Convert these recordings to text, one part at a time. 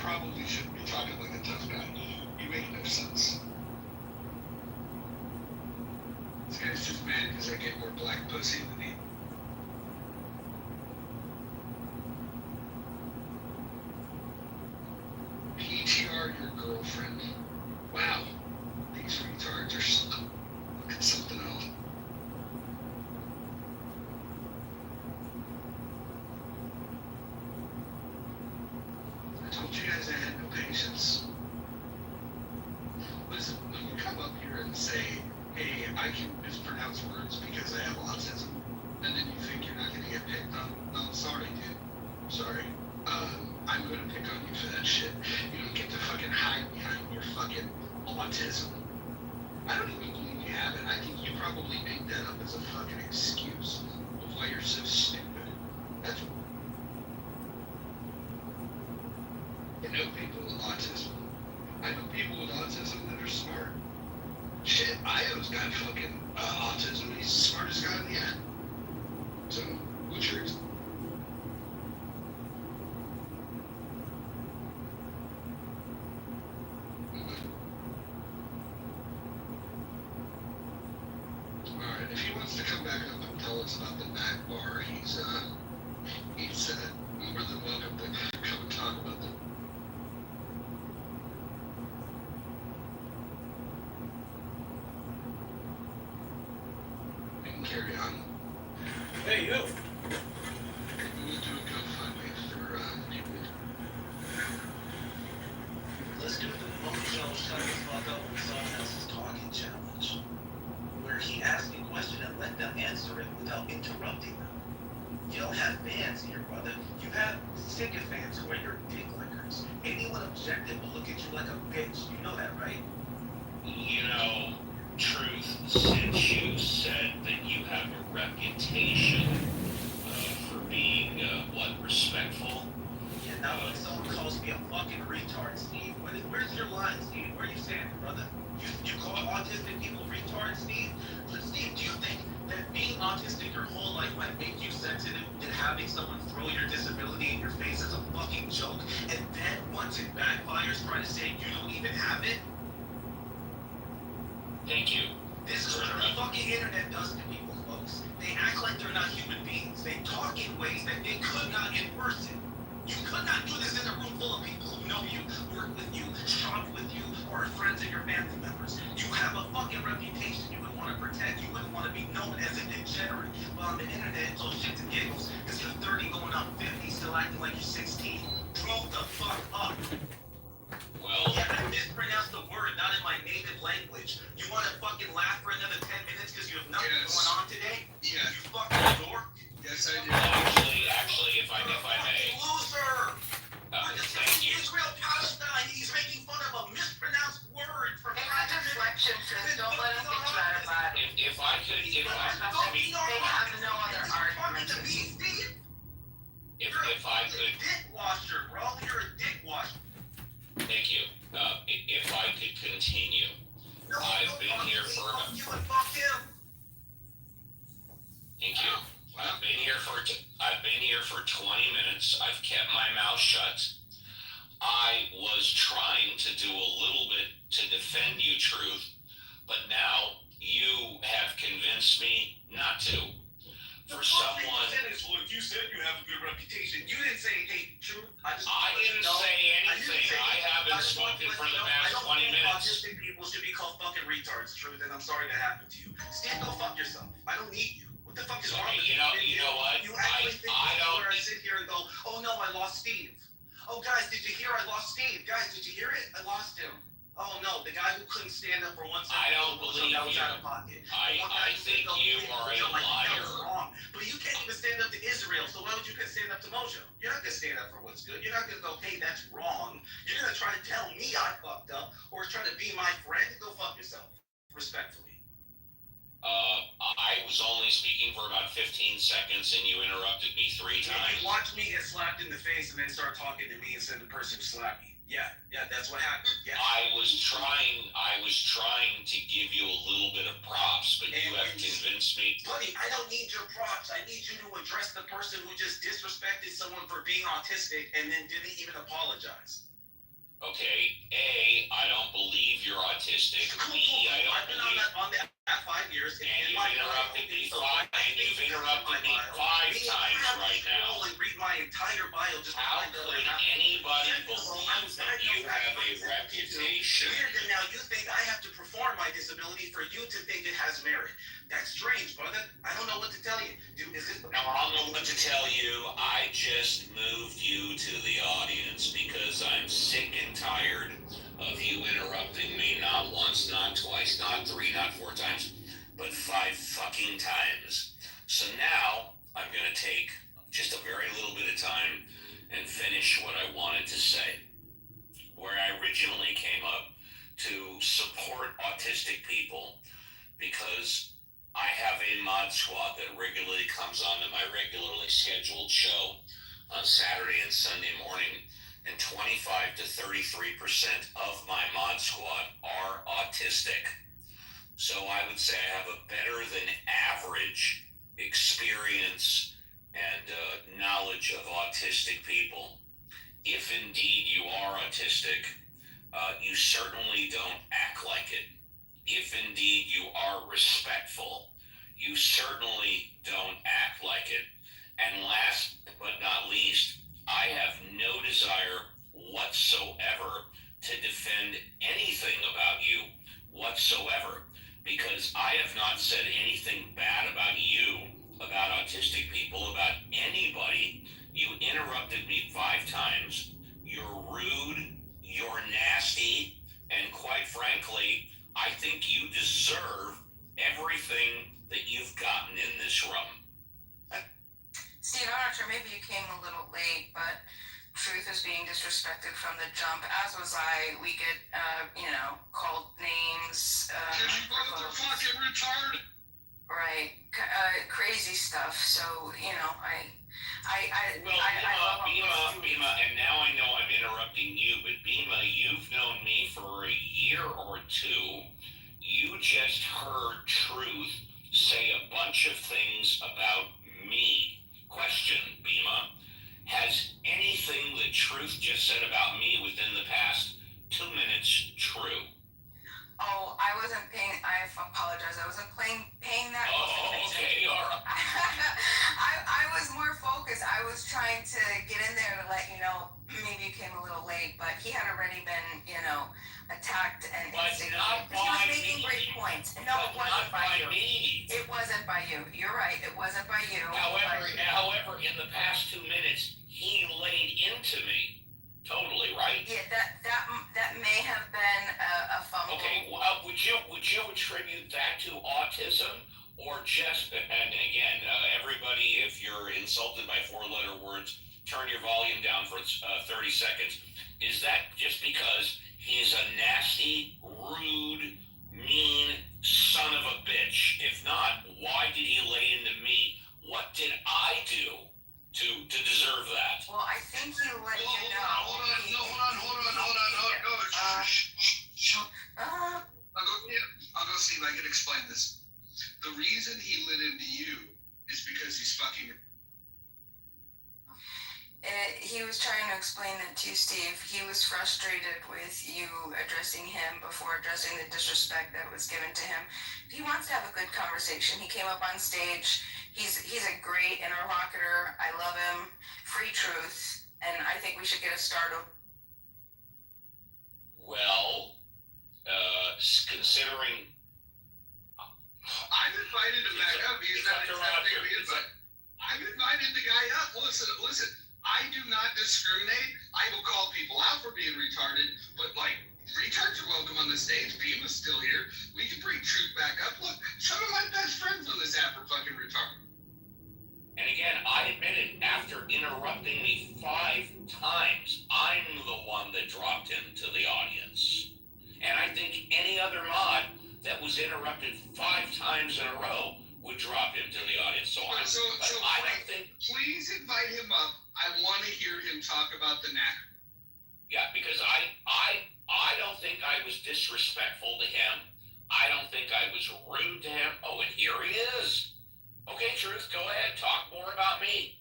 probably shouldn't be talking like a tough guy. You make no sense. This guy's just mad because I get more black pussy than he. PTR your girlfriend. Wow. These retards are fucking something else. I told you guys I had no patience. Listen, when you come up here and say, hey, I can mispronounce words because I have autism, and then you think you're not going to get picked on, no, sorry, dude. Sorry. I'm going to pick on you for that shit. You don't get to fucking hide behind your fucking autism. I don't even believe you have it. I think you probably made that up as a fucking excuse of why you're so stupid. That's. I know people with autism. I know people with autism that are smart. Shit, Io's got fucking autism. He's the smartest guy in the app. So, what's yours? Alright, if he wants to come back up and tell us about the back bar, he's more than welcome to come and talk about the. We can carry on. Hey, you. We'll do a GoFundMe for people. Let's do the Mojo shut the fuck up with someone else's talking challenge, where he asks a question and let them answer it without interrupting them. You don't have fans here, brother. You have sycophants who are your dick lickers. Anyone objective will look at you like a bitch. You know that, right? You know, Truth, since you said that you have a reputation for being, respectful? Yeah, now when someone calls me a fucking retard, Steve, where's your line, Steve? Where are you standing, brother? You call autistic people retards, Steve? But Steve, do you think that being autistic your whole life might make you sensitive and having someone throw your disability in your face is a fucking joke, and then once it backfires, try to say you don't even have it? Thank you. This is what the fucking internet does to people, folks. They act like they're not human beings. They talk in ways that they could not in person. You could not do this in a room full of people who know you, work with you, shop with you, or are friends of your family members. You have a fucking reputation you would want to protect. You wouldn't want to be known as a degenerate. But on the internet, it's all shit and giggles because you're 30 going on 50, still acting like you're 16. Grow the fuck up. Well, Yeah, I mispronounced the word, not in my native language. You want to fucking laugh for another 10 minutes because you have nothing going on today? Yeah. You fucking dork. Yes, I do. actually, if I may. Loser! Thank you. Israel, Palestine, he's making fun of a mispronounced word for In my deflection, don't let him get mad about it. If I could speak, They have no other argument. if I could, Dick washer, bro. You're a dick washer. thank you. If I could continue. No, I've been here for. Fuck you and fuck him. Thank you. I've been here for 20 minutes. I've kept my mouth shut. I was trying to do a little bit to defend you, Truth, but now you have convinced me not to. For someone, You said you have a good reputation. You didn't say, hey, Truth. I didn't say anything. I haven't spoken for the past 20 minutes. Autistic people should be called fucking retards, Truth, and I'm sorry that happened to you. Stand, go fuck yourself. I don't need you. What the fuck is wrong with You know what? You actually think I don't. where I sit here and go, oh no, I lost Steve. Oh guys, did you hear I lost Steve? Guys, did you hear it? I lost him. Oh no, the guy who couldn't stand up for 1 second. I don't believe that was you. out of pocket. I think you are a liar. Wrong. But you can't even stand up to Israel, so why would you stand up to Mojo? You're not gonna stand up for what's good. You're not gonna go, hey, that's wrong. You're gonna try to tell me I fucked up or try to be my friend. Go fuck yourself. Respectfully. I was only speaking for about 15 seconds and you interrupted me 3 times. You watch me get slapped in the face and then start talking to me instead of the person who slapped me. Yeah, that's what happened. Yeah. I was trying to give you a little bit of props, but you have convinced me. Buddy, I don't need your props. I need you to address the person who just disrespected someone for being autistic and then didn't even apologize. Okay, A, I don't believe you're autistic. B, I I've don't been believe. on that 5 years. And you've interrupted me five times right now. Read my entire bio. Just How could anybody believe that you have a reputation? Weird that now you think I have to perform my disability for you to think it has merit. That's strange, brother. I don't know what to tell you. Now, I'll know what to tell you. I just moved you to the audience because I'm sick and tired of you interrupting me not once, not twice, not three, not four times, but 5 fucking times. So now I'm going to take just a very little bit of time and finish what I wanted to say. Where I originally came up to support autistic people because I have a mod squad that regularly comes onto my regularly scheduled show on Saturday and Sunday morning, and 25 to 33% of my mod squad are autistic. So I would say I have a better than average experience and knowledge of autistic people. If indeed you are autistic, you certainly don't act like it. If indeed you are respectful, you certainly don't act like it. And last but not least, I have no desire whatsoever to defend anything about you whatsoever, because I have not said anything bad about you, about autistic people, about anybody. You interrupted me 5 times. You're rude, you're nasty, and quite frankly, I think you deserve everything that you've gotten in this room. Steve, I'm not sure, maybe you came a little late, but Truth is being disrespected from the jump, as was I. We get, called names. Cause you both are fucking retarded. Right. Crazy stuff. So, Bima, and now I know I'm interrupting you, but Bima, you've known me for a year or two. You just heard Truth say a bunch of things about me. Question, Bima, has anything that Truth just said about me within the past 2 minutes true? Oh, I wasn't paying. I apologize. I wasn't paying that close attention. Okay, all right. I was more focused. I was trying to get in there to let you know. Maybe you came a little late, but he had already been, attacked and instigated. He was making great points. No, it wasn't by you. It wasn't by you. You're right. It wasn't by you. However, in the past 2 minutes, he laid into me. Totally, right? Yeah, that may have been a fumble. Okay, well, would you attribute that to autism, or just, and again, everybody, if you're insulted by 4-letter words, turn your volume down for 30 seconds. Is that just because he's a nasty, rude, mean son of a bitch? If not, why did he lay into me? What did I do to deserve that? Well, I think he let you know. Hold on. I'll go see if I can explain this. The reason he lit into you is because he's fucking. He was trying to explain that to you, Steve. He was frustrated with you addressing him before addressing the disrespect that was given to him. He wants to have a good conversation. He came up on stage. He's a great interlocutor. I love him. Free Truth. And I think we should get a start. Well, considering I've invited him back up. He's not accepting the invite. I've invited the guy up. Listen. I do not discriminate. I will call people out for being retarded, but retards are welcome on the stage. Beamer's still here. We can bring Truth back up. Look, some of my best friends on this app are fucking retarded. And again, I admit it, after interrupting me 5 times, I'm the one that dropped him to the audience. And I think any other mod that was interrupted 5 times in a row would drop him to the audience. So I don't think. Please invite him up. I want to hear him talk about the knack. Yeah, because I don't think I was disrespectful to him. I don't think I was rude to him. Oh, and here he is. Okay, Truth, go ahead. Talk more about me.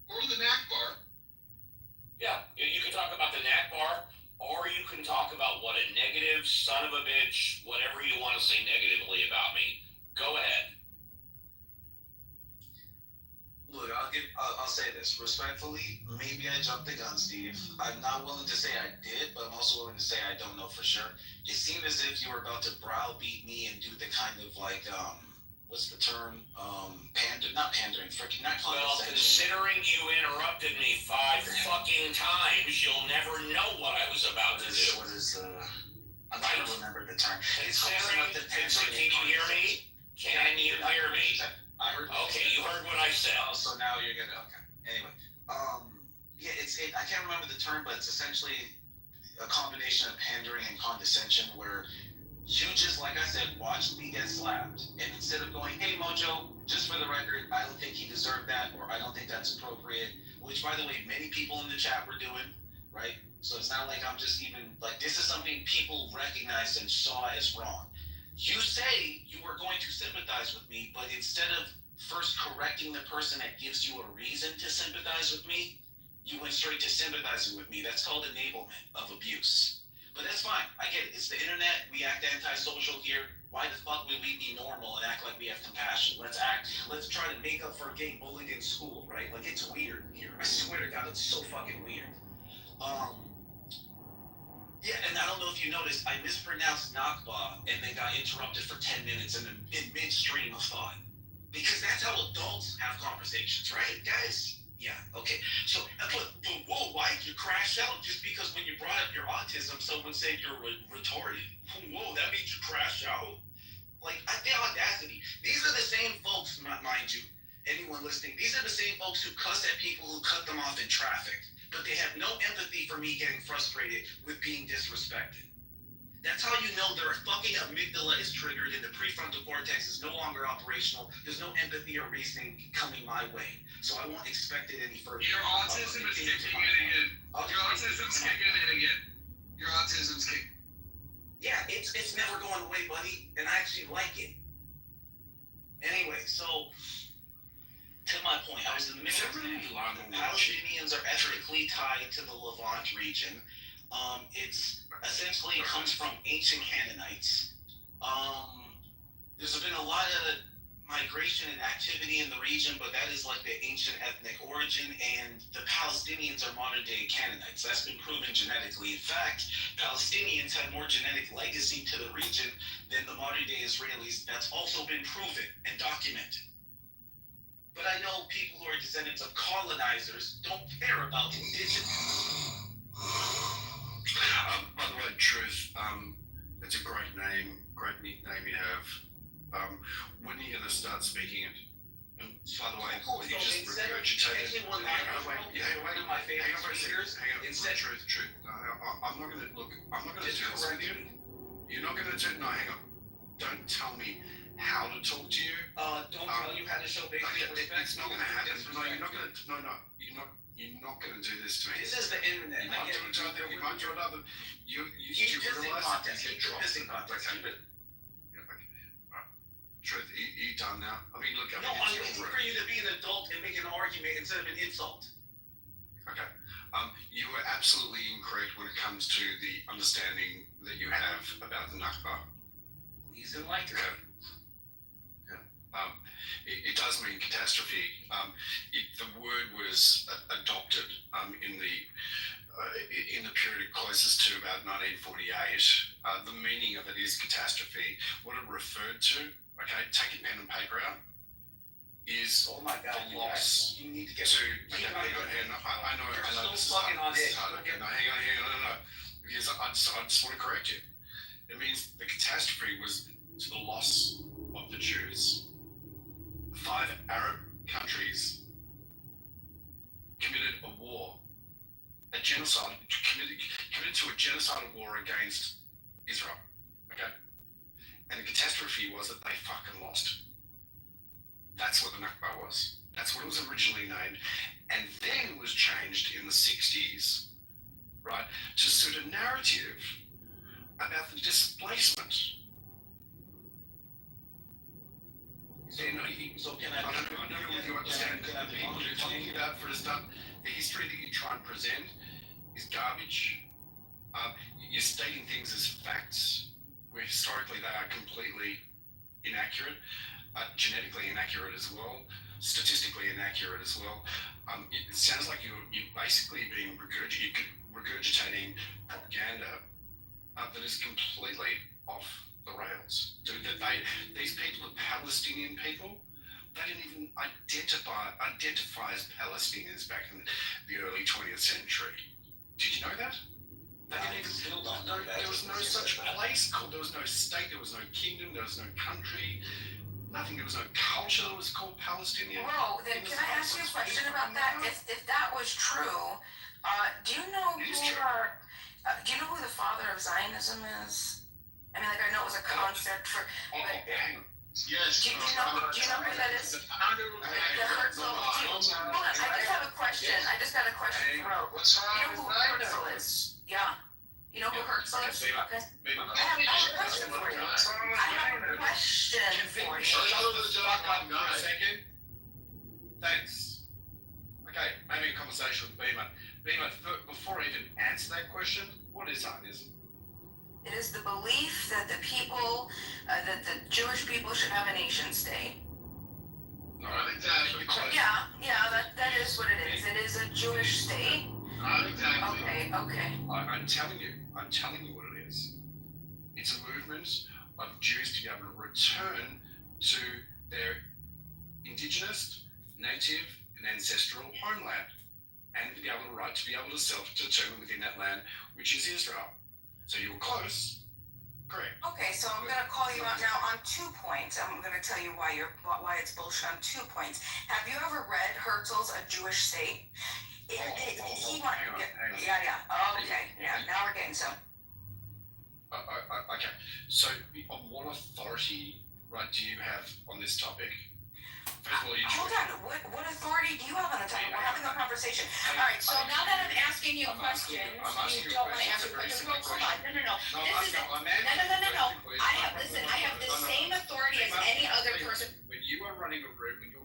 Or the knack bar. Yeah, you can talk about the knack bar I'll say this respectfully. Maybe I jumped the gun, Steve. I'm not willing to say I did, but I'm also willing to say I don't know for sure. It seemed as if you were about to browbeat me and do the kind of like what's the term? Not pandering, freaking not Well, condescension. considering you interrupted me 5 fucking times, you'll never know what I was about to do. What is I'm trying to remember the term. Considering, can you hear me? Can you hear me? I heard. Okay, you heard what I said. Oh, so now you're gonna. Okay. Anyway, yeah, I can't remember the term, but it's essentially a combination of pandering and condescension, where you just, like I said, watched me get slapped, and instead of going, "Hey, Mojo, just for the record, I don't think he deserved that, or I don't think that's appropriate," which, by the way, many people in the chat were doing, right? So it's not like I'm just even like this is something people recognized and saw as wrong. You say you were going to sympathize with me, but instead of first correcting the person that gives you a reason to sympathize with me, you went straight to sympathizing with me. That's called enablement of abuse. But that's fine. I get it. It's the internet. We act antisocial here. Why the fuck would we be normal and act like we have compassion? Let's try to make up for getting bullied in school, right? Like, it's weird here. I swear to God, it's so fucking weird. Yeah, and I don't know if you noticed, I mispronounced Nakba and then got interrupted for 10 minutes in midstream of thought. Because that's how adults have conversations, right, guys? Yeah, okay. So, but whoa, why did you crash out just because when you brought up your autism, someone said you're retarded? Whoa, that means you crashed out? Like, the audacity. These are the same folks, mind you, anyone listening, these are the same folks who cuss at people who cut them off in traffic. But they have no empathy for me getting frustrated with being disrespected. That's how you know their fucking amygdala is triggered and the prefrontal cortex is no longer operational. There's no empathy or reasoning coming my way. So I won't expect it any further. Your autism is kicking in again. Your autism's kicking in again. Your autism's kicking. Yeah, it's never going away, buddy. And I actually like it. Anyway, so to my point, I was in the middle of the Palestinians are ethnically tied to the Levant region. It's essentially comes from ancient Canaanites. There's been a lot of migration and activity in the region, but that is like the ancient ethnic origin, and the Palestinians are modern day Canaanites. That's been proven genetically. In fact, Palestinians have more genetic legacy to the region than the modern day Israelis. That's also been proven and documented. But I know people who are descendants of colonizers don't care about indigenous. By the way, Truth, it's a great name, great nickname you have. When are you going to start speaking it? And by the way, you just regurgitated. Hang on for a second. Hang on. Truth. I'm not going to look. I'm not going to do this with you. You're not going to do. No, hang on. Don't tell me how to talk to you. Don't tell you how to show basic respect. It's not going to happen. No, you're not going to. No, you're not going to do this to me. This is the internet. You might do it to other. You might do it other. You realize that you get dropped. Okay. Yeah. Okay. All right. Truth, you done now? I mean, look. No, I'm waiting for you to be an adult and make an argument instead of an insult. Okay. You were absolutely incorrect when it comes to the understanding that you have about the Nakba. Please enlighten me. It does mean catastrophe. The word was adopted in the period closest to about 1948. The meaning of it is catastrophe. What it referred to, okay, take your pen and paper out, is oh my God, the loss. You need to get to. Okay, I know this is hard. Okay, no, hang on, no. Because I just want to correct you. It means the catastrophe was to the loss of the Jews. 5 Arab countries committed a war, a genocide, committed to a genocidal war against Israel. Okay? And the catastrophe was that they fucking lost. That's what the Nakba was. That's what it was originally named. And then it was changed in the 60s, right, to suit a narrative about the displacement. So can I don't know if you understand. The people you're talking about, for instance, the history that you try and present is garbage. You're stating things as facts, where historically they are completely inaccurate, genetically inaccurate as well. statistically inaccurate as well. It sounds like you're basically being regurgitating propaganda that is completely off the rails. These people are Palestinian people. They didn't even identify as Palestinians back in the early 20th century. Did you know that? They didn't even still don't know that. There was no such place called. There was no state. There was no kingdom. There was no country. Nothing. There was no culture that was called Palestinian. Bro, then can I ask you a question about that? If that was true, do you know It is who true. do you know who the father of Zionism is? I mean, like, I know it was a concept for, Hang on. Yes. do you know who that is? The founder of The Herzl. Hold on, I just have a question. I just got a question, bro. What's You know wrong who with Herzl that? is? Yeah. You know who Herzl is? Okay. Okay. Maybe. I have a question for you. I have a question for you. Shut up for a second. Thanks. Okay, maybe a conversation with Beamer. Beamer, before I even answer that question, what is Zionism? It is the belief that the people, that the Jewish people should have a nation state. Not exactly. Yeah, that is what it is. It is a Jewish state. Not exactly. Okay. I'm telling you what it is. It's a movement of Jews to be able to return to their indigenous, native, and ancestral homeland, and to be able to self-determine within that land, which is Israel. So you were close, correct? Okay, so I'm gonna call you out now on 2 points. I'm gonna tell you why it's bullshit on 2 points. Have you ever read Herzl's A Jewish State? Hang on. Yeah. Okay. Yeah. Now we're getting some. Okay. So, on what authority, right, do you have on this topic? First of all, Hold on. What authority do you have on the topic? We're having a conversation. All right. So now that I'm asking you questions, you don't want to answer questions. Well, come on. No. This isn't. No. I have the same authority as any other person. When you are running a room, when you're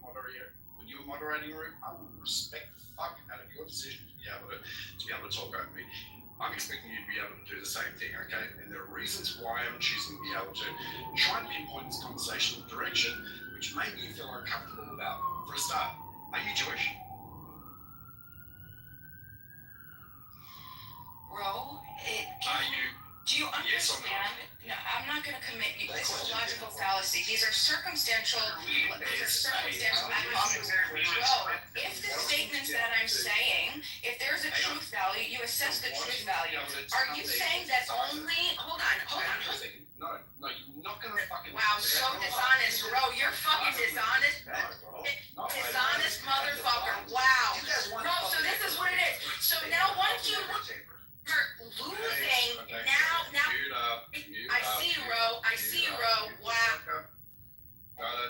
moderating a room, I will respect the fuck out of your decision to be able to talk over me. I'm expecting you to be able to do the same thing, okay? And there are reasons why I'm choosing to be able to try and pinpoint this conversation in a direction which maybe you feel uncomfortable about. For a start, are you Jewish? Bro, Are you? do you Yes or no? understand? No, I'm not going to commit you. This is logical fallacy. These are circumstantial. Bro, if the statements that I'm saying, if there's a truth value, you assess the truth value. Are you saying that only? Hold on. No, you're not gonna fucking. Wow, so dishonest, bro. You're fucking dishonest. Dishonest motherfucker. Wow. Bro, so this is what it is. So now once you start losing, now. I see you, bro. Wow.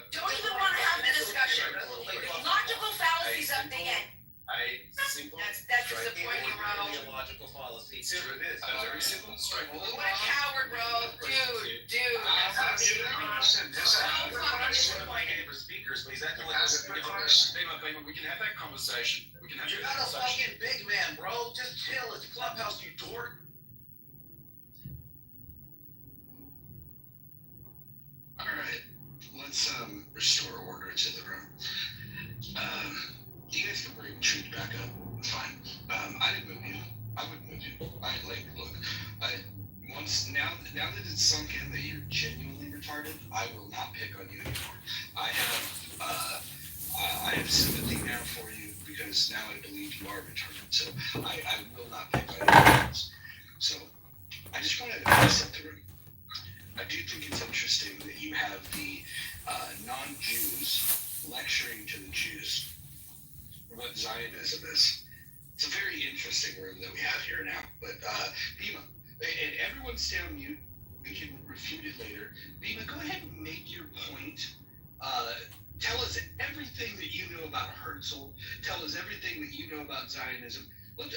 Don't even want to have the discussion. Logical fallacies up the end. That's disappointing, bro. Logical fallacy. It's true, it is. Very simple, straightforward. What a coward, bro. Dude. That's so fucking disappointing. For speakers, but he's acting Beamer, we can have that conversation. You're not a fucking big man, bro. Just chill. It's Clubhouse, you dork. All right. Let's restore order to the room. You guys can bring Truth back up. Fine. I didn't move you. I wouldn't move you. Now that it's sunk in that you're genuinely retarded, I will not pick on you anymore. I have sympathy now for you because now I believe you are retarded. So I will not pick on you else. So I just want to set the room. I do think it's interesting that you have the non-Jews lecturing to the Jews what Zionism is. It's a very interesting room that we have here now. But Bima, and everyone stay on mute. We can refute it later. Bima, go ahead and make your point. Tell us everything that you know about Herzl. Tell us everything that you know about Zionism. We'll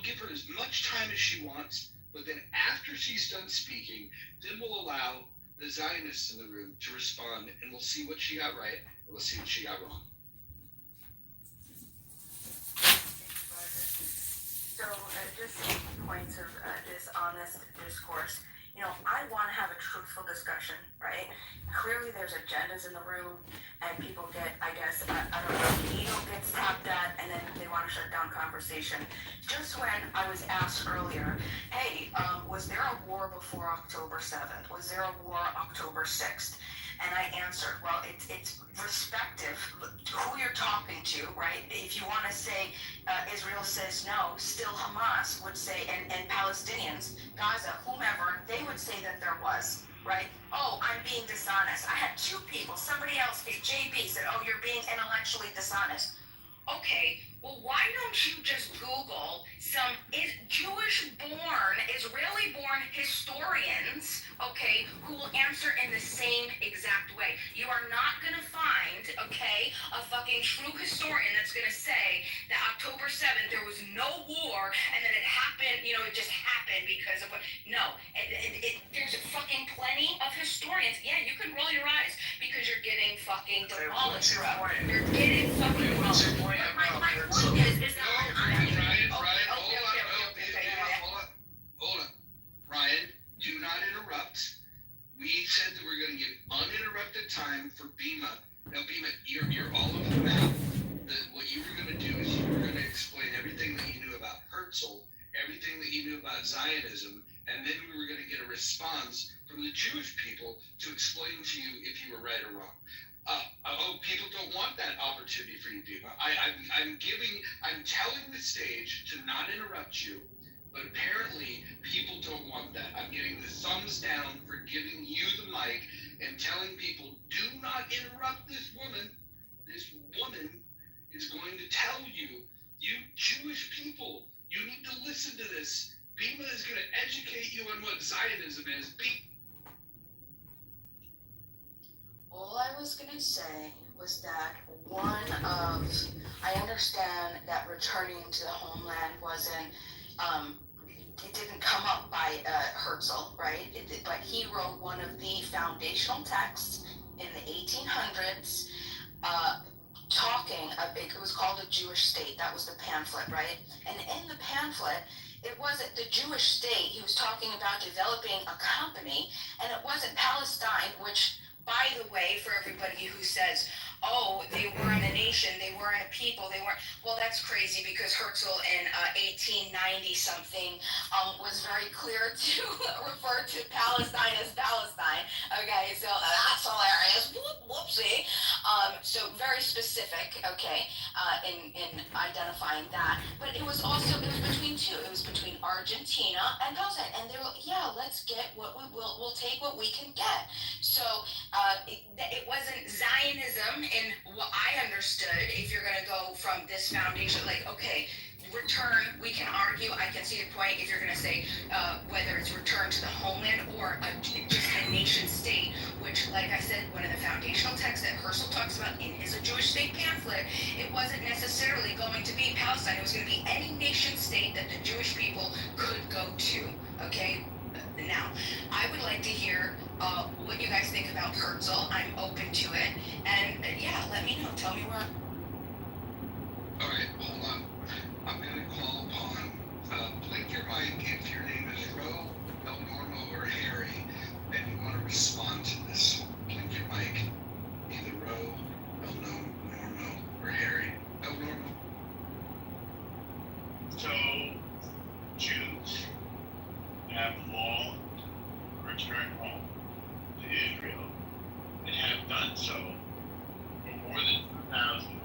give her as much time as she wants. But then after she's done speaking, then we'll allow the Zionists in the room to respond, and we'll see what she got right, and we'll see what she got wrong. So, just points of dishonest discourse. I want to have a truthful discussion, right? Clearly there's agendas in the room and people get, I guess, I don't know, ego gets tapped at and then they want to shut down conversation. Just when I was asked earlier, hey, was there a war before October 7th? Was there a war October 6th? And I answered, well, it's respective who you're talking to, right? If you want to say Israel says no, still Hamas would say, and Palestinians, Gaza, whomever, they would say that there was, right? Oh, I'm being dishonest. I had two people, somebody else, JB said, oh, you're being intellectually dishonest. Okay, well, why don't you just Google some Jewish-born, Israeli-born historians, okay, who will answer in the same exact way. You are not going to find, okay, a fucking true historian that's going to say that October 7th there was no war and then it happened, it just happened because of what. No, there's fucking plenty of historians. Yeah, you can roll your eyes because you're getting fucking demolished, bro. You're getting fucking demolished. My point is that Hold on. Ryan, do not interrupt. We said that we're going to give uninterrupted time for Bima. Now, Bima, you're all over the map. What you were going to do is you were going to explain everything that you knew about Herzl, everything that you knew about Zionism, and then we were going to get a response from the Jewish people to explain to you if you were right or wrong. People don't want that opportunity for you, Bima. I'm telling the stage to not interrupt you, but apparently people don't want that. I'm getting the thumbs down for giving you the mic and telling people, do not interrupt this woman. This woman is going to tell you, you Jewish people, you need to listen to this. Bima is going to educate you on what Zionism is. All I was going to say was that I understand that returning to the homeland wasn't, it didn't come up by Herzl, right? But he wrote one of the foundational texts in the 1800s, it was called A Jewish State. That was the pamphlet, right? And in the pamphlet, it wasn't the Jewish state. He was talking about developing a company, and it wasn't Palestine, which, by the way, for everybody who says, oh, they weren't a nation, they weren't a people, well, that's crazy because Herzl in 1890 something was very clear to refer to Palestine as Palestine. Okay, so that's hilarious. Whoopsie. So very specific, okay, in identifying that. But it was between two. It was between Argentina and Palestine. And they were like, yeah, let's get what we'll take what we can get. So it wasn't Zionism in what I understood. If you're going to go from this foundation, like, okay, return, we can argue, I can see your point if you're going to say whether it's return to the homeland or just a nation state, which, like I said, one of the foundational texts that Herzl talks about in his A Jewish State pamphlet, it wasn't necessarily going to be Palestine. It was going to be any nation state that the Jewish people could go to, okay? Now, I would like to hear what you guys think about Herzl. I'm open to it. And yeah, let me know. Tell me where. All right, hold on. I'm going to call upon, blink your mic if your name is Ro, El Normo, or Harry, and you want to respond to this. Blink your mic. Either Ro, El Normo, or Harry. El Normo. So, Jews have long returned home to Israel and have done so for more than 2,000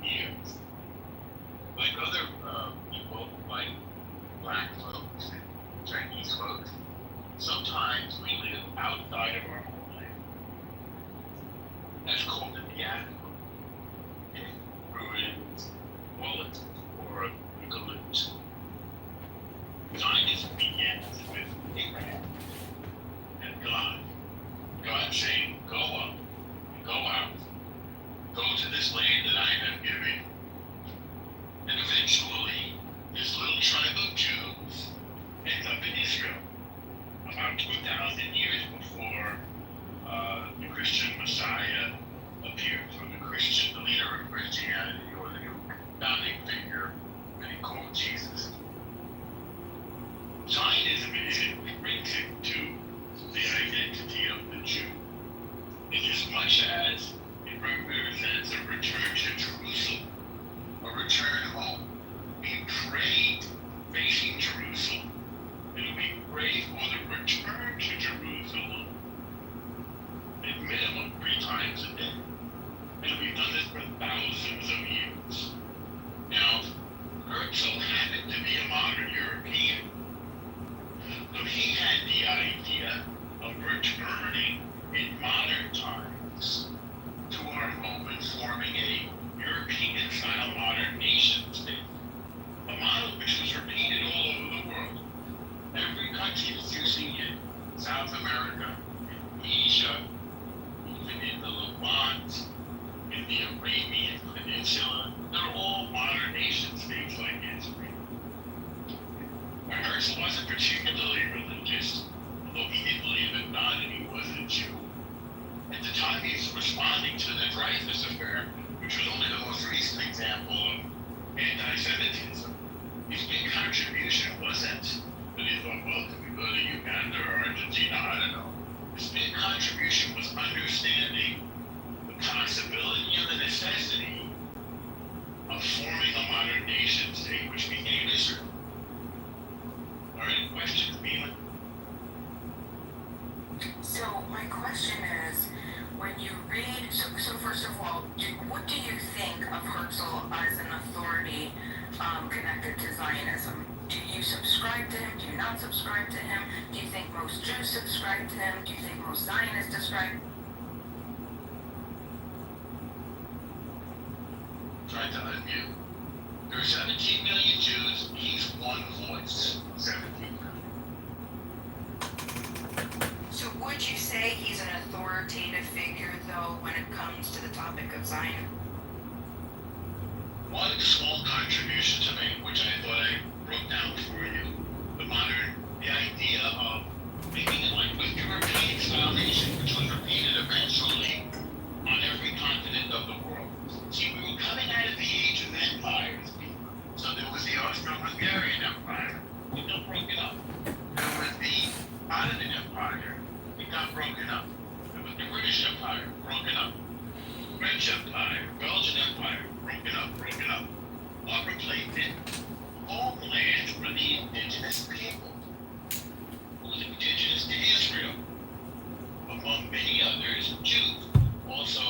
nation state, which became Israel. Are any questions, Beeman? So my question is, when you read, so first of all, what do you think of Herzl as an authority connected to Zionism? Do you subscribe to him? Do you not subscribe to him? Do you think most Jews subscribe to him? Do you think most Zionists subscribe? Trying to unmute. There are 17 million Jews. He's one voice. 17 million. So would you say he's an authoritative figure, though, when it comes to the topic of Zion? One small contribution to make, which I thought I wrote down for you, the idea of making it like with European style nation, which was repeated eventually on every continent of the world. See, we were coming out of the age of empires, so there was the Austro-Hungarian Empire, it got broken up. There was the Ottoman Empire, it got broken up. There was the British Empire, broken up. French Empire, Belgian Empire, broken up. What replaced it? Homeland for the indigenous people. Who was indigenous to Israel? Among many others, Jews. Also,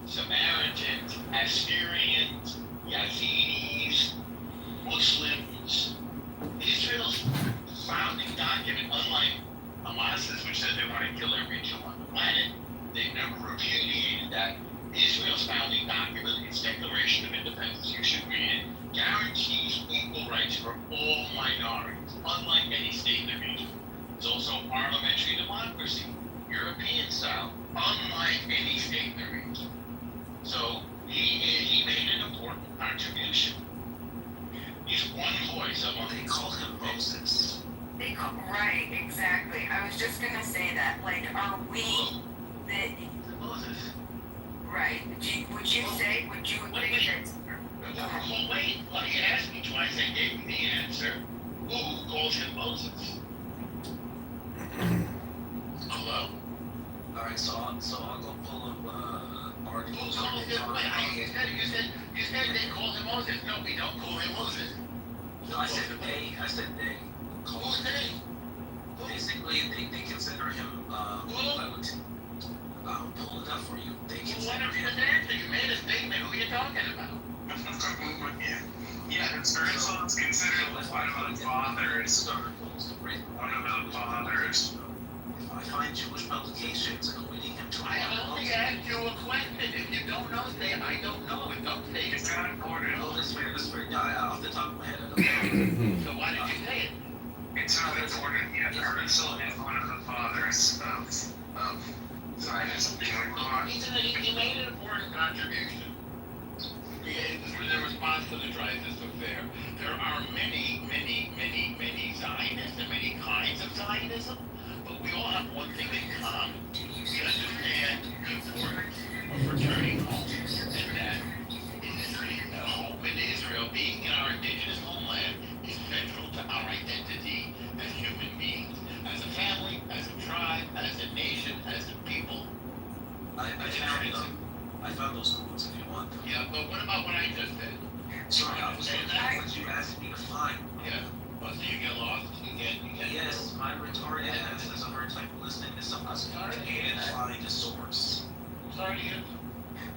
Samaritans, Assyrians, Yazidis, Muslims. Israel's founding document, unlike Hamas's, which said they want to kill every Jew on the planet, they've never repudiated that. Israel's founding document, its Declaration of Independence, you should read it, guarantees equal rights for all minorities, unlike any state in the region. It's also parliamentary democracy, European style, unlike any state in the region. So he made an important contribution. He's one voice among. They call him Moses. Right, exactly. I was just gonna say that. Like, are we the Moses. right? Would you agree that? Well, wait. Well, he asked me twice. I gave him the answer. Who calls him Moses? Hello? Alright, so I'll go pull up articles. Who calls him? You said they call him Moses. No, we don't call him Moses. No, I said they. Who's they? Basically, they consider him, I'll pull it up for you. They Well, consider why don't you him. just answer? You made a statement. Who are you talking about? Yeah, Herzl is considered one of the fathers. One of the fathers. If I find Jewish publications equating him to I only asked you a question. If you don't know, say I don't know. And don't say It's not important. Oh, this fair. Off the top of my head, I don't know. So why did you say it? It's not important yet. Herzl is one of the fathers of Zionism. He made an important contribution. In response to the Dreyfus affair, there are many Zionists and many kinds of Zionism, but we all have one thing in common. We understand the importance of returning home, and that hope in Israel, being in our indigenous homeland, is central to our identity as human beings, as a family, as a tribe, as a nation, as a people. I found those quotes if you want them. Yeah, but what about what I just said? Sorry, I was looking at what you asked me to find. Yeah. Oh, so you get lost? You get Yes, my retarded ass has a hard time listening to someone and find a source. Sorry to hear.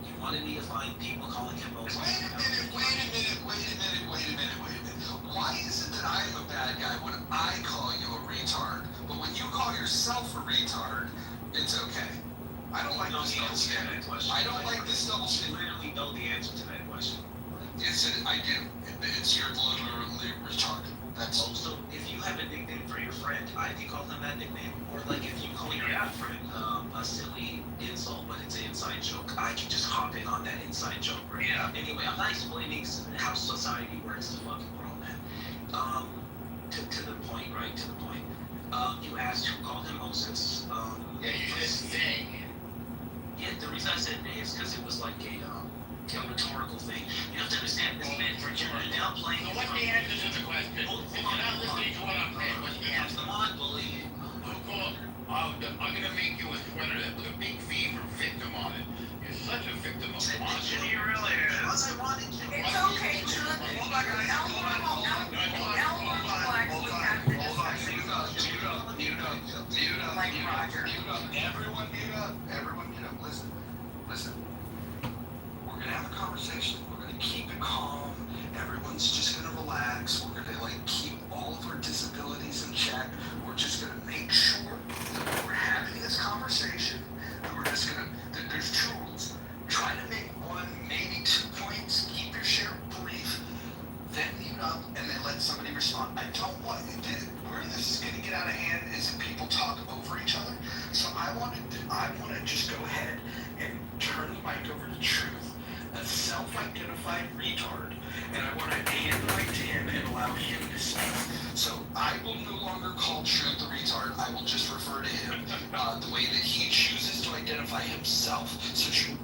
You wanted me to find people calling him Moses. Wait a minute. Why is it that I am a bad guy when I call you a retard, but when you call yourself a retard, it's okay? I don't like this double standard. I don't like this double You standard. clearly know the answer to that question. I do. It's you're literally retarded. That's Also, if you have a nickname for your friend, I can call him that nickname. Or like if you call your friend a silly insult, but it's an inside joke, I can just hop in on that inside joke, right? Yeah. Anyway, I'm not explaining how society works to fucking world, man. To the point, right? To the point. You asked who called him Moses. Yeah, you just say. Yeah, the reason I said nay is because it was like a rhetorical thing. You have to understand this man for now playing. So what's the answer to the question? If you're not listening to what I'm saying, what's the answer? Come on, bully. I'm gonna make you a sweater that with a big V for victim on it. You're such a victim of monster. He really is. Once I wanted to. It's okay, Truth. retard, and I want to hand right to him and allow him to speak. So I will no longer call Truth the retard. I will just refer to him the way that he chooses to identify himself. So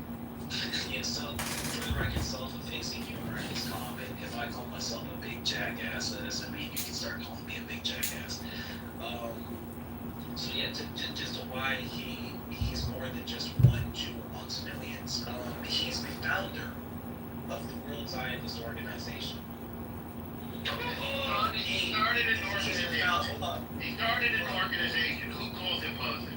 Yeah, so for the record, self-effacing humor is common. If I call myself a big jackass, that doesn't mean you can start calling me a big jackass. So yeah, just to why he's more than just one Jew amongst millions. He's the founder of the World Zionist Organization. He started an organization. He started an organization. Who called him Moses?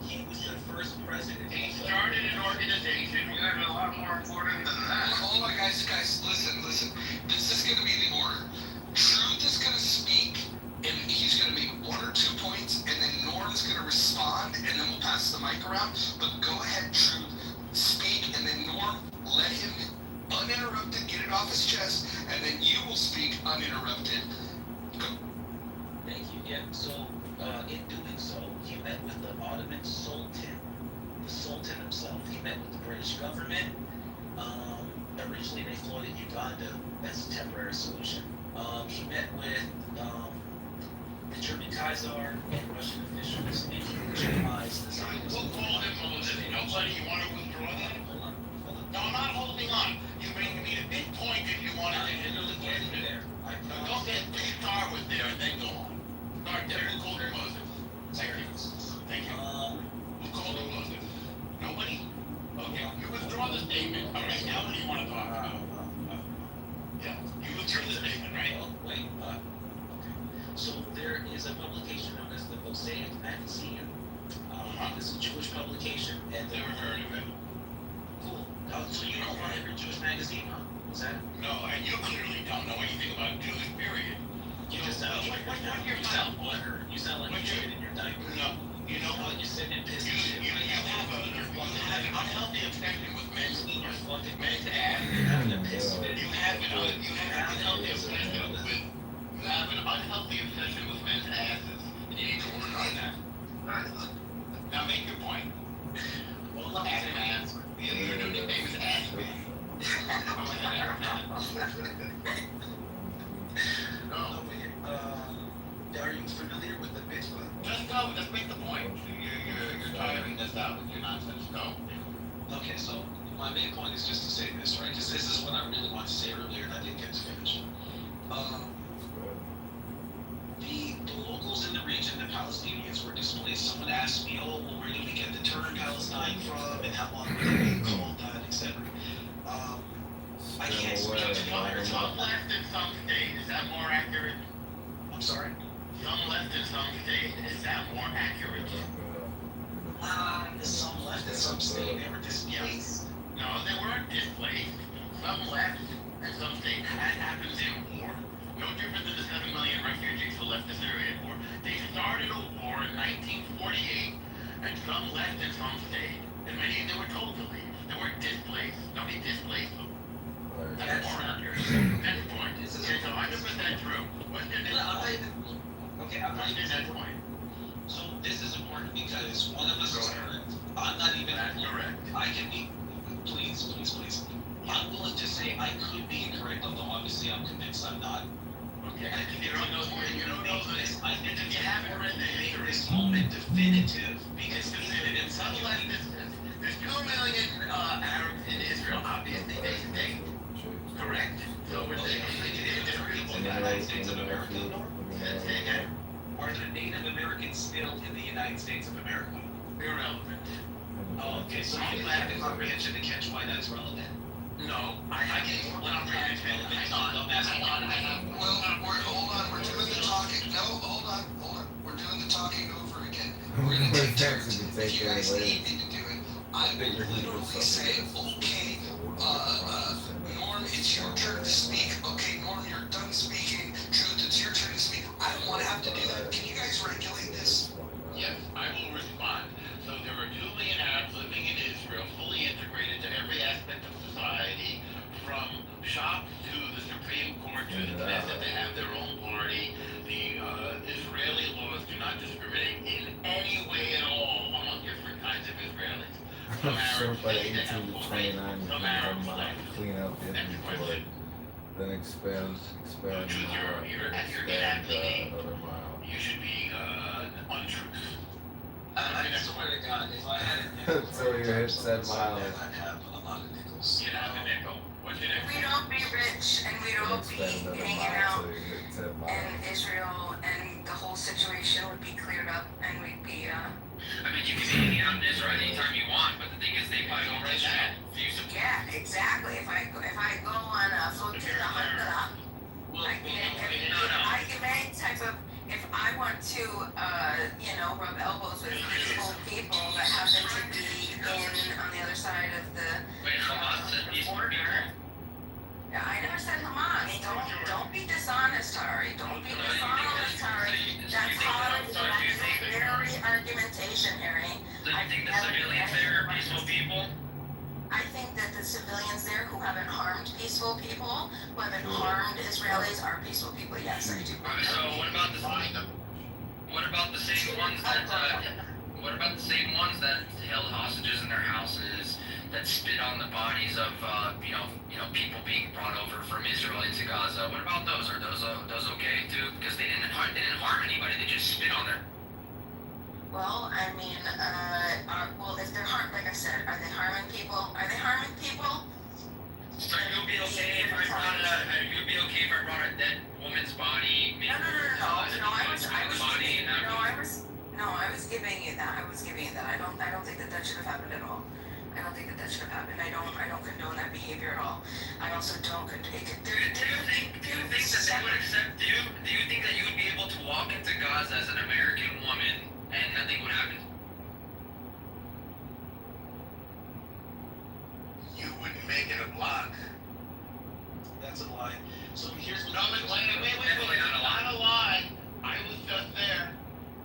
He was the first president. He started an organization. We're gonna be a lot more important than that. Hold on, guys, listen. This is gonna be the order. Truth is gonna speak, and he's gonna make 1 or 2 points, and then Norm's gonna respond, and then we'll pass the mic around. But go ahead, Truth, speak, and then Norm, let him uninterrupted get it off his chest, and then you will speak uninterrupted. Go. Thank you. Yeah. So in doing so, he met with the Ottoman Sultan, the Sultan himself. He met with the British government. Originally, they floated Uganda as a temporary solution. He met with the German Kaiser and Russian officials, and he legitimized the Zionist. Who called him Moses? Nobody. You want to withdraw that? Hold on. No, I'm not holding on. You made a big point that you wanted to I'm really getting there. I Don't get start with there and then go on. Start there. Who called him Moses? Thank you. Who called him Moses? Nobody? Okay. You withdraw the statement. All right. Now what do you want to talk about? Yeah. You withdrew the statement, right? Wait. Okay. So there is a publication known as the Mosaic Magazine. It's a Jewish publication, and Never heard of it. cool. So you don't want every Jewish magazine, huh? Is that? No, and you clearly don't know anything about Jews, period. You just sound like you sound butthurt. You sound like you're in your diaper. No, you know what? You're sitting in piss You and shit. have an unhealthy obsession with men's ass. You're having a piss fit. You have an unhealthy obsession with men's asses. And you need to work on that. Now make your point. Well, let me Ass say man. Your new nickname is Ass Man. No. Are you familiar with the mitzvah? Just go. Just make the point. You're tiring this out with your nonsense. Go. Okay, so my main point is just to say this, right? Because this is what I really wanted to say earlier and I didn't get to finish. The locals in the region, the Palestinians, were displaced. Someone asked me, oh, well, where did we get the term Palestine from, and how long were they being called that, etc. I can't speak to Some left and some stayed. Is that more accurate? I'm sorry? Some left and some stayed. Is that more accurate? Some left and some stayed. They were displaced. No, they weren't displaced. Some left and some stayed. That happens in war. No different than the 7 million refugees who left the Syrian war. They started a war in 1948, and some left and some stayed. And many, they were told to leave. They weren't displaced. Nobody displaced them. That's more accurate. Next point. It's 100% true. What's your next point? Okay, I'm not What's your even. next point? So this is important because one of us is correct. I'm not even Correct. I can be. Please. I'm willing to say I could be incorrect, although obviously I'm convinced I'm not. Okay. You don't know this. I think You haven't read the make history. this moment definitive because definitive Some left. There's 2 million Arabs in Israel. Obviously, they stayed. Correct. So we're saying in the United States of America. Say again. Are there Native Americans still in the United States of America? Irrelevant. Oh, okay, so you have the comprehension to catch why that's relevant. No, I can. When I'm reading it, hang on. Well, hold on, we're doing the talking. No, hold on. We're doing the talking over again. We're gonna take turns. If you guys need me to do it, I will literally say, okay, Norm, it's your turn to speak. Okay, Norm, you're done speaking. Truth, it's your turn to speak. I don't want to have to do that. Can you guys regulate this? Yes, I will respond. So there are 2 million Arabs living in Israel, fully integrated to every aspect of society, from shops to the Supreme Court to the Knesset. They have their own party. The Israeli laws do not discriminate in any way at all among different kinds of Israelis. no matter Sure, by anything 18 to else, 29, you no can matter come what. clean out the That's the inventory, question. then expand You're expand advocating. another mile. You should be untruth. I swear to God, if I had a nickel So you hit 10 miles. I'd have a lot of nickels. You have a nickel. What's your nickel? We'd all be rich and we'd Then all be expand another hanging mile out till you hit 10 in miles. Israel, and the whole situation would be cleared up, and we'd be I mean, you can be hanging out in Israel anytime you want, but the thing is, they probably don't rent that. yeah, exactly. If I go on a flotilla hunter, Well, I can make type of, if I want to rub elbows with peaceful people that happen to be on the other side of the Wait, Hamas said peaceful people? Yeah, I never said Hamas. Don't be dishonest, Hari. Don't be dishonest, Hari. That's hard. That's very argumentation, Harry. So you think the civilians there are peaceful people? I think that the civilians there who haven't harmed peaceful people, who haven't harmed Israelis, are peaceful people. Yes, I do. So what about the same ones that held hostages in their houses, that spit on the bodies of people being brought over from Israel into Gaza? What about those? Are those okay too? Because they didn't harm anybody. They just spit on them. Well, I mean, if they're like I said, are they harming people? Are they harming people? So you'll be okay if I brought a dead woman's body? No. I was giving you that. I don't think that should have happened at all. I don't think that should have happened. I don't condone that behavior at all. I also don't condone. Do you think that they would accept you? Do you think that you would be able to walk into Gaza as an American woman and nothing would happen? You wouldn't make it a block. That's a lie. So here's what No, wait. Definitely not a lie. Not a lie. I was just there.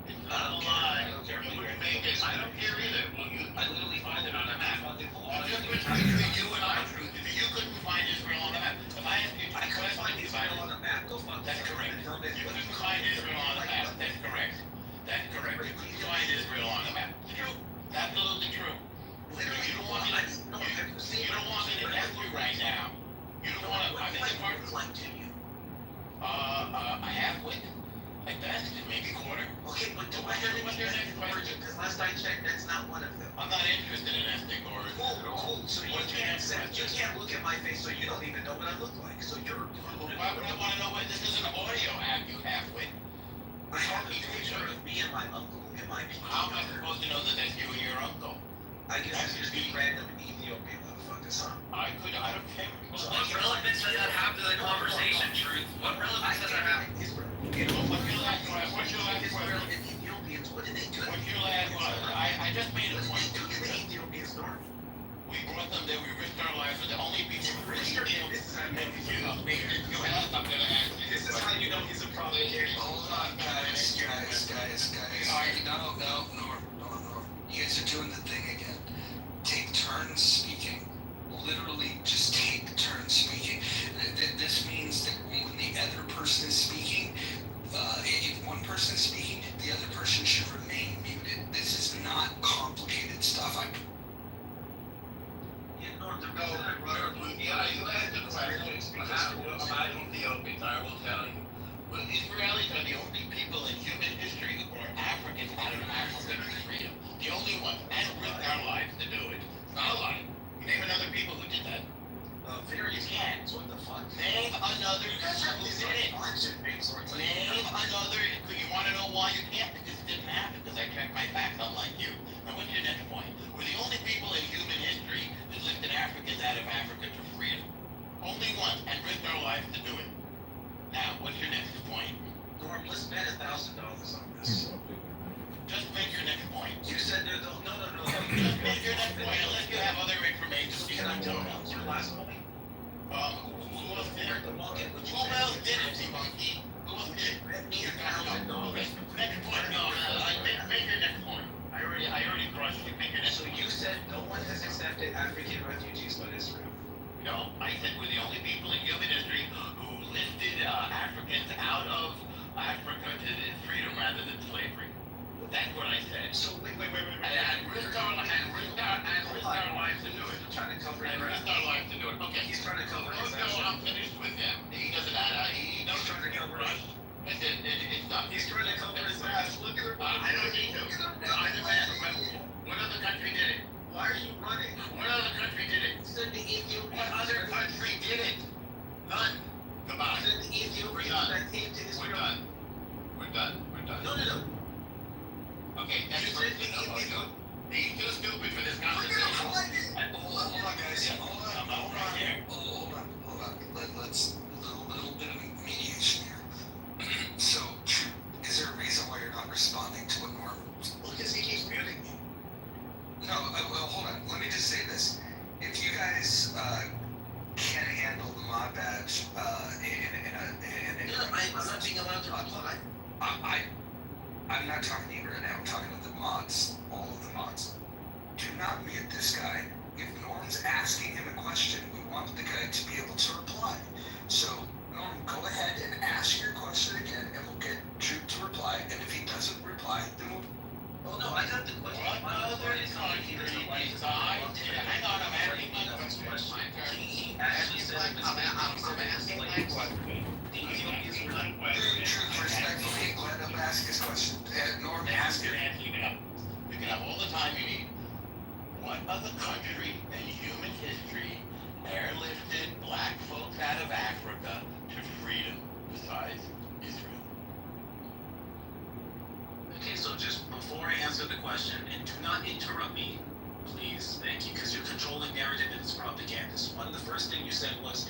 It's not a lie. You wouldn't make it. I don't care either. Well, I literally find it on the map. The difference between you and I, truth, is you couldn't find Israel on the map. If I asked you, I couldn't find Israel on the map. Go fuck that's correct. You couldn't find Israel on the map. That's correct. You couldn't find Israel on the map. True. Absolutely true. Literally, You don't want me to ask you right now. You don't want to. I think it's part of like to you. a half-wit, like that, maybe quarter. Okay, but do I What's have your next question? Because last I checked, that's not one of them. I'm not interested in ethnic origin at all. Cool. So you What's your can't next say, you question? can't look at my face, so you don't even know what I look like. So you're. Well, why would I want to know what this is an audio app, you half-wit? I have a picture of me and my uncle in my PC. How am I supposed to know that that's you and your uncle? I can just be random Ethiopian motherfuckers, huh? I don't care. What relevance does that have to the conversation, Truth? What relevance does that have? Israel. What's your last question? Israel and Ethiopians, what did they do? What's your last one? I just made a What point. did they do to the Ethiopians, Norm? We brought them there, we risked our lives, we're the only people who really killed. This is how you know You know, you asked, I'm gonna ask you. This is how you know he's a problem. Hold on, guys. No. You guys are doing the thing again. Take turns speaking. Literally, just take turns speaking. This means that when the other person is speaking, if one person is speaking, the other person should remain muted. This is not complicated stuff. Yeah, you asked the question about Ethiopians, I will tell you. Well, Israelis are the only people in human history who brought Africans out of Africa to freedom. The only ones, and risked our lives to do it. It's not a lie. Name another people who did that. Various hands, what the fuck? Name another person who did it. Name another. You want to know why you can't? Because it didn't happen. Because I checked my facts, unlike you. Now, what's your next point? We're the only people in human history that lifted Africans out of Africa to freedom. Only once, and risked our lives to do it. Now, what's your next point? Norm, let's bet $1,000 on this. Just make your next point. You said no. Just make your next point, unless you have other information. Can I tell you your last point? Who else did it? Who else did it, T-Monkey? Who else did it? $1,000. Next point, no, make your next point. I already crushed you. Make your next So point. you said no one has accepted African refugees but Israel. No, I said we're the only people in human history who lifted Africans out of Africa to freedom rather than slavery. That's what I said. So wait. And risked our lives I don't need to. I just asked, what other country did it? Why are you running? What other country did it? Said the Ethiopian. What other country did it? None. Goodbye. Said the Ethiopian that came to Israel. We're done. We're done. We're done. No. Okay, next You said the person. Ethiopian. He's too stupid for this Hold conversation. on, guys. Hold on. I'm over here. Hold on. Let's a little bit of mediation here. So, is there a reason why you're not responding to what Norm? Well, because he keeps muting me. No, well, hold on. Let me just say this. If you guys can't handle the mod badge I'm not being allowed to reply. I'm not talking to you right now. I'm talking to the mods, all of the mods. Do not mute this guy. If Norm's asking him a question, we want the guy to be able to reply. So, Norm, go ahead and ask your question again, and we'll get Drew to reply. And if he doesn't reply, then we'll. Oh no, I got the question. What other country besides? Hang on, I'm asking my question. He actually said it was asking my question. the Ethiopians were like, Drew, respectfully, let him ask his question. Norm, ask it. You can have all the time you need. What other country in human history airlifted black folks out of Africa to freedom besides Israel? okay, so just before I answer the question, and do not interrupt me, please, thank you, because you're controlling narrative and it's propaganda. So one of the first things you said was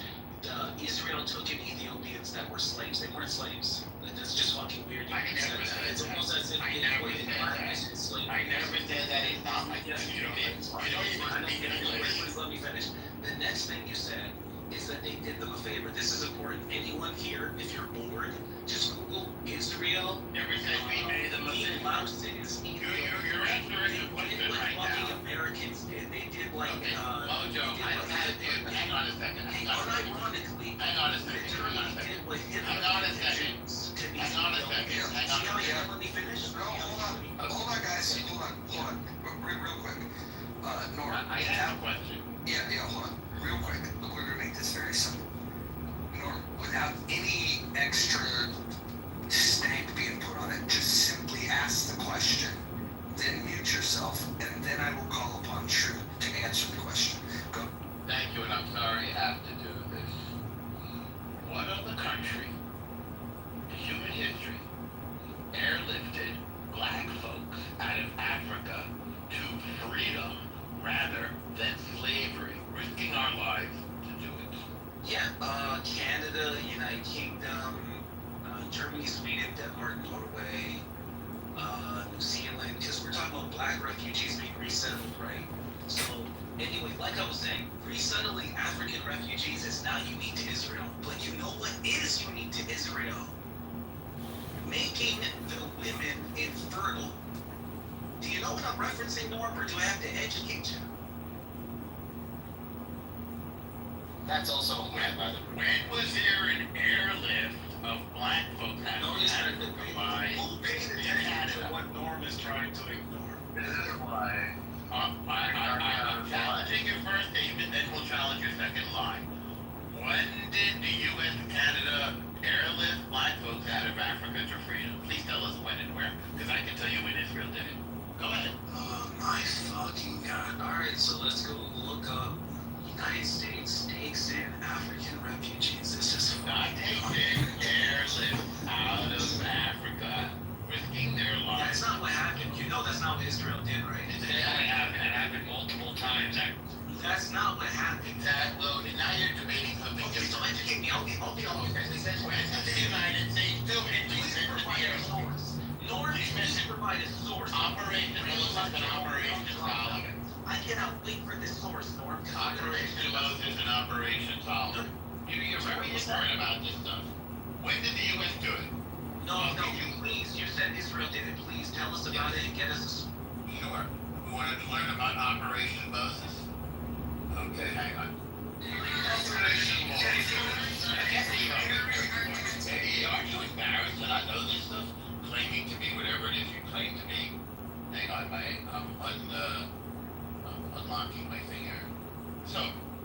Israel took in Ethiopians that were slaves. They weren't slaves. That's just fucking weird. I never said It's that. almost as if I they never equated said black that. as slavery. I never said that. It's not my Yes, you don't even speak English. Please let me finish. The next thing you said is that they did them a favor. This is important. Anyone here, if you're bored, just Google Israel. Never said we made them a favor. Louses. You're answering the question right now. Americans did. They did like Okay, Mojo, I don't have to. Hang on a second. Hang on a second. Unironically, Hang on a second. Hang on a second. Hang on a second. Hang on a second. Hang on a second. Let me finish. No, hold on, guys. Hold on. Real quick. Norm, I have a question. yeah, hold on. Real quick. We're gonna make this very simple. Norm, without any extra stank being put on it, just simply ask the question, then mute yourself, and then I will call upon True to answer the question. Go. Thank you, and I'm sorry I have to do this. What other country in human history airlifted black folks out of Africa to freedom rather than slavery, risking our lives to do it? Yeah, Canada, United Kingdom, Germany, Sweden, Denmark, Norway, New Zealand, because we're talking about black refugees being resettled, right? So, anyway, like I was saying, resettling African refugees is not unique to Israel. But you know what is unique to Israel? Making the women infertile. Do you know what I'm referencing, Norm, or do I have to educate you? That's also a win, by the way. When was there an airlift of black folks out of Africa by Who paid attention to what Norm is trying to ignore? This is why. I'm challenging your first statement, then we'll challenge your second line. When did the U.S. and Canada airlift black folks out of Africa to freedom? Please tell us when and where, because I can tell you when Israel did it. Go ahead. Oh my fucking god. Alright, so let's go look up United States takes in African refugees. This is Not taken airlift out of Africa, risking their That's lives. not what happened. You know that's not what Israel did, right? It happened multiple times. That's not what happened. Well, now you're debating something Okay, so different. educate me. Okay. When did the United States do it? Please provide a source. Norm, please provide a source. Operation Moses and Operation Solomon. I cannot wait for this source, Norm. Operation Moses and Operation Solomon. You're very ignorant about this stuff. When did the U.S. do it? No, please. You said Israel did it. Please tell us about it and get us Sure. We wanted to learn about Operation Moses? Okay, hang on. Operation Moses. Hey, aren't you embarrassed that I know this stuff? Claiming to be whatever it is you claim to be. Hang on, I'm unlocking my finger. So,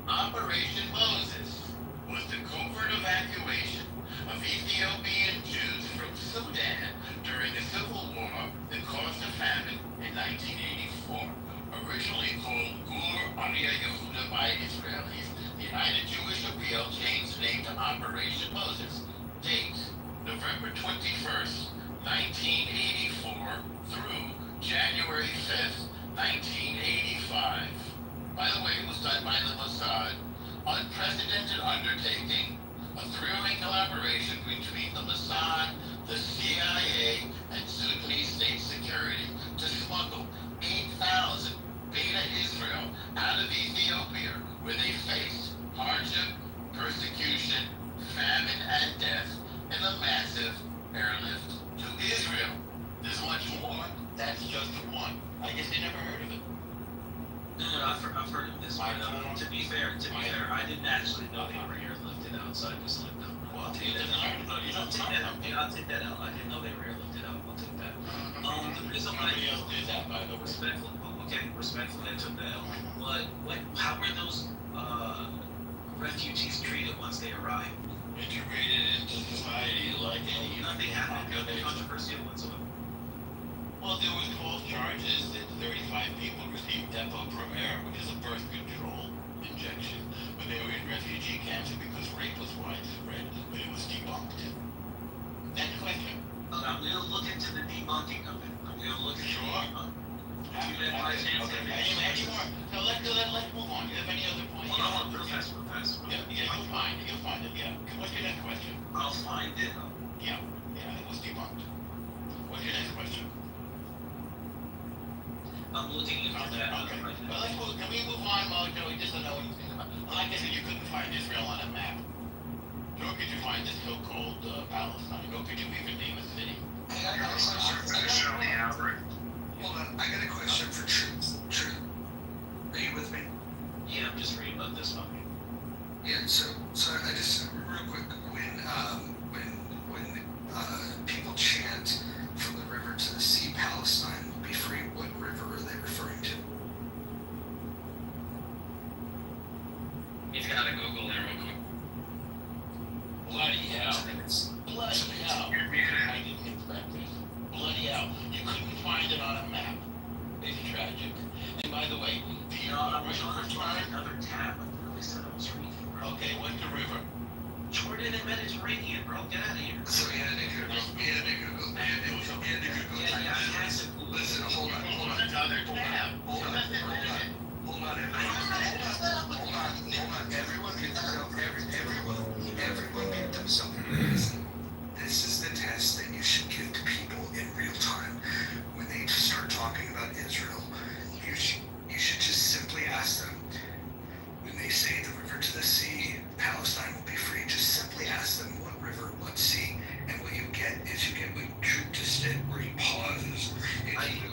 Operation Moses was the covert evacuation of Ethiopian Jews from Sudan during a civil war that caused Operation Moses. Date, November 21st, 1984 through January 5th, 1985. By the way, it was done by the Mossad. Unprecedented undertaking, a thrilling collaboration between the Mossad, the CIA, and Sudanese state security to smuggle 8,000 Beta Israel out of Ethiopia, where they faced hardship, persecution, famine, and death in a massive airlift to Israel. There's much more. That's just one. I guess they never heard of it. No, I've heard of this. But, to be fair, I didn't actually know they were airlifted out, so I just looked up. Well, I'll take that out. I'll take that out. I didn't know they were airlifted out. I'll take that. The reason why Nobody else did that, by the way. respectfully, I took that out. But how were those refugees treated once they arrived? Integrated into society like any Nothing happened. Nothing controversial whatsoever. Well, there was false charges that 35 people received Depo-Provera, which is a birth control injection, when they were in refugee camps because rape was widespread, but it was debunked. Next question. I'm going to look into the debunking of it. I'm going to look into Sure. Any more? No, let's move on. Do you have any other points? Hold on, real fast. Yeah, you'll find it, yeah. What's your next question? I'll find it. Yeah, it was debunked. What's your next question? I'm looking into that. Okay. Well, can we move on, Mojo? Just to know what you think about. Like I said, you couldn't find Israel on a map. Nor could you find this so-called Palestine. Nor could you even name a city. Hey, I got a question for Truth. Hold on, I got a question for Truth. Truth, are you with me? Yeah, I'm just reading about this one. Yeah, so I just, real quick, when people chant from the river to the sea, Palestine will be free, what river are they referring to? He's got to Google it real quick. Bloody hell. Bloody hell. I didn't expect this. Bloody hell. You couldn't find it on a map. It's tragic. And by the way, I was trying to find another tab. I really said I was reading, bro. okay, what's the river? Jordan and Mediterranean, bro. Get out of here. So he had to Google. Yeah, I had to Google. Listen, hold on. Another tab. Hold on. Everyone get themselves. Listen, this is the test that you should give to people in real time. When they start talking about Israel, you should just simply ask them, when they say the river to the sea, Palestine will be free, just simply ask them what river, what sea, and what you get is you get what Truth just did, where he pauses. It's even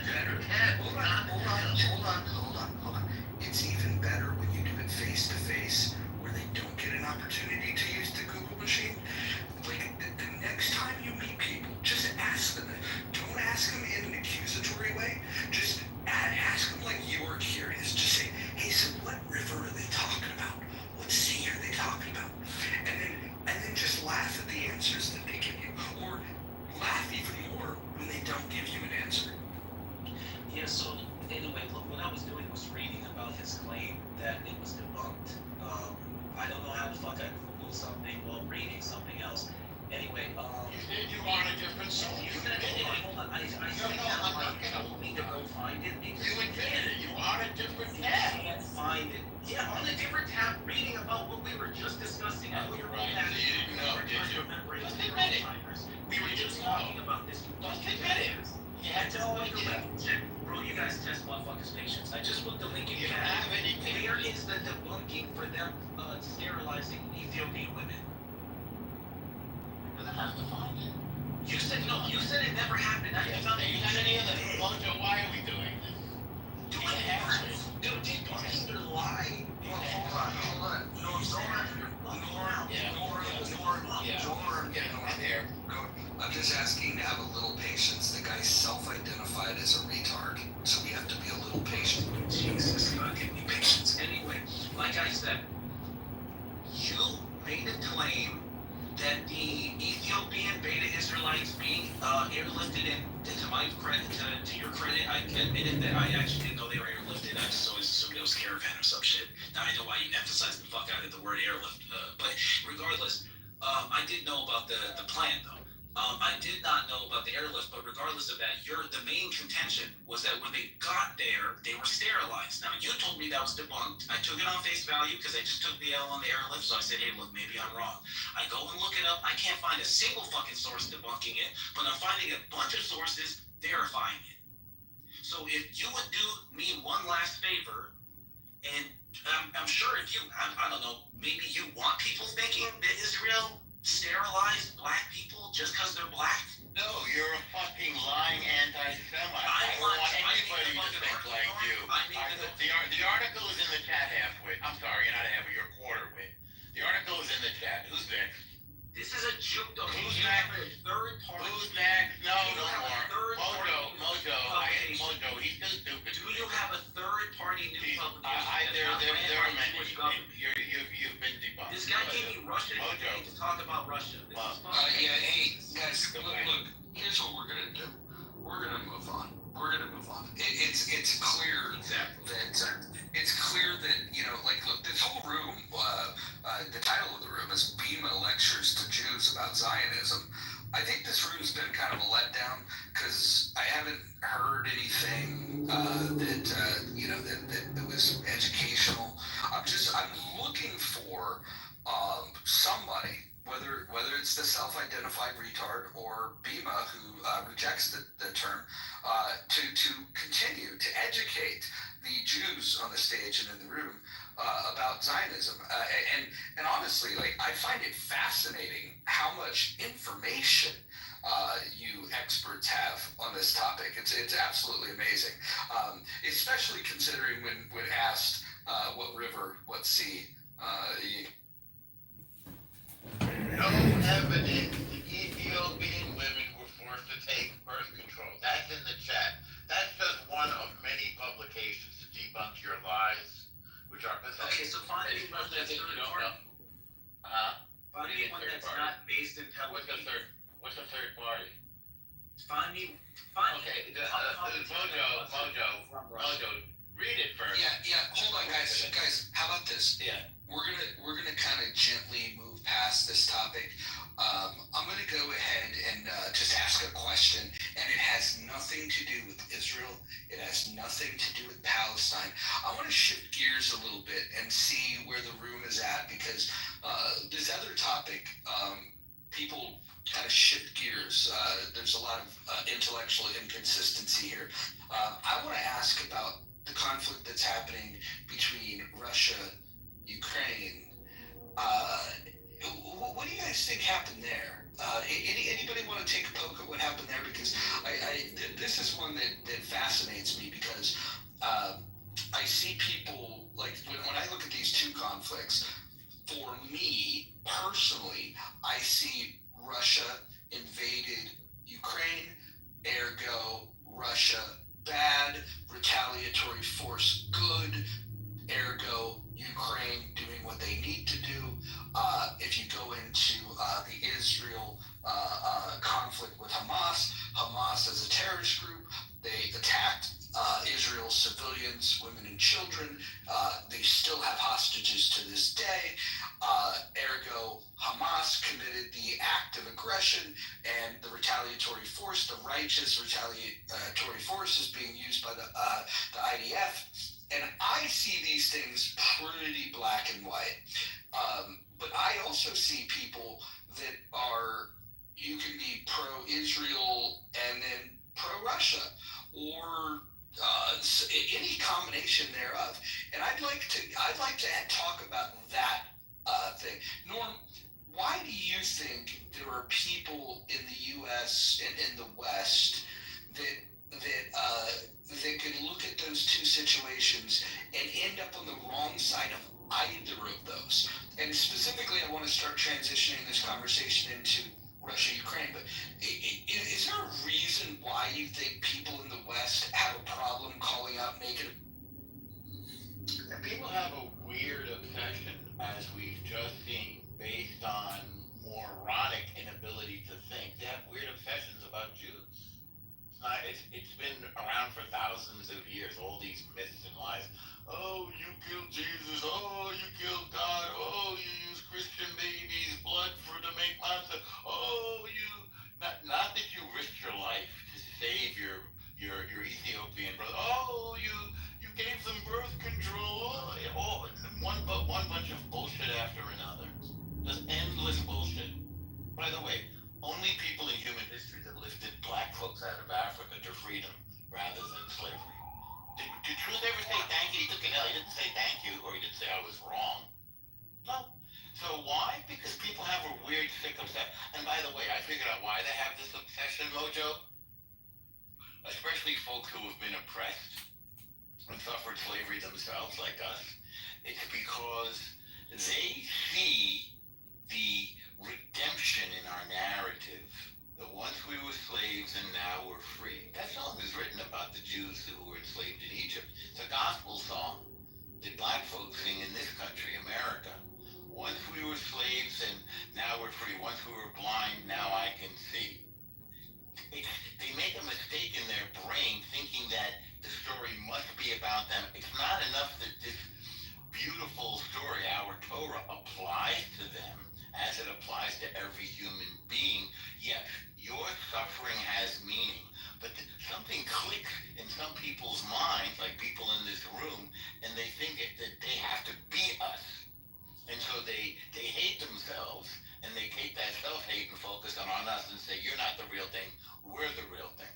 better. Hold on. It's even better when you do it face to face, where they don't get an opportunity to use the Google machine. Like the next time you meet people, just ask them. Don't ask them in an accusatory way. Just ask them like you're curious. Just say, hey, so what river are they talking about? What sea are they talking about? And then just laugh at the answers that they give you, or laugh even more when they don't give you an answer. Yeah, so anyway, look, what I was doing was reading about his claim that it was debunked. I don't know how the fuck I Googled something while reading something else. Anyway, You said you want a different source. hold on, I told me to go find it because You admitted it. You want a different I tab. can't find it. Yeah, on a different tab, reading about what we were just discussing. Oh, you're right. So you didn't know, did you? Just admit it. We were just talking about this. Just admit it. You had to Bro, admit it. you guys test motherfuckers' patience. I just put the link in You your don't have anything. Where is the debunking for them sterilizing Ethiopian women? You're gonna have to find it. You said no. You said it never happened. I Yes, found you got any other? Mojo, why are we doing this? Dude, debunking their lie. Hold on. I'm just asking to have a little patience. The guy self-identified as a retard, so we have to be a little patient. Jesus, God, give me patience. Anyway, like I said, you made a claim that the Ethiopian Beta Israelites being airlifted in, to my credit, to your credit, I admitted that I actually didn't know they were airlifted. I just always assumed it was caravan or some shit. Now I know why you emphasize the fuck out of the word airlift, but regardless, I did know about the plan though. I did not know about the airlift, but regardless of that, the main contention was that when they got there, they were sterilized. Now you told me that was debunked. I took it on face value because I just took the L on the airlift, so I said, hey, look, maybe I'm wrong. I go and look it up. I can't find a single fucking source debunking it, but I'm finding a bunch of sources verifying it. So if you would do me one last favor, and I'm sure if you, I don't know, maybe you want people thinking that Israel sterilized black people just because they're black? No, you're a fucking lying anti-Semite. I don't want anybody to think like you. The article is in the chat halfway. I'm sorry, you're not halfway, you're a quarter way. The article is in the chat. Who's next? This is a joke. Okay, Who's you next? have a third party. Who's next? No, You no have a more. third party Mojo. Mojo, he's too stupid. Do you have a third party news publication? There are many. Jewish government? You've been debunked. This guy gave me Russia today to talk about Russia. This is fucking- Yeah, hey, guys, look, here's what we're gonna do. We're gonna move on. It's clear that, you know, like, look, this whole room, the title of the room is Bema Lectures to Jews About Zionism. I think this room's been kind of a letdown because I haven't heard anything that was educational. I'm looking for somebody, whether it's the self-identified retard or Bema who rejects the term, to continue to educate the Jews on the stage and in the room about Zionism. And honestly, like, I find it fascinating how much information you experts have on this topic. It's absolutely amazing, especially considering when asked what river, what sea. No evidence Ethiopian women were forced to take birth control. That's in the chat. That's just one of many publications to debunk your lies, which are pathetic. Okay, so find me one that's third party. Find me one that's not based in Tel Aviv. What's the third party? Find me. Okay, Mojo, read it first. Yeah. Hold on, guys. How about this? Yeah. We're gonna kind of gently move past this topic. I'm gonna go ahead and just ask a question, and it has nothing to do with Israel. It has nothing to do with Palestine. I want to shift gears a little bit and see where the room is at, because this other topic, people kind of shift gears. There's a lot of intellectual inconsistency here. I want to ask about the conflict that's happening between Russia, Ukraine. What do you guys think happened there? Anybody want to take a poke at what happened there? Because this is one that fascinates me, because I see people, like, when I look at these two conflicts, for me personally, I see Russia invaded Ukraine, ergo Russia bad, retaliatory force good, ergo Ukraine doing what they need to do. If you go into the Israel conflict with Hamas is a terrorist group. They attacked Israel's civilians, women and children. They still have hostages to this day. Ergo, Hamas committed the act of aggression, and the retaliatory force, the righteous retaliatory force, is being used by the IDF. And I see these things pretty black and white. But I also see people that are, you can be pro-Israel and then pro-Russia, or any combination thereof. And I'd like to talk about that thing. Norm, why do you think there are people in the U.S. and in the West that can look at those two situations and end up on the wrong side of either of those? And specifically, I want to start transitioning this conversation into Russia, Ukraine. But is there a reason why you think people in the West have a problem calling out negative? People have a weird obsession, as we've just seen, based on moronic inability to think. They have weird obsessions about Jews. It's been around for thousands of years, all these myths and lies. Oh, you killed Jesus. Oh, Jews ever say thank you? He took an L. He didn't say thank you, or he didn't say I was wrong. No. So why? Because people have a weird sick obsession. And by the way, I figured out why they have this obsession, Mojo. Especially folks who have been oppressed and suffered slavery themselves, like us. It's because they see the redemption in our narrative. That once we were slaves and now we're free. That song is written about the Jews who were enslaved in Egypt. It's a gospel song that black folks sing in this country, America. Once we were slaves and now we're free. Once we were blind, now I can see. They make a mistake in their brain thinking that the story must be about them. It's not enough that this beautiful story, our Torah, applies to them as it applies to every human being. Yes, your suffering has meaning, but something clicks in some people's minds, like people in this room, and they think that they have to be us. And so they hate themselves, and they take that self-hate and focus on us and say, you're not the real thing, we're the real thing.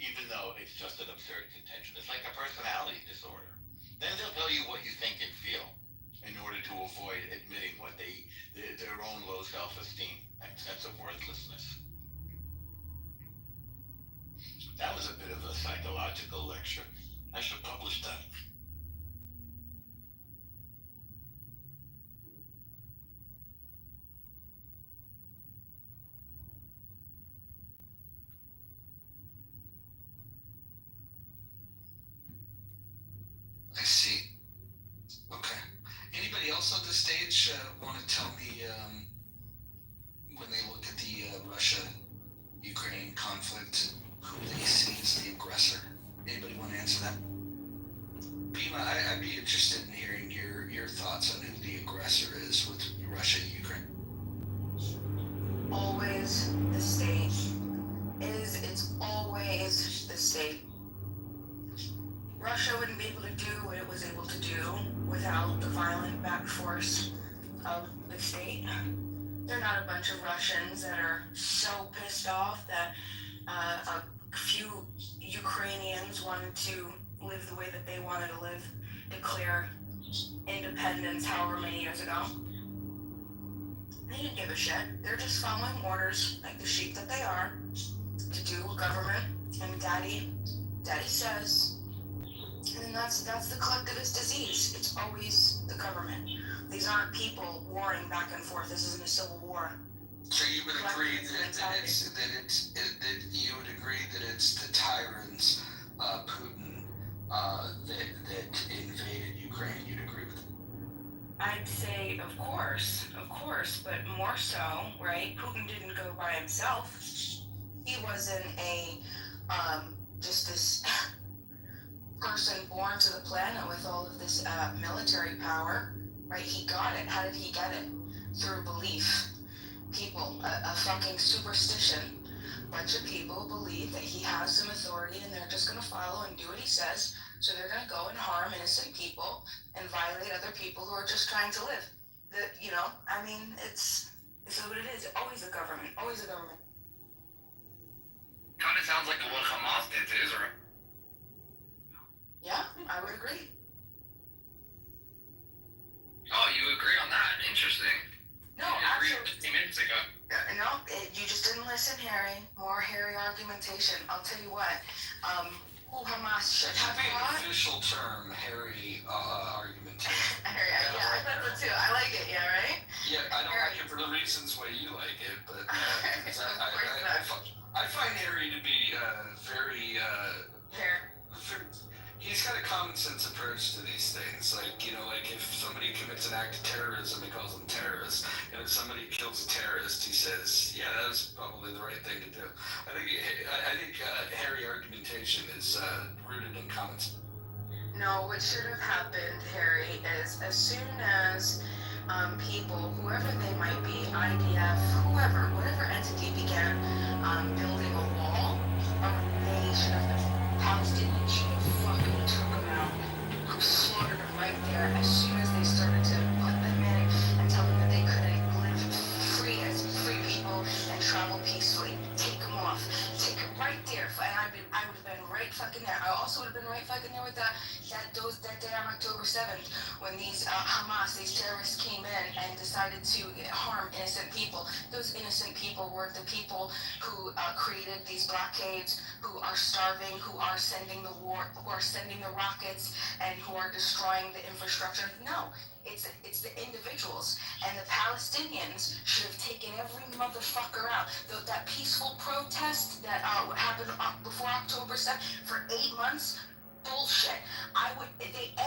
Even though it's just an absurd contention. It's like a personality disorder. Then they'll tell you what you think and feel in order to avoid admitting what their own low self-esteem and sense of worthlessness. That was a bit of a psychological lecture. I should publish that. I see. Okay. Anybody else on the stage want to tell me when they look at the Russia-Ukraine conflict, who they see as the aggressor? Anybody want to answer that? Bima, I'd be interested in hearing your thoughts on who the aggressor is with Russia-Ukraine. Always the state. It's always the state. Russia wouldn't be able to do what it was able to do without the violent back force of the state. They're not a bunch of Russians that are so pissed off that a few Ukrainians wanted to live the way that they wanted to live, declare independence however many years ago. They didn't give a shit. They're just following orders like the sheep that they are to do what government and daddy says. And that's the collectivist disease. It's always the government. These aren't people warring back and forth. This isn't a civil war. So you would agree that you would agree that it's the tyrants, Putin, that invaded Ukraine. You'd agree with that? I'd say, of course, but more so, right? Putin didn't go by himself. He wasn't just this person born to the planet with all of this military power, right? He got it. How did he get it? Through belief. People, a fucking superstition. A bunch of people believe that he has some authority and they're just going to follow and do what he says. So they're going to go and harm innocent people and violate other people who are just trying to live. It's what it is. Always the government. Always the government. Kind of sounds like what Hamas did to Israel. Yeah, I would agree. Oh, you agree on that? Interesting. No, I agreed absolutely. 15 minutes ago. You just didn't listen, Harry. More Harry argumentation. I'll tell you what. Hamas should have Be an fought. official term, Harry argumentation. Harry, yeah, I thought so too. I like it. Yeah, right. Yeah, I don't like it for the reasons why you like it, but I find Harry to be very. He's got a common sense approach to these things. Like if somebody commits an act of terrorism, he calls them terrorists. And if somebody kills a terrorist, he says, yeah, that was probably the right thing to do. I think Harry argumentation is rooted in common sense. No, what should have happened, Harry, is as soon as people, whoever they might be, IDF, whatever entity began building a wall, they should have, Palestinians should have fucking took them out, slaughtered them right there as soon as they started to put them in and tell them that they couldn't live free as free people and travel peacefully. Take them off. Take it right there. And I would have been right fucking there. I also would have been right fucking there with that day on October 7th when these Hamas, these terrorists came in and decided to harm innocent people. Those innocent people were the people who created these blockades, who are starving, who are sending the war, who are sending the rockets, and who are destroying the infrastructure. No, it's the individuals, and the Palestinians should have taken every motherfucker out. That peaceful protest that happened before October 7th for 8 months, bullshit.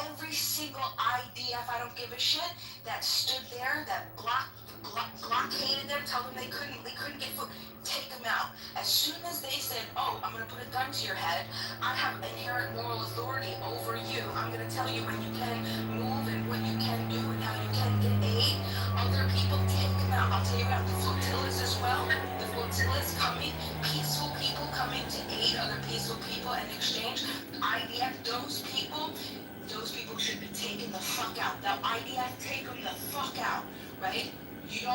Every single IDF, I don't give a shit, that stood there, that blockaded them, told them they couldn't get food, take them out. As soon as they said, oh, I'm gonna put a gun to your head, I have inherent moral authority over you. I'm gonna tell you when you can move and what you can do and how you can get aid. Other people, take them out. I'll tell you about the flotillas as well. The flotillas coming, peaceful people coming to aid other peaceful people and exchange. IDF, those people should be taken the fuck out. The IDF, take them the fuck out, right? You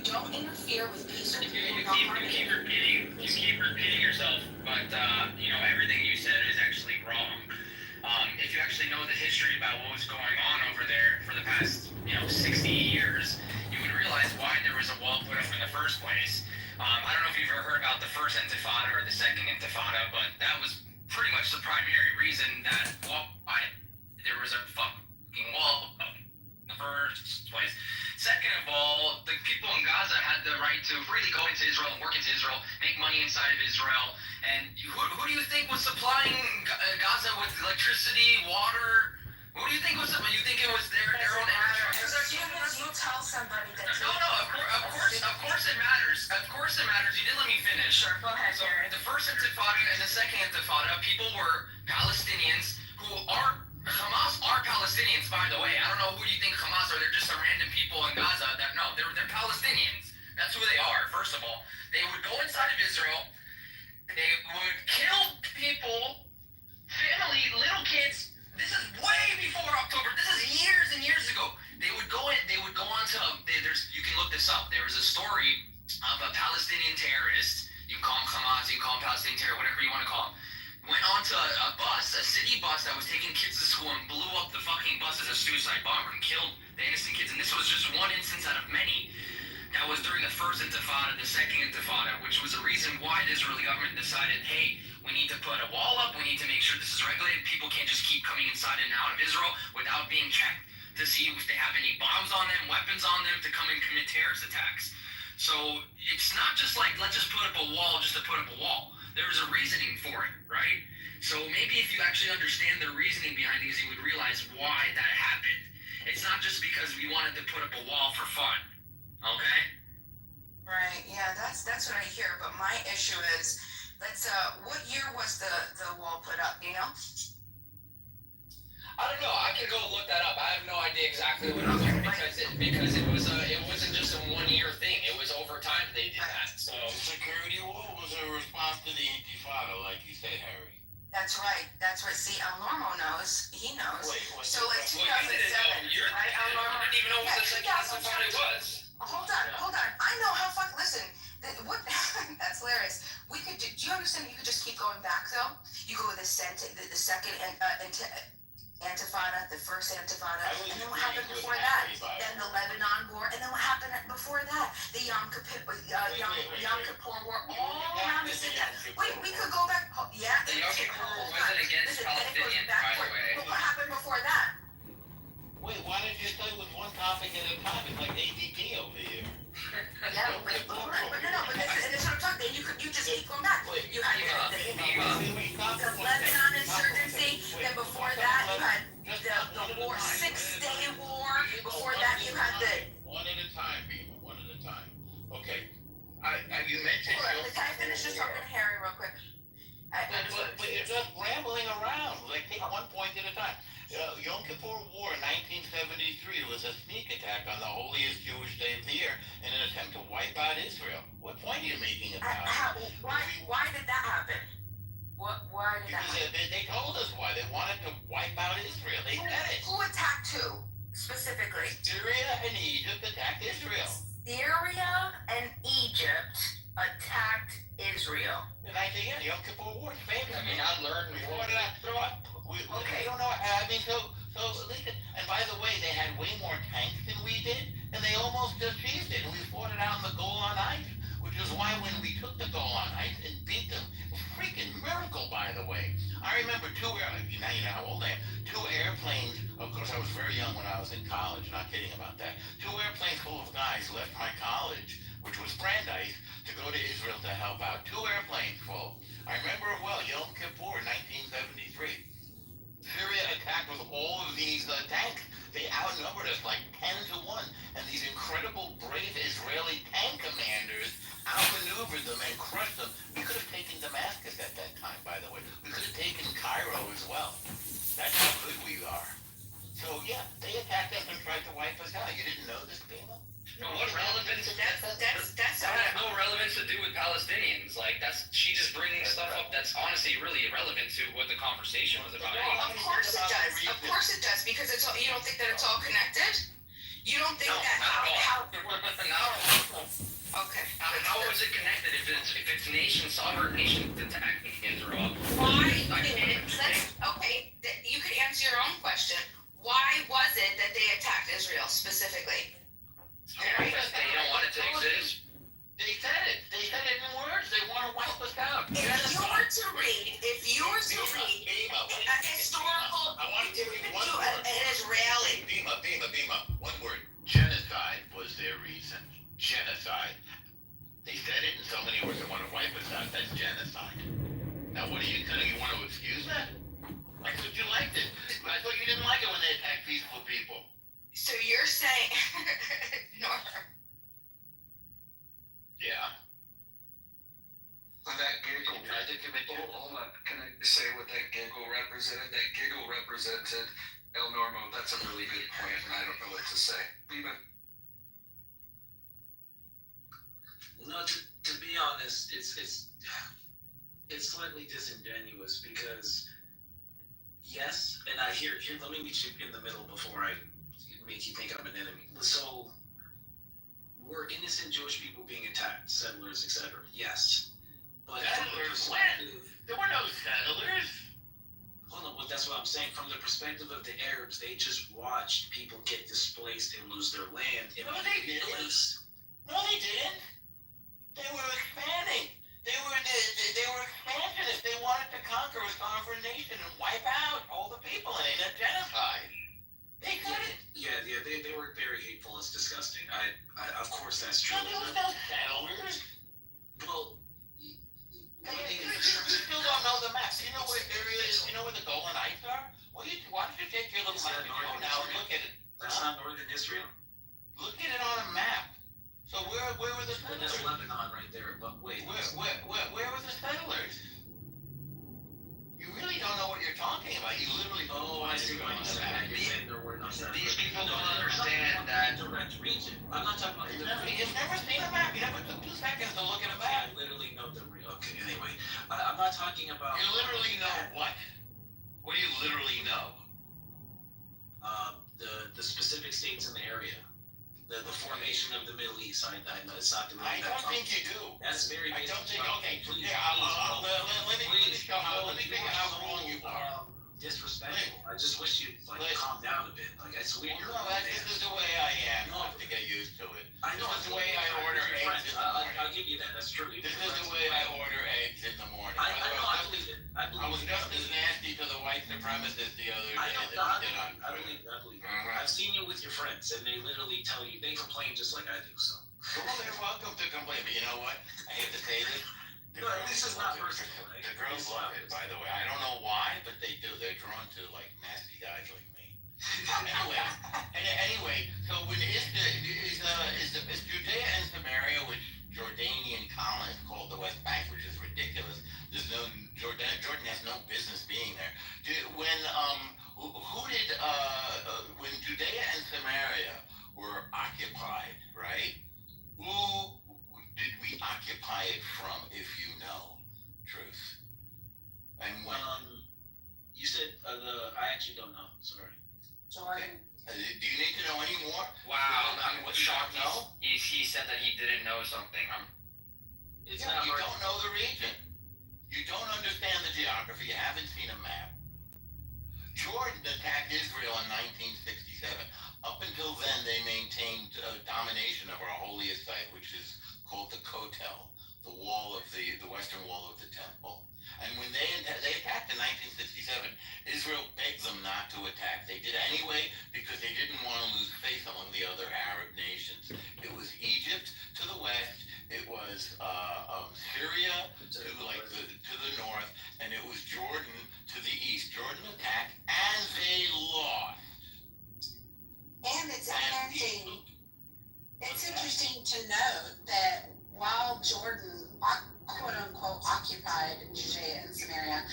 don't interfere with peaceful people. You keep repeating yourself, but everything you said is actually wrong. If you actually know the history about what was going on over there for the past 60 years, you would realize why there was a wall put up in the first place. I don't know if you've ever heard about the first Intifada or the second Intifada, but that was pretty much the primary reason that why there was a fucking wall up in the first place. Second of all, the people in Gaza had the right to freely go into Israel and work into Israel, make money inside of Israel. And who do you think was supplying Gaza with electricity, water? Who do you think was? You think it was their own infrastructure? As soon as you tell somebody that. No. Of course it matters. Of course it matters. You didn't let me finish. Sure, go ahead, So Jared. the first Intifada and the second Intifada, people were Palestinians who are. Hamas are Palestinians, by the way. I don't know who you think Hamas are. They're just a random people in Gaza. They're Palestinians. That's who they are, first of all. They would go inside of Israel. They would kill people, family, little kids. This is way before October. This is years and years ago. They would go on to, you can look this up. There was a story of a Palestinian terrorist. You can call him Hamas, you can call him Palestinian terror, whatever you want to call him. Went onto a bus, a city bus that was taking kids to school and blew up the fucking bus as a suicide bomber and killed the innocent kids. And this was just one instance out of many. That was during the first Intifada, the second Intifada, which was the reason why the Israeli government decided, hey, we need to put a wall up, we need to make sure this is regulated. People can't just keep coming inside and out of Israel without being checked to see if they have any bombs on them, weapons on them to come and commit terrorist attacks. So it's not just like, let's just put up a wall just to put up a wall. There's a reasoning for it, right? So maybe if you actually understand the reasoning behind these, you would realize why that happened. It's not just because we wanted to put up a wall for fun, okay? Right, yeah, that's what I hear, but my issue is, what year was the wall put up, do you know? I don't know. I can go look that up. I have no idea exactly what it was because it wasn't just a 1 year thing. It was over time they did that. So The security wall was a response to the Intifada, like you said, Harry. That's right. See, El Normo knows. He knows. Wait, So in 2007, well, you didn't know. right? El Normo. I didn't even know what the second Intifada was. Hold on. I know how listen. What? That's hilarious. We could. Do you understand? You could just keep going back though. You go with the second Intifada, the first Intifada, and then what happened before that? Then the Lebanon War, and then what happened before that? The Yom Kippur War, all around the same time. Wait, we could go back. Yeah. The Yom Kippur War wasn't against Palestinians, by the way. But what happened before that? Wait, why didn't you stay with one topic at a time? It's like ADD over here. Yeah, but that's what I'm talking. You just keep going back. You had the Lebanon insurgency. Then before that, you had the war, 6-day war. Before that, you had the. One at a time, people. One at a time. Okay. You mentioned. Hold on, can I finish just talking to Harry real quick? But you're just rambling around. Like, take one point at a time. Yom Kippur War in 1973 was a sneak attack on the holiest Jewish day of the year in an attempt to wipe out Israel. What point are you making about it? Why did that happen? Why did that Because happen? they told us why. They wanted to wipe out Israel. They said it. Who attacked who, specifically? Syria and Egypt attacked Israel. Syria and Egypt attacked Israel. And I think, yeah, Yom Kippur War is famous. I mean, I learned before I remember now you know how old I am. 2 airplanes. Of course, I was very young when I was in college. Not kidding about that. 2 airplanes full of guys left my college, which was Brandeis, to go to Israel to help out. 2 airplanes full. I remember it well. Yom Kippur, 1973. Syria attacked with all of these tanks. They outnumbered us like 10 to 1. And these incredible, brave Israeli tank commanders outmaneuvered them and crushed them. We could have taken Damascus at that time, by the way. We could have taken Cairo as well. That's how good we are. So, yeah, they attacked us and tried to wipe us out. You didn't know this, Bima? What relevance? That's That has no relevance to do with Palestinians. Like she just bringing stuff up that's honestly really irrelevant to what the conversation was about. Of course it does. Of course it does, because it's all, you don't think that it's all connected? You don't think that how okay. How is it connected if it's nation sovereign nations attacking Israel? Why? Okay. You could answer your own question. Why was it that they attacked Israel specifically? Because they don't want it to exist. They said it. They said it in words. They want to wipe us out. If you were to read Bima, a historical, I want to give you one to word. an Israeli. Bima. One word. Genocide was their reason. Genocide. They said it in so many words. They want to wipe us out. That's genocide. Now, what are you going to? You want to excuse that? I thought you liked it. I thought you didn't like it when they attacked peaceful people. So you're saying, Norm. Yeah. That giggle, hold on, can I say what that giggle represented? That giggle represented, El Normo, that's a really good point, and I don't know what to say. Bima. No, to be honest, it's slightly disingenuous because yes, and here let me meet you in the middle before I make you think I'm an enemy. So we're innocent Jewish people being attacked, settlers, etc. Yes, but Settlers? When? There were no settlers. Hold on, well, that's what I'm saying. From the perspective of the Arabs, they just watched people get displaced and lose their land. No, they didn't. No, they didn't. They were expanding. They were expansionists. They wanted to conquer a sovereign nation and wipe out all the people in a genocide. They couldn't. Yeah, they were very hateful. It's disgusting. I of course that's true. No, there was no settlers. Well, You still don't know the map. You know where Syria is? You know where the Golan Heights are? Well, why don't you take your little map and go now and look at it? that's not northern Israel. Look at it on a map. So where were the But settlers? that's Lebanon right there. But wait, Where were the settlers? You really don't know what you're talking about. You literally. oh, I see what you're saying. You're saying there were no settlers. These people don't understand that. Direct region. I'm not talking about the You've never seen a map. You never took 2 seconds to look at a I map. literally know the real. Okay, anyway, I'm not talking about. You literally know what? What do you literally know? The specific states in the area, the formation of the Middle East. I know it's not the. I don't think you do. That's very. I don't think. Okay. Please, Yeah. Let me show how. Let me figure how wrong you are. Disrespectful. I just wish you'd calm down a bit. Like it's weird. No, this is the way I am. You have to get used to it. I know. This is the way I order eggs in the morning. I'll give you that. That's true. This is the way I order eggs in the morning. I know. I believe it. I I was believe just it. as nasty to the white supremacists the other day I know. that No, you did on I Twitter. believe it. I've seen you with your friends, and they literally tell you they complain just like I do. So. Well, they're welcome to complain, but you know what? I hate to say this. The No, girls this is love not it. personal, right? The girls love it, by the way. I don't know why, but they do. They're drawn to like nasty guys like me. Anyway, so when is Judea and Samaria, which Jordanian colonists called the West Bank, which is ridiculous. There's no Jordan has no business being there. When Judea and Samaria were occupied, right? Who did we occupy it from, if you know? Truth. And when? You said I actually don't know. Sorry. Jordan. Do you need to know any more? Wow, I'm What shocked. No? He said that he didn't know something. It's Yeah, not you hard. don't know the region. You don't understand the geography. You haven't seen a map. Jordan attacked Israel in 1967. Up until then, they maintained domination of our holiest site, which is called the Kotel, the wall of the western wall of the temple. And when they attacked in 1967, Israel begged them not to attack. They did anyway because they didn't want to lose faith among the other Arab nations. It was Egypt to the west, it was Syria to the north, and it was Jordan to the east. Jordan attacked and they lost. And it's interesting to note that while Jordan quote unquote occupied Judea and Samaria,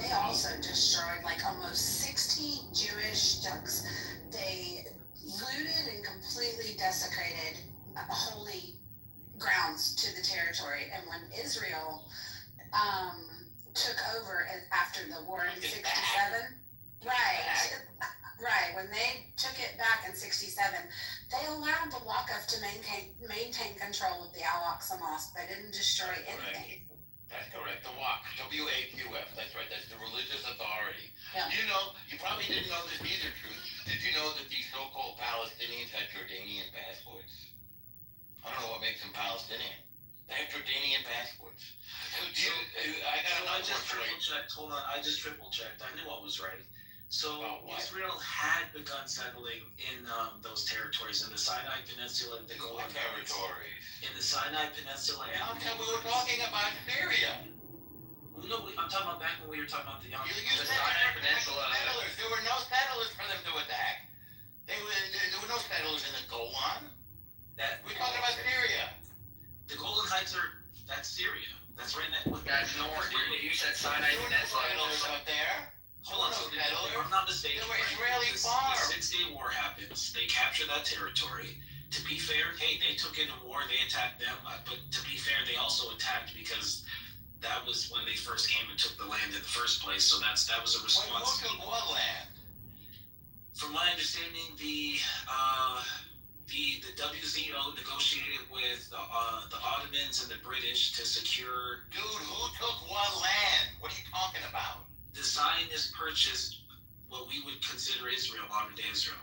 they also destroyed like almost 60 Jewish ducks. They looted and completely desecrated holy grounds to the territory. And when Israel took over after the war in 67, right, when they took it back in 67, they allowed the Waqf to maintain control of the Al-Aqsa Mosque. They didn't destroy anything. That's correct. The WAQF, W-A-Q-F. That's right. That's the religious authority. Yeah. You probably didn't know this either, Truth. Did you know that these so-called Palestinians had Jordanian passports? I don't know what makes them Palestinian. They have Jordanian passports. I just triple checked. Hold on, I just triple checked. I knew I was right. So Israel had begun settling in those territories in the Sinai Peninsula and the Golan territories. In the Sinai Peninsula and we were talking about Syria. No, I'm talking about back when we were talking about the young. You said Sinai Peninsula. There were no settlers for them to attack. There were no settlers in the Golan. We're talking about Syria. The Golan Heights that's Syria. That's right next. That's north, dude. You said Sinai There were no settlers up there. Hold on, so if I'm not mistaken, they were Israeli farms. The 6-Day War happens. They capture that territory. To be fair, hey, they took it in war. They attacked them. But to be fair, they also attacked because that was when they first came and took the land in the first place. So that was a response. Who took what land? From my understanding, the WZO negotiated with the Ottomans and the British to secure. Dude, who took what land? What are you talking about? The Zionists purchased what we would consider Israel, modern day Israel.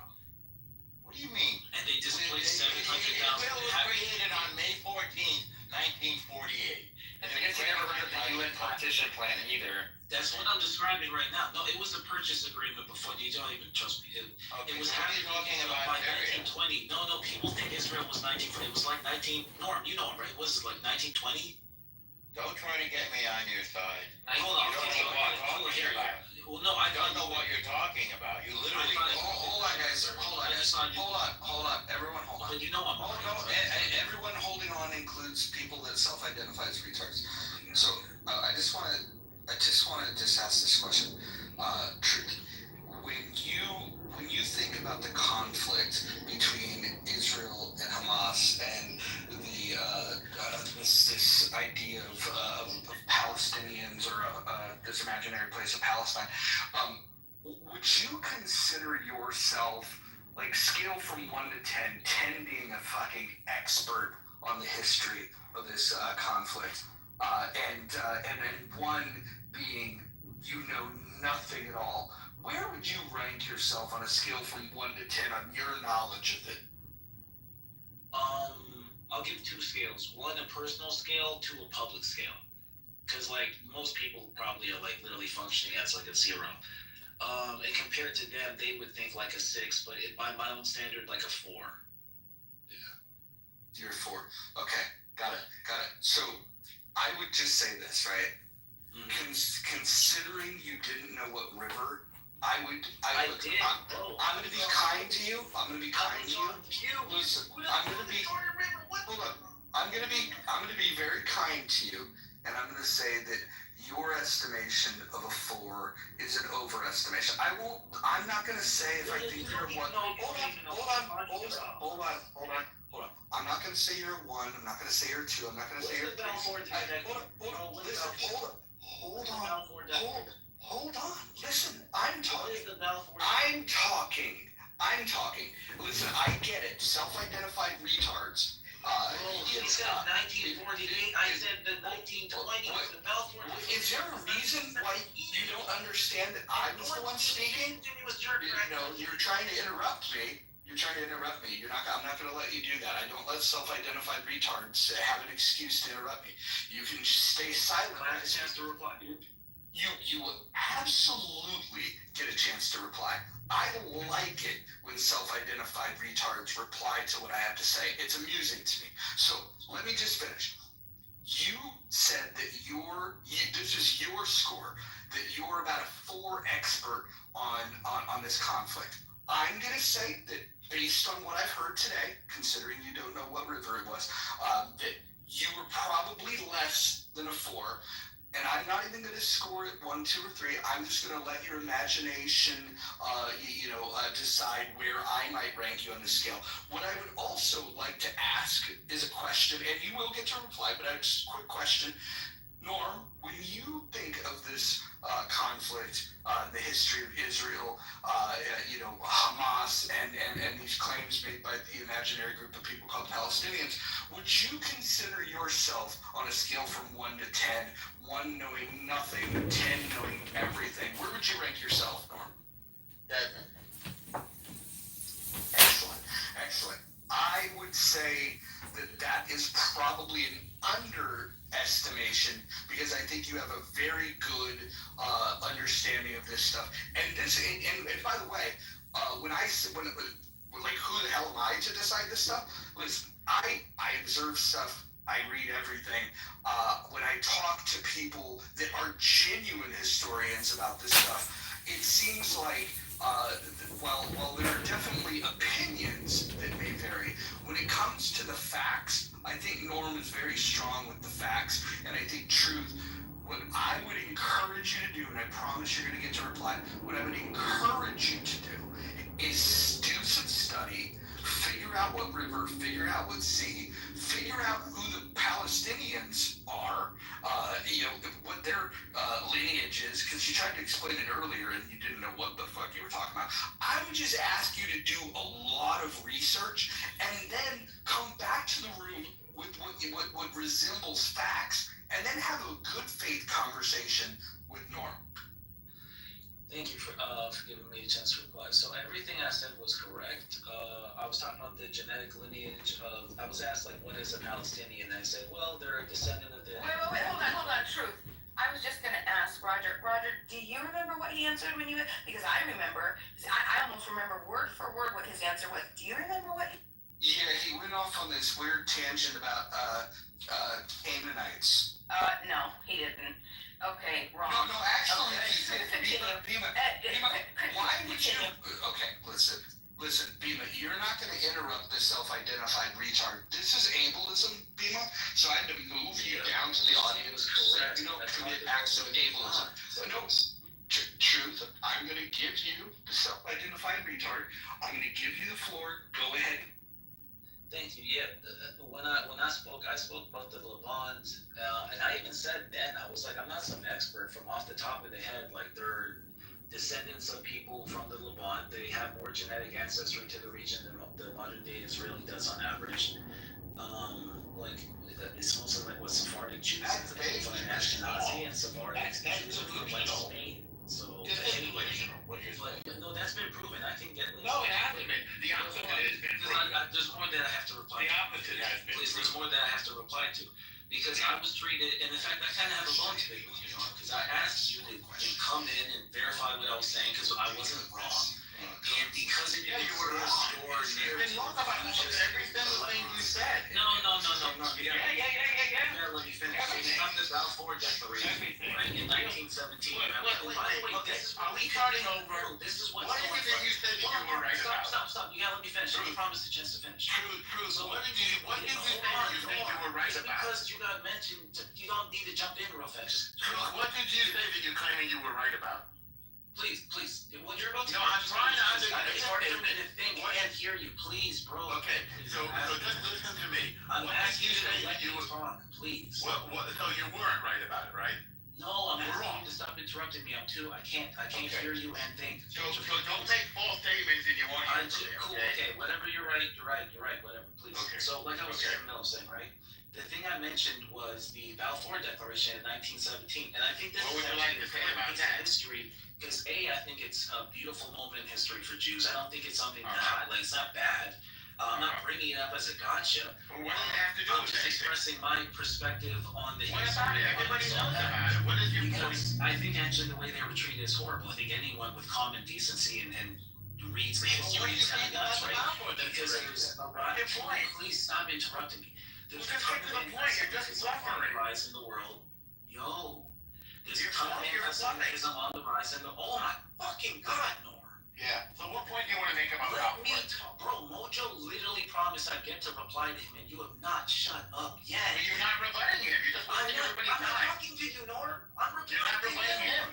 What do you mean? And they displaced 700,000. Israel was created on May 14th, 1948. I guess you never heard of the UN partition plan either. That's what I'm describing right now. No, it was a purchase agreement before. You don't even trust me. It was happening by 1920. No, people think Israel was 1940. It was like Norm, you know it, right? Was it like 1920? Don't try to get me on your side. Hold on. You don't know what you're talking about. Well, no, I don't know what you're talking about. You literally. Hold on, guys. Hold on. Everyone, hold on. But you know I'm. Everyone holding on includes people that self-identify as retards. So I just want to ask this question. Truth. When you think about the conflict between Israel and Hamas and this idea of Palestinians or this imaginary place of Palestine, would you consider yourself, like, scale from 1 to 10, 10 being a fucking expert on the history of this conflict, and 1 being you know nothing at all? Where would you rank yourself on a scale from 1 to 10 on your knowledge of it? I'll give 2 scales. 1 a personal scale, 2 a public scale. Because like most people probably are like literally functioning as like a 0. And compared to them, they would think like a 6, but by my own standard, like a 4. Yeah. You're 4. Okay, got it. So I would just say this, right? Mm-hmm. Considering you didn't know what river, I did. I'm going to be kind to you. Listen, hold on. I'm going to be very kind to you, and I'm going to say that your estimation of a 4 is an overestimation. I'm not going to say if I think you're a 1. Hold on. I'm not going to say you're a 1. I'm not going to say you're a 2. I'm not going to say you're a 3. Hold on. Listen, I'm talking. Listen, I get it. Self-identified retards. You said 1948. I said the 1920 was the Balfour. Is there a reason why you don't understand that I was the one speaking? You're trying to interrupt me. I'm not going to let you do that. I don't let self-identified retards have an excuse to interrupt me. You can stay silent. I have a chance to reply. You will absolutely get a chance to reply. I like it when self-identified retards reply to what I have to say. It's amusing to me. So let me just finish. You said that this is your score, that you're about a 4 expert on this conflict. I'm going to say that based on what I've heard today, considering you don't know what river it was, that you were probably less than a 4. And I'm not even going to score it 1, 2, or 3. I'm just going to let your imagination, decide where I might rank you on the scale. What I would also like to ask is a question, and you will get to reply, but just a quick question. Norm, when you think of this conflict, the history of Israel, Hamas, and these claims made by the imaginary group of people called Palestinians, would you consider yourself on a scale from 1 to 10, 1 knowing nothing, 10 knowing everything? Where would you rank yourself, Norm? 7. Excellent. I would say that is probably an underestimation because I think you have a very good understanding of this stuff. And by the way, when who the hell am I to decide this stuff? Listen, I observe stuff. I read everything. When I talk to people that are genuine historians about this stuff, it seems like while there are definitely opinions that may vary, when it comes to the facts, I think Norm is very strong with the facts, and I think truth. What I would encourage you to do, and I promise you're going to get to reply, what I would encourage you to do is do some study, figure out what river, figure out what sea, figure out who the Palestinians are, what their lineage is, because you tried to explain it earlier and you didn't know what the fuck you were talking about. I would just ask you to do a lot of research and then come back to the room with what resembles facts, and then have a good faith conversation with Norm. Thank you for giving me a chance to reply. So everything I said was correct. I was talking about the genetic lineage of. I was asked what is a Palestinian? And I said, well, they're a descendant of the. Wait, hold on, Truth. I was just gonna ask Roger. Roger, do you remember what he answered when you? Because I remember. I almost remember word for word what his answer was. Do you remember what? Yeah, he went off on this weird tangent about Canaanites. No, he didn't. Okay, wrong. No, actually, Okay. he did. Bima, why would you? Okay, listen, Bima, you're not going to interrupt this self-identified retard. This is ableism, Bima, so I had to move you down to the audience. You don't commit acts of ableism. But no, truth, I'm going to give you the self-identified retard. I'm going to give you the floor. Go ahead. Thank you. Yeah, when I spoke about the Levant, and I even said then, I was like, I'm not some expert from off the top of the head. They're descendants of people from the Levant. They have more genetic ancestry to the region than the modern day Israeli does on average. It's mostly what Sephardic Jews and Ashkenazi and Sephardic Jews are from Spain. So anyway, no, that's been proven. I can get. No, it hasn't been. The opposite has been proven. There's more that I have to reply. The opposite has been proven. There's more that I have to reply to, because I was treated, and in fact, I kind of have a bone to pick with you, because I asked you to come in and verify what I was saying, because I wasn't wrong, and because it didn't your narrative. You've been wrong about every single thing you said. No. Yeah. Yeah, let me finish. It comes to Balfour Declaration, right, in 1917. Are we starting over? This is what is it that you said that you were right about? Stop. You gotta let me finish. I promised a chance to finish. True. So what did you think you were right about? Because you got mentioned, you don't need to jump in real fast. True. What did you say that you're claiming you were right about? Please. What you're about to No, I'm trying to understand. It's hard to think. I can't hear you. Please, bro. Okay, so just listen to me. I'm asking you to let you me talk, please. so you weren't right about it, right? No, I'm asking wrong. you to stop interrupting me. I can't hear you and think. So don't make false statements and you want to. Cool, okay, whatever, you're right, whatever, please. Okay. So like I was saying, right? The thing I mentioned was the Balfour Declaration in 1917, and I think this What is would you like to say about that? history, because I think it's a beautiful moment in history for Jews. I don't think it's something that it's not bad. I'm not bringing it up as a gotcha. Well, what does it have to do I'm with just anything? expressing my perspective on the What history. about it? Everybody knows about it. What is your point? Because I think actually the way they were treated is horrible. I think anyone with common decency and reads the Well, what do history you is kind think of nuts, about the right? Balfour Because Declaration? there's a What's your point? Please stop interrupting me. There's Well, just get to the point. You're just suffering. rise in the world. Yo, there's You're a ton of you're anti-Semitism on the rise in the. Oh my fucking god, Norm. Yeah. So what point do you want to make about Let me Balfour? talk, bro. Mojo literally promised I'd get to reply to him, and you have not shut up yet. Well, you're not rebutting him. You're just I'm wasting not everybody's time. talking to you, Norm. I'm You're not rebutting him.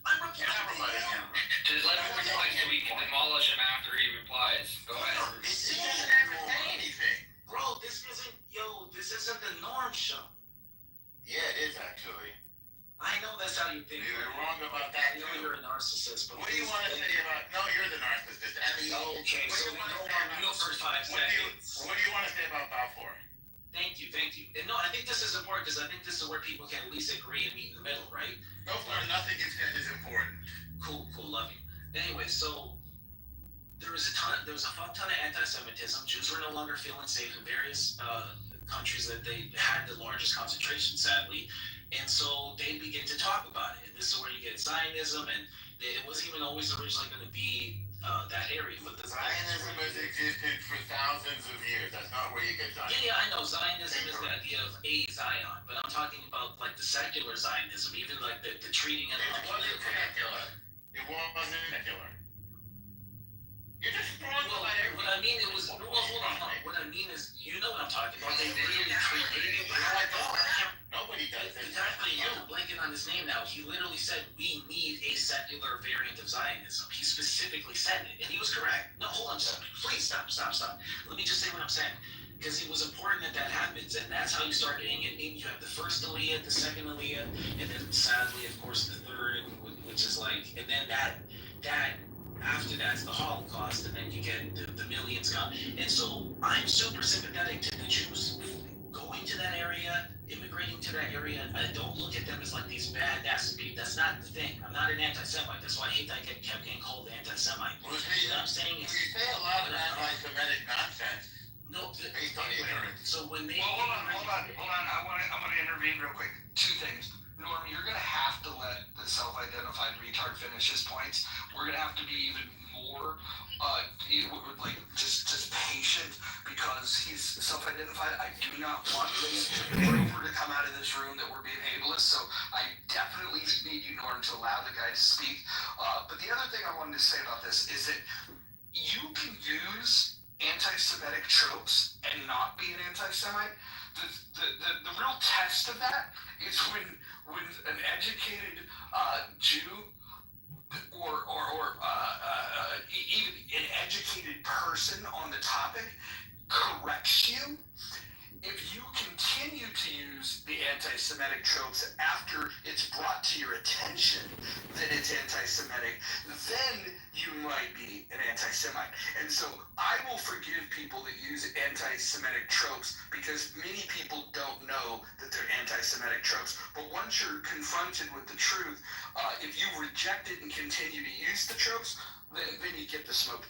I'm You're not rebutting him. Just let him reply so we can demolish him after he replies. Go ahead. This He isn't doesn't have to say anything. Bro, this isn't the Norm show. Yeah, it is actually. I know that's how you think. You're wrong about I that know too. you're a narcissist, but What do you want to say about? No, you're the narcissist. I mean, Okay, what so do we you want to go say on about? mute for 5 What do seconds. you want to say about Balfour? Thank you. And no, I think this is important because I think this is where people can at least agree and meet in the middle, right? Go for it. Nothing you said is important. Cool, love you. Anyway, so there was a fuck ton of anti-Semitism. Jews were no longer feeling safe in various countries that they had the largest concentration, sadly. And so they begin to talk about it. And this is where you get Zionism, and it wasn't even always originally going to be that area. But the Zionism has existed for thousands of years. That's not where you get Zionism. Yeah, I know. Zionism is the idea of a Zion, but I'm talking about like the secular Zionism, even like the treating it It wasn't secular. It wasn't secular. You're just throwing Well, away what I mean it was. Well, hold on. What I mean is, you know what I'm talking about. They literally created. No, I don't. Nobody does it. Exactly. I'm blanking on his name now. He literally said we need a secular variant of Zionism. He specifically said it, and he was correct. No, hold on. Please stop. Let me just say what I'm saying. Because it was important that happens, and that's how you start getting it. You have the first Aliyah, the second Aliyah, and then sadly, of course, the third, which is like, and then that after that's the Holocaust, and then you get the millions come. And so I'm super sympathetic to the Jews going to that area, immigrating to that area. I don't look at them as like these bad, nasty people. That's not the thing. I'm not an anti-Semite. That's why I hate that I kept getting called an anti-Semite. Well, What see, I'm saying you is, say a lot of anti-Semitic nonsense no, based on ignorance. so when they. Well, hold on. I'm gonna intervene real quick. Two things. Norm, you're gonna have to let the self-identified retard finish his points. We're gonna have to be even more, like just patient because he's self-identified. I do not want this rumor to come out of this room that we're being ableist. So I definitely need you, Norm, to allow the guy to speak. But the other thing I wanted to say about this is that you can use anti-Semitic tropes and not be an anti-Semite. The real test of that is when an educated Jew or even an educated person on the topic corrects you. If you continue to use the anti-Semitic tropes after it's brought to your attention that it's anti-Semitic, then you might be an anti-Semite. And so I will forgive people that use anti-Semitic tropes because many people don't know that they're anti-Semitic tropes. But once you're confronted with the truth, if you reject it and continue to use the tropes, then you get the smoke.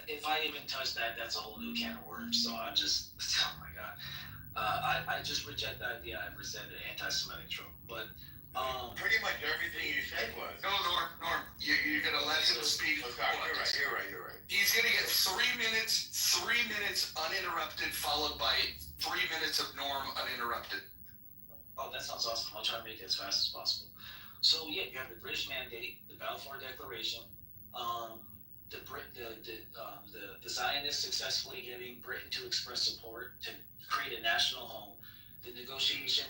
If I even touch that, that's a whole new can of worms. So I just, oh my god, I just reject the idea I ever said an anti-Semitic trope. But Pretty much everything you said was. No, Norm, you're gonna let him speak. You're right. He's gonna get 3 minutes uninterrupted, followed by 3 minutes of Norm uninterrupted. oh, that sounds awesome. I'll try to make it as fast as possible. So yeah, you have the British Mandate, the Balfour Declaration, the Zionists successfully getting Britain to express support to create a national home, the negotiation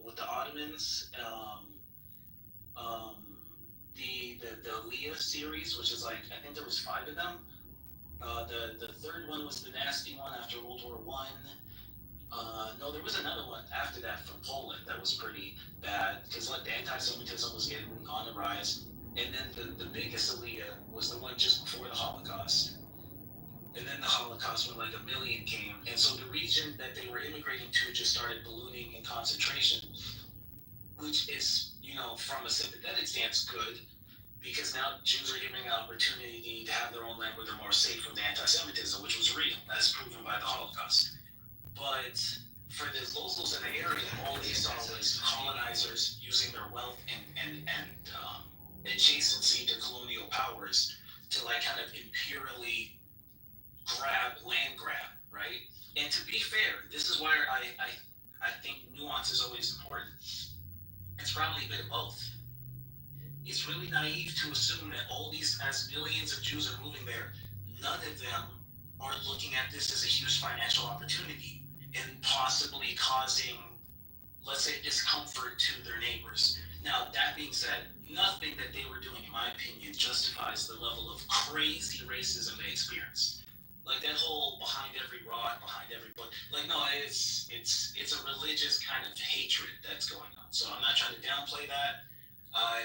with the Ottomans, the Aliyah series, which is like, I think there was 5 of them. The third one was the nasty one after World War I. No, there was another one after that from Poland that was pretty bad because like the anti-Semitism was getting on the rise. And then the biggest Aliyah was the one just before the Holocaust. And then the Holocaust when like 1 million came. And so the region that they were immigrating to just started ballooning in concentration, which is, from a sympathetic stance, good. because now Jews are given an opportunity to have their own land where they're more safe from the anti-Semitism, which was real, as proven by the Holocaust. But for the locals in the area, all they saw was colonizers using their wealth and adjacency to colonial powers to like kind of imperially land grab, right? And to be fair, this is where I think nuance is always important. It's probably a bit of both. It's really naive to assume that all these, as millions of Jews are moving there, none of them are looking at this as a huge financial opportunity and possibly causing, let's say, discomfort to their neighbors. Now, that being said, nothing that they were doing, in my opinion, justifies the level of crazy racism they experienced. Like that whole behind every rock, behind every book. Like, no, it's a religious kind of hatred that's going on. So I'm not trying to downplay that. I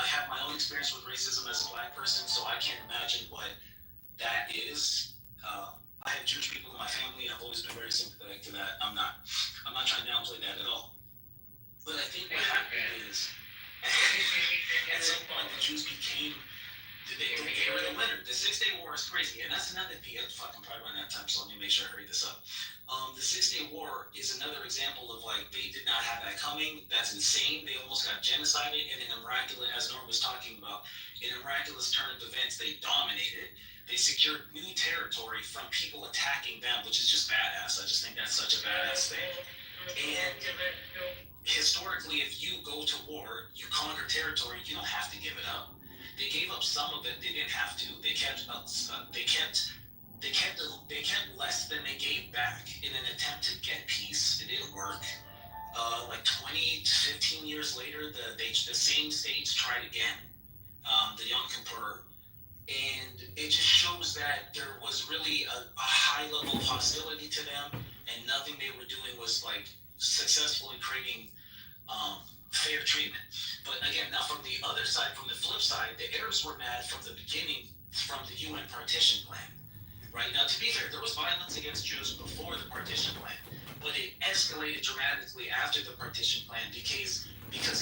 have my own experience with racism as a black person, so I can't imagine what that is. I have Jewish people in my family. I've always been very sympathetic to that. I'm not trying to downplay that at all. But I think what happened is, at some point, the Jews became, they were the winner. The 6 Day War is crazy, and that's another thing. I'm probably running out of time, so let me make sure I hurry this up. The 6 Day War is another example of like, they did not have that coming. That's insane. They almost got genocided, and in a miraculous, as Norm was talking about, in a miraculous turn of events, they dominated. They secured new territory from people attacking them, which is just badass. I just think that's such a badass thing. And historically, if you go to war, you conquer territory, you don't have to give it up. They gave up some of it. They didn't have to. They kept less than they gave back in an attempt to get peace. It didn't work. Like 20 to 15 years later, the same states tried again. The Yom Kippur. And it just shows that there was really a high level of hostility to them, and nothing they were doing was like successful in creating fair treatment. But again, now from the other side, from the flip side, the Arabs were mad from the beginning, from the UN partition plan. Right now, to be fair, there was violence against Jews before the partition plan, but it escalated dramatically after the partition plan because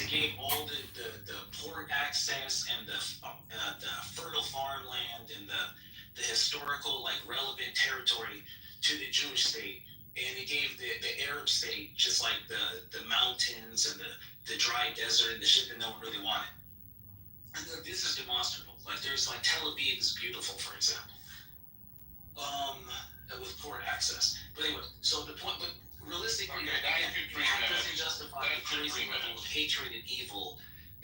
it gave all the port access and the fertile farmland and the historical, like, relevant territory to the Jewish state, and it gave the Arab state just like the mountains and the dry desert and the shit that no one really wanted. And this is demonstrable. Like, there's like Tel Aviv is beautiful, for example, with port access. But anyway, so the point, but realistically, Okay, again, that doesn't 3 minutes. justify the That's crazy 3 level of minutes. hatred and evil.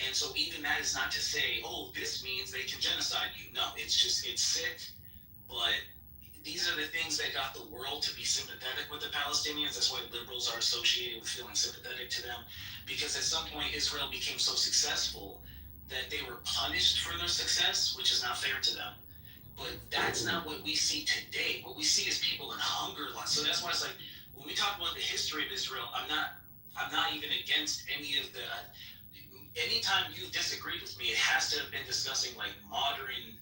And so even that is not to say, oh, this means they can genocide you. No, it's just, it's sick. But these are the things that got the world to be sympathetic with the Palestinians. That's why liberals are associated with feeling sympathetic to them. Because at some point, Israel became so successful that they were punished for their success, which is not fair to them. But that's not what we see today. What we see is people in hunger. So that's why it's like, when we talk about the history of Israel, I'm not even against any of the. Anytime you disagreed with me, it has to have been discussing like modern.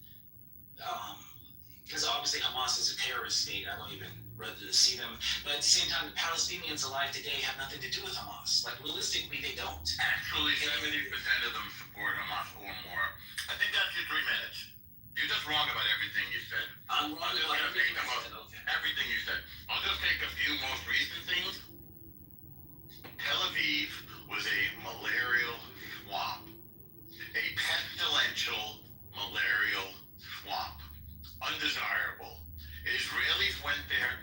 Because obviously Hamas is a terrorist state. I don't even rather see them. But at the same time, the Palestinians alive today have nothing to do with Hamas. Like, realistically, they don't. Actually, 70% of them support Hamas or more. I think that's your 3 minutes. You're just wrong about everything you said. I'm wrong about everything I said. Okay. Everything you said. I'll just take a few most recent things. Tel Aviv was a malarial swamp. A pestilential malarial swamp. Undesirable. Israelis went there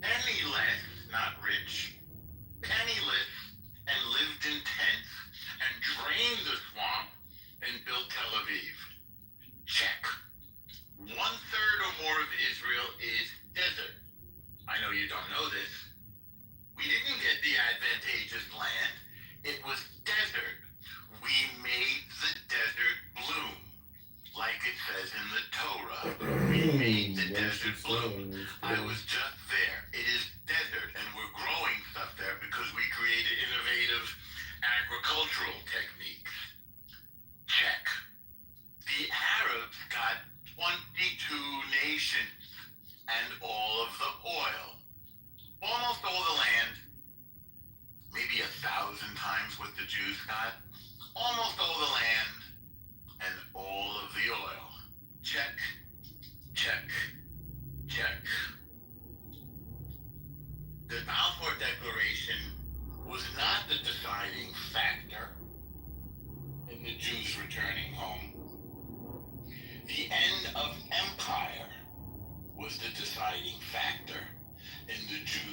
penniless, not rich, penniless, and lived in tents and drained the swamp and built Tel Aviv. Check. 1/3 or more of Israel is desert. I know you don't know this. We didn't get the advantageous land. It was desert. We made the desert bloom. Like it says in the Torah. We made the desert bloom. I was just there. It is desert, and we're growing stuff there because we created innovative agricultural techniques. Check. The Arabs got 22 nations and all of the oil. Almost all the land, maybe 1,000 times what the Jews got. Almost all the land and all of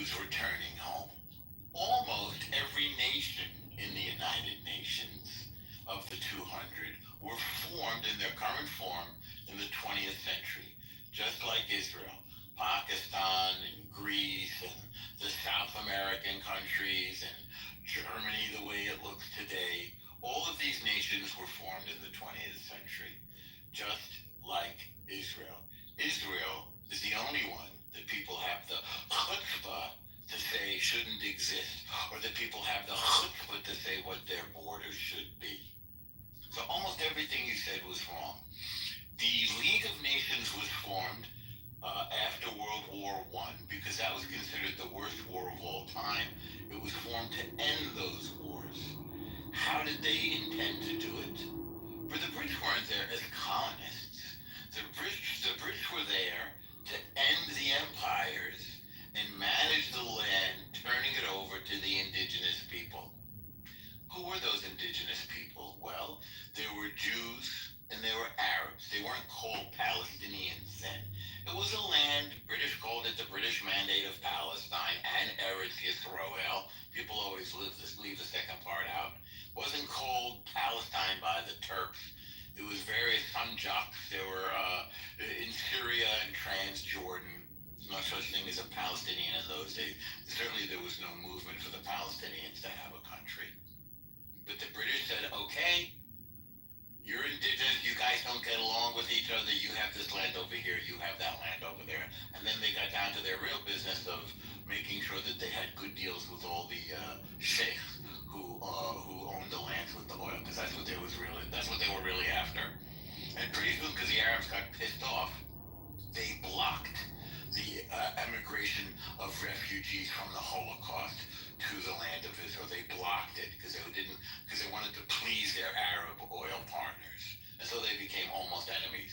Jews returning home. Almost every nation in the United Nations of the 200 were formed in their current form in the 20th century, just like Israel. Pakistan and Greece and the South American countries and Germany the way it looks today, all of these nations were formed in the 20th century, just like Israel. Israel is the only one that people have the chutzpah to say shouldn't exist, or that people have the chutzpah to say what their borders should be. So almost everything you said was wrong. The League of Nations was formed after World War I because that was considered the worst war of all time. It was formed to end those wars. How did they intend to do it? For the British weren't there as colonists. The British were there to end the empires and manage the land, turning it over to the indigenous people. Who were those indigenous people? Well, there were Jews and there were Arabs. They weren't called Palestinians then. It was a land, British called it the British Mandate of Palestine and Eretz Yisrael. People always leave the second part out. It wasn't called Palestine by the Turks. It was various Sanjaks. There were in Syria and Transjordan. No such thing as a Palestinian in those days. Certainly there was no movement for the Palestinians to have a country. But the British said, okay, you're indigenous, you guys don't get along with each other, you have this land over here, you have that land over there. And then they got down to their real business of making sure that they had good deals with all the sheikhs who owned the lands with the oil, because that's what they were really after. And pretty soon, because the Arabs got pissed off, they blocked the emigration of refugees from the Holocaust to the land of Israel. They blocked it because they wanted to please their Arab oil partners. And so they became almost enemies.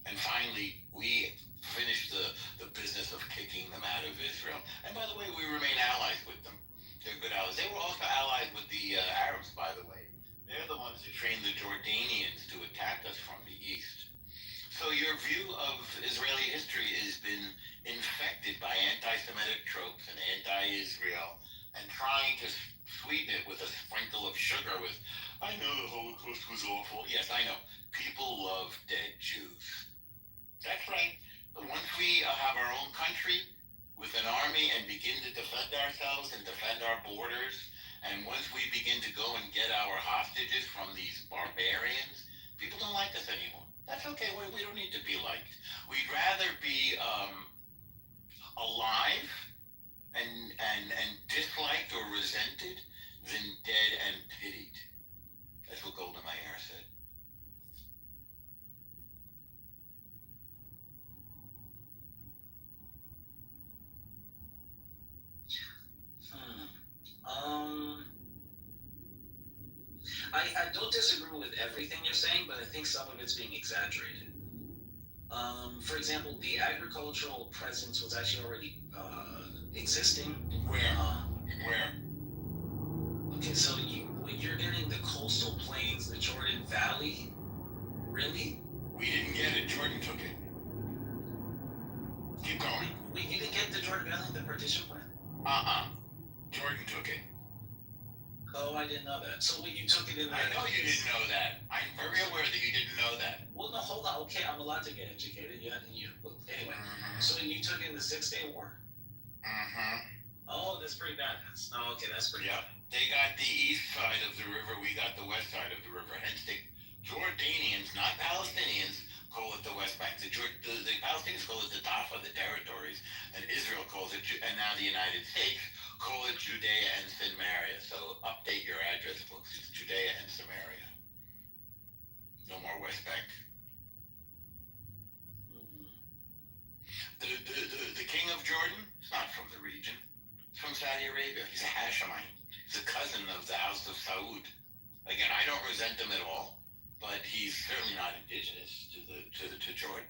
And finally, we finished the business of kicking them out of Israel. And by the way, we remain allies with them. They're good allies. They were also allies with the Arabs, by the way. They're the ones that trained the Jordanians to attack us from the east. So your view of Israeli history has been infected by anti-Semitic tropes and anti-Israel, and trying to sweeten it with a sprinkle of sugar with, I know the Holocaust was awful. Yes, I know. People love dead Jews. That's right. But once we have our own country with an army and begin to defend ourselves and defend our borders, and once we begin to go and get our hostages from these barbarians, people don't like us anymore. That's okay. We don't need to be liked. We'd rather be alive and disliked or resented than dead and pitied. That's what Golda Meir said. I don't disagree with everything you're saying, but I think some of it's being exaggerated. For example, the agricultural presence was actually already existing. Where? Where? Okay, so when you're getting the coastal plains, the Jordan Valley, really? We didn't get it. Jordan took it. Keep going. You didn't get the Jordan Valley in the partition plan? Jordan took it. Oh, I didn't know that. So when you took it in I know you didn't know that. I'm very aware that you didn't know that. Well, no, hold on. Okay, I'm allowed to get educated. Anyway. So you took it in the 6-Day War? Oh, that's pretty badass. No, okay, that's pretty bad. They got the east side of the river, we got the west side of the river. Hence the Jordanians, not Palestinians, call it the West Bank. The Palestinians call it the Dafa, the territories, and Israel calls it, and now the United States call it Judea and Samaria. So update your address books. It's Judea and Samaria. No more West Bank. The king of Jordan is not from the region. He's from Saudi Arabia. He's a Hashemite. He's a cousin of the House of Saud. Again, I don't resent him at all, but he's certainly not indigenous to Jordan.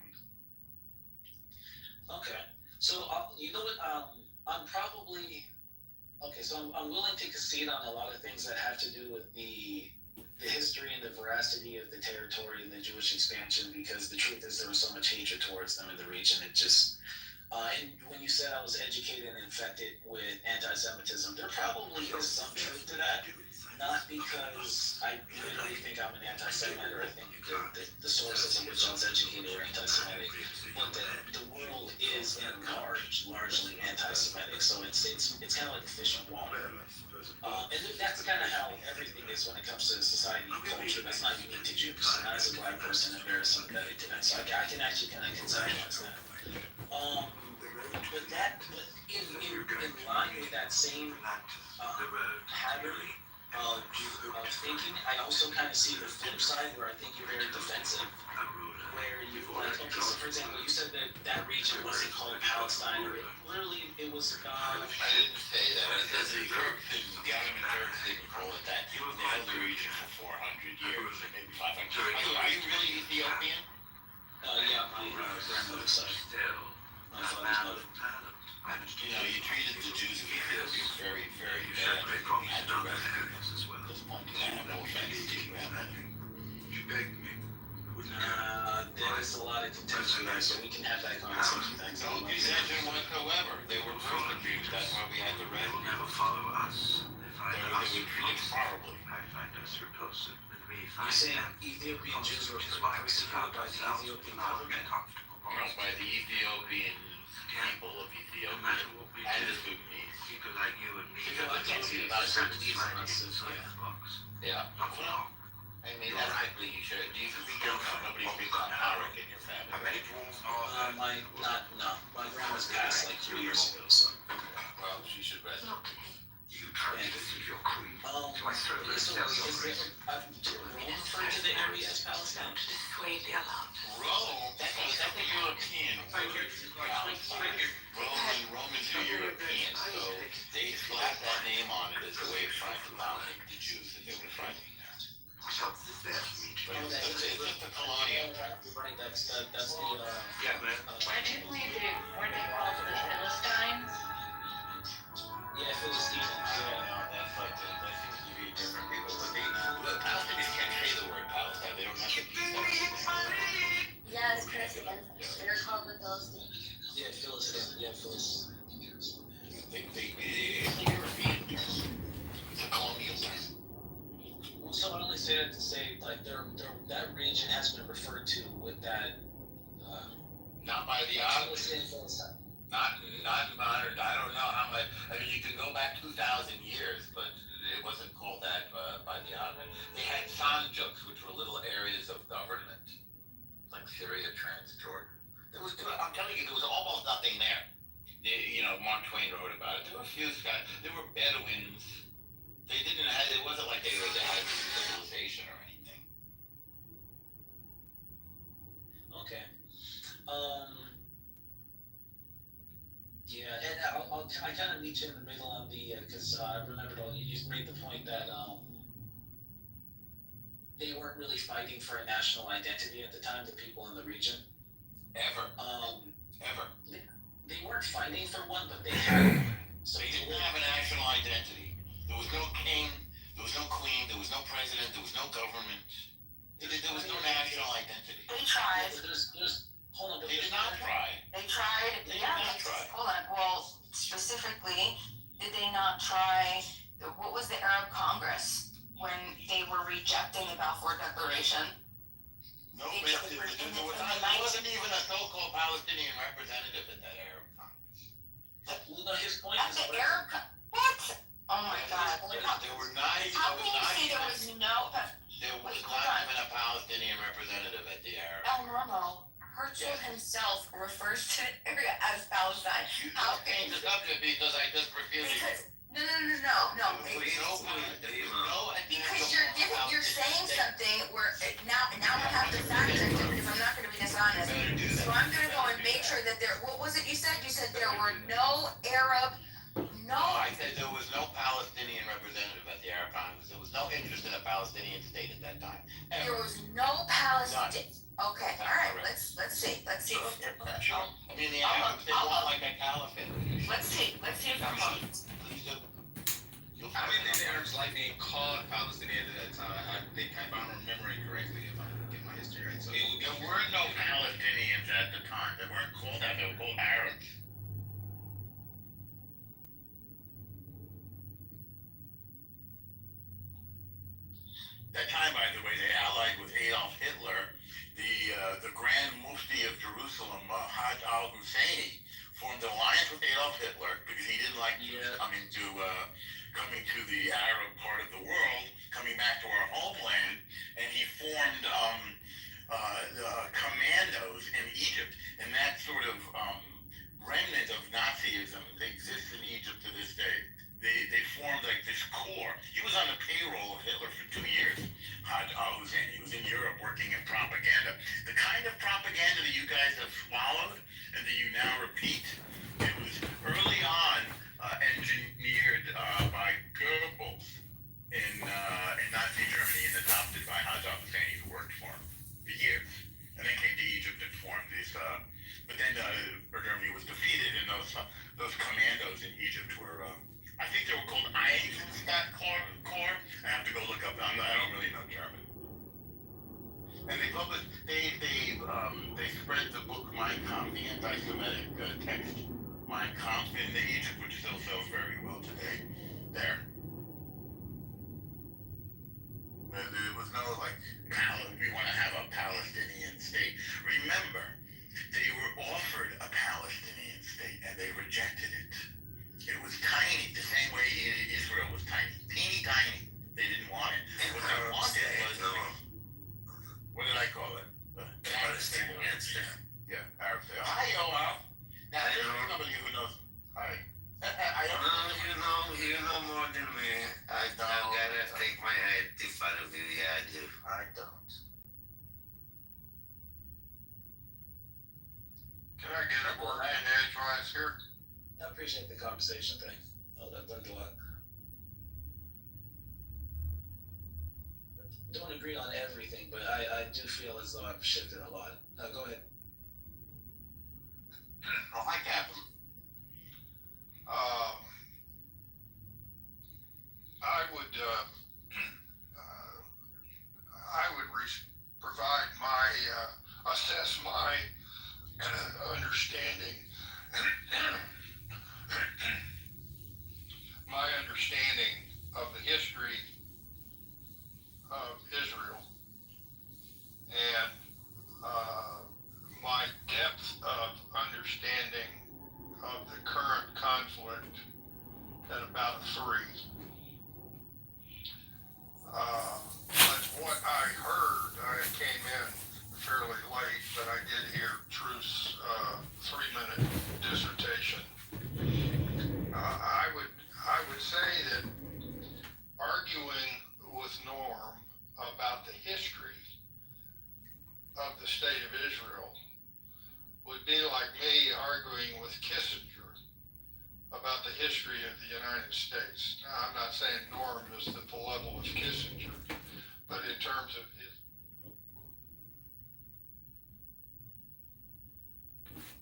Okay, so you know what? I'm probably okay. So I'm willing to concede on a lot of things that have to do with the history and the veracity of the territory and the Jewish expansion, because the truth is there was so much hatred towards them in the region. It just And when you said I was educated and infected with anti-Semitism, there probably is some truth to that. Not because I literally think I'm an anti-Semite or I think the sources in which I was educated were anti-Semitic, but the world is in largely anti-Semitic. So it's kind of like a fish in water. And that's kind of how everything is when it comes to society and culture. That's not unique to Jews. And as a black person, I'm very sympathetic to that. So I can actually kind of conceptualize that. But in line with that same pattern of thinking, I also kind of see the flip side where I think you're very defensive. Where you like, okay, so for example, you said that region wasn't called Palestine, or literally it was. I didn't say that. I said the Turks didn't, the Ottoman Turks didn't call it that. They held the region for 400 years, or maybe 500. Are you really Ethiopian? Yeah, my grandmother's side. My father's mother. You know, you treated the Jews of Ethiopia very, very badly. You had to recognize at this point. I have no offense to you, There is a lot of contention there, so we can have that conversation. Thanks. No contention whatsoever. They were persecuted. That's why we had to rescue. Never follow us. They were treated horribly. You're saying Ethiopian Jews were persecuted by the Ethiopian government? No, by the Ethiopian people of Ethiopia and the Sudanese. People like you and me. I can't see about Sudanese unless Yeah. Well, I mean, ethnically, you should. Do you speak nobody speaks Amharic in your family? My grandma's passed like 3 years ago, so. Well, she should rest. So is there Rome referred to the area as Palestine? Rome? That's a European word. Romans are European, so they slapped that name on it as a way of trying to dominate the Jews that they were fighting there. But it's just a colonial term. Right, that's the I do believe they weren't they called the Philistines? yeah, Philistines, yeah. That's like that seems to be different people, but Palestinians can't say the word Palestine. They don't have to be. Yes, President. They're called the Philistines. Yeah, Philistines. It's a European term. It's a colonial term. Well, so I only say that to say, like, that region has been referred to with that. Not by the Ottomans. Not modern. I don't know how much. I mean, you can go back 2,000 years, but it wasn't called that by the Ottomans. They had sanjuks, which were little areas of government, like Syria, Transjordan. I'm telling you, there was almost nothing there. Mark Twain wrote about it. There were a few guys. There were Bedouins. They didn't have. It wasn't like they had civilization or anything. Okay. Yeah, and I kind of meet you in the middle on the because I remembered you made the point that they weren't really fighting for a national identity at the time. The people in the region. Ever. They weren't fighting for one, but they had. So they didn't have a national identity. There was no king. There was no queen. There was no president. There was no government. There was no national identity. They tried. Hold on. They did not try. They tried. They did not try. Hold on. Well, specifically, did they not try? What was the Arab Congress when they were rejecting the Balfour Declaration? No, there wasn't even a so-called Palestinian representative at that Arab Congress. Well, his point At is the Arab what? Oh my God! There were not. How can you say there was no? There was not even a Palestinian representative at the Arab. El Normo, Herzl himself refers to the area as Palestine. You just changed the subject because I just refused. No. Because you're saying something where now I'm gonna have to fact check it because I'm not gonna be dishonest. So I'm gonna go and make sure that what was it you said? You said there were no Arab. No. I said there was no Palestinian representative at the Arab Congress. There was no interest in a Palestinian state at that time. There was no Palestinian. Okay, all right. Let's see. Sure. I mean, the Arabs they want like a caliphate. Let's see if I'm wrong. Please do. I mean, the Arabs like being called Palestinian at that time. I think if I'm remembering correctly, if I get my history right. So there were no Palestinians at the time. They weren't called that. They were called Arabs. Hajj al-Husseini formed an alliance with Adolf Hitler because he didn't like Jews coming to the Arab part of the world, coming back to our homeland, and he formed commandos in Egypt, and that sort of remnant of Nazism exists in Egypt to this day. They formed like this corps. He was on the payroll of Hitler for 2 years, Hajj al-Husseini. He was in Europe working in propaganda. The kind of propaganda that you guys have swallowed and that you now repeat, it was early on engineered by Goebbels in Nazi Germany and adopted by Hajj al-Husseini, who worked for him for years, and then came to Egypt and formed these. But then Germany was defeated, and those commandos in Egypt were. I think they were called Eisenstadt Corps. I have to go look up. I don't really know German. And they published. They spread the book Mein Kampf, the anti-Semitic text Mein Kampf in Egypt, which still sells very well today. There was no like, we want to have a Palestinian state. Remember, they were offered a Palestinian state and they rejected it. It was tiny, the same way Israel was tiny. Teeny tiny. They didn't want it. What they wanted was, what did I call it? Palestinian state. Yeah, Arab state. Hi, Yoav. Now, there's somebody who knows. Hi. I don't know. You know more than me. I gotta take my head in front of you. Yeah, I do. I don't. Can I get a word in edgewise here? I appreciate the conversation thing. I've learned a lot. Don't agree on everything, but I do feel as though I've shifted a lot. Go ahead. Oh, hi, Captain. I would provide assess my understanding, my understanding of the history of Israel and my depth of understanding of the current conflict at about 3. That's what I heard. I came in fairly late, but I did hear Truth's 3-minute dissertation. I would say that arguing with Norm about the history of the state of Israel would be like me arguing with Kissinger about the history of the United States. Now, I'm not saying Norm is at the level of Kissinger, but in terms of his.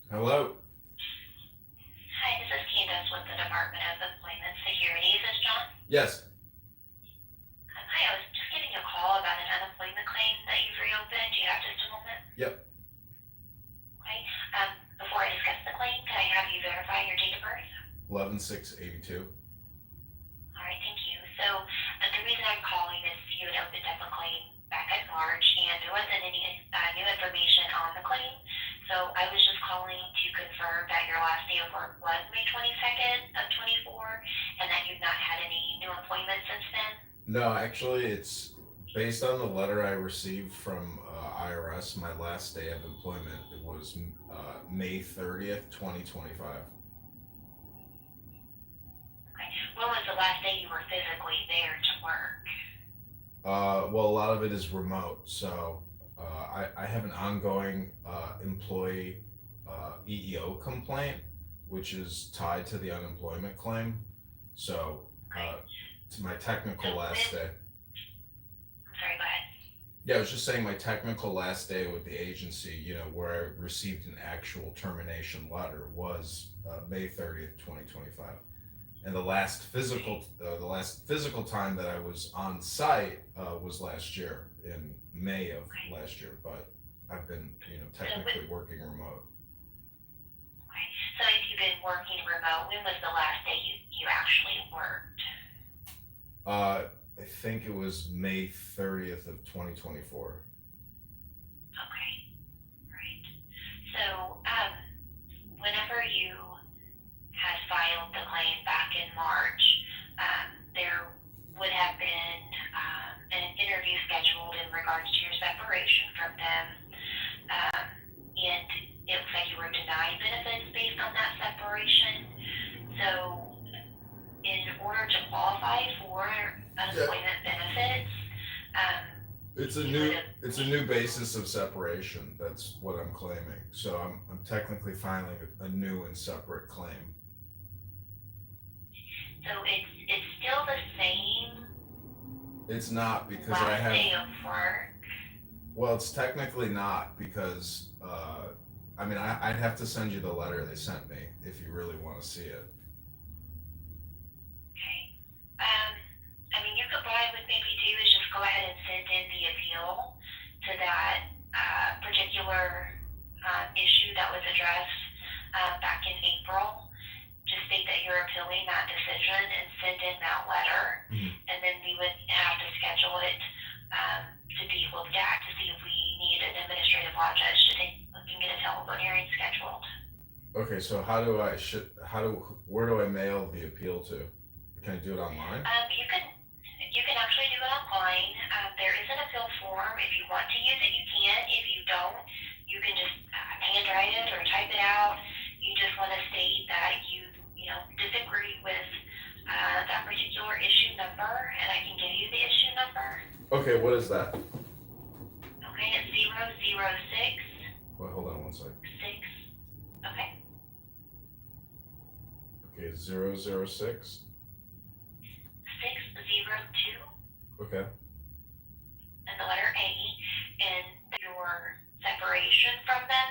Hello. Hi, this is Candace with the Department of Employment Security. Is this John? Yes. Hi, I was just giving you a call about an unemployment claim that you've reopened. Do you have just a moment? Yep. Okay. Before I discuss the claim, can I have you verify your date of birth? 11/6/82. All right, thank you. So the reason I'm calling is you had opened up a claim back in March, and there wasn't any new information on the claim. So I was just calling to confirm that your last day of work was May 22nd of 24, and that you've not had any new employment since then. No, actually, it's based on the letter I received from IRS. My last day of employment was May 30th, 2025. Okay. When was the last day you were physically there to work? Well, a lot of it is remote, so I have an ongoing employee EEO complaint, which is tied to the unemployment claim. So to my technical last day. I'm sorry, go ahead. Yeah, I was just saying my technical last day with the agency, where I received an actual termination letter was May 30th, 2025. And the last physical time that I was on site was last year in May of last year, but I've been, technically working remote. Okay. So if you've been working remote, when was the last day you actually worked? I think it was May 30th of 2024. Okay. Right. So, order to qualify for unemployment benefits, It's a new basis of separation. That's what I'm claiming. So I'm technically filing a new and separate claim. so it's still the same It's not because last I have. day of work. Well, it's technically not because I mean I'd have to send you the letter they sent me if you really want to see it. Okay. I mean, you could what I would maybe do is just go ahead and send in the appeal to that particular issue that was addressed back in April. Just state that you're appealing that decision and send in that letter, and then we would have to schedule it to be looked at to see if we need an administrative law judge to take look and get a telephone hearing scheduled. Okay, so where do I mail the appeal to? Can I do it online? You can actually do it online. There is an appeal form. If you want to use it, you can. If you don't, you can just handwrite it or type it out. You just want to state that you disagree with that particular issue number, and I can give you the issue number. Okay, what is that? Okay, it's 006. Wait, hold on one second. 6. Okay. Okay, 006. 602. Okay. And the letter A, and your separation from them.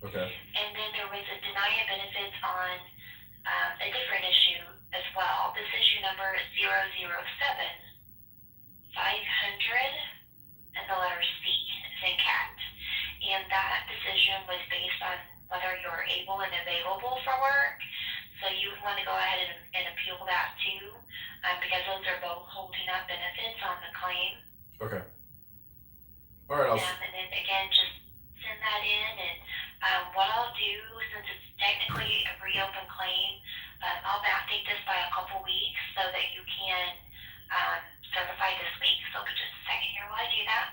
Okay. And then there was a deny of benefits on a different issue as well. This issue number is 007 500, and the letter C is in cat. And that decision was based on whether you're able and available for work. So you would want to go ahead and appeal that too, because those are both holding up benefits on the claim. Okay. All right. And then again, just send that in, and what I'll do, since it's technically a reopened claim, I'll backdate this by a couple weeks so that you can certify this week. So just a second here while I do that.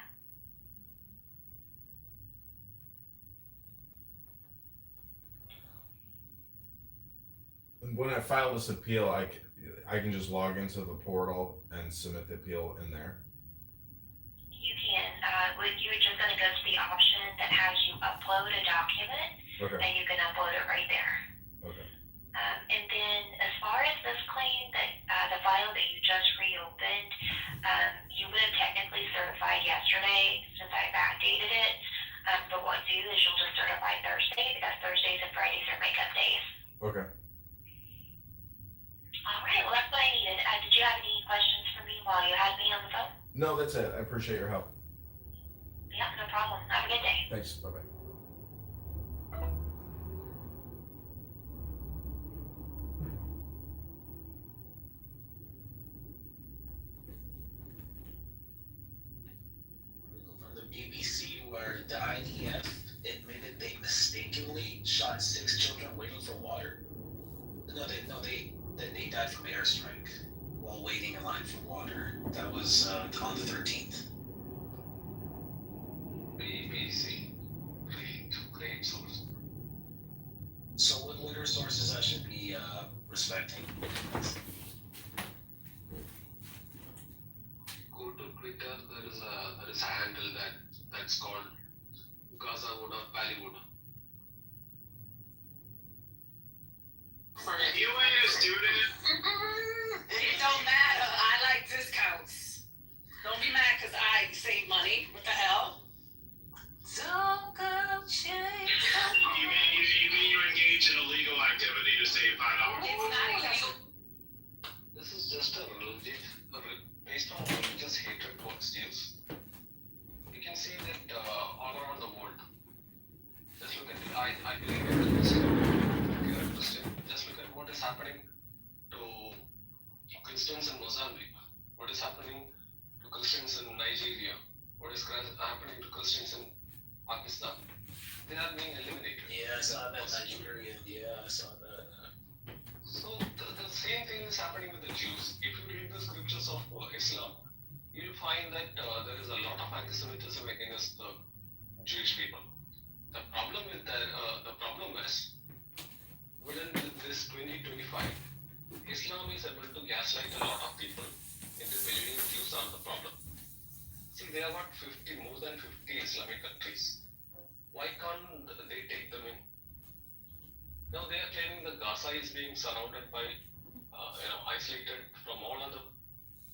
When I file this appeal, I can just log into the portal and submit the appeal in there. You can. You're just going to go to the option that has you upload a document, Okay. and you can upload it right there. Okay. And then as far as this claim, that the file that you just reopened, you would have technically certified yesterday since I backdated it. But what you'll do is you'll just certify Thursday, because Thursdays and Fridays are makeup days. Okay. All right, well, that's what I needed. Did you have any questions for me while you had me on the phone? No, that's it. I appreciate your help. Yeah, no problem. Have a good day. Thanks. Bye-bye. From the BBC, where the IDF admitted they mistakenly shot 6 children waiting for water. They died from airstrike while waiting in line for water. That was on the 13th. BBC. Great source. So what are sources I should be respecting? Go to Twitter. There is a handle that's called Gazawood or Bollywood. You ain't a student. It don't matter. I like discounts. Don't be mad because I save money. What the hell? Don't go change. You mean you engage in illegal activity to save $5? It's not illegal. This is just based on religious hatred towards Jews. You can see that all around the world. Just look at it. I believe you're a Christian. If you're a Christian, just look at what is happening to Christians in Mozambique. What is happening to Christians in Nigeria? What is happening to Christians in Pakistan? They are being eliminated. Yeah, I saw that Nigeria. Yeah, I saw that. So the same thing is happening with the Jews. If you read the scriptures of Islam, you'll find that there is a lot of anti-Semitism against the Jewish people. The problem is within this 2025, Islam is able to gaslight a lot of people into believing Jews are the problem. See, there are what 50, more than 50 Islamic countries. Why can't they take them in? Now they are claiming that Gaza is being surrounded by, isolated from all other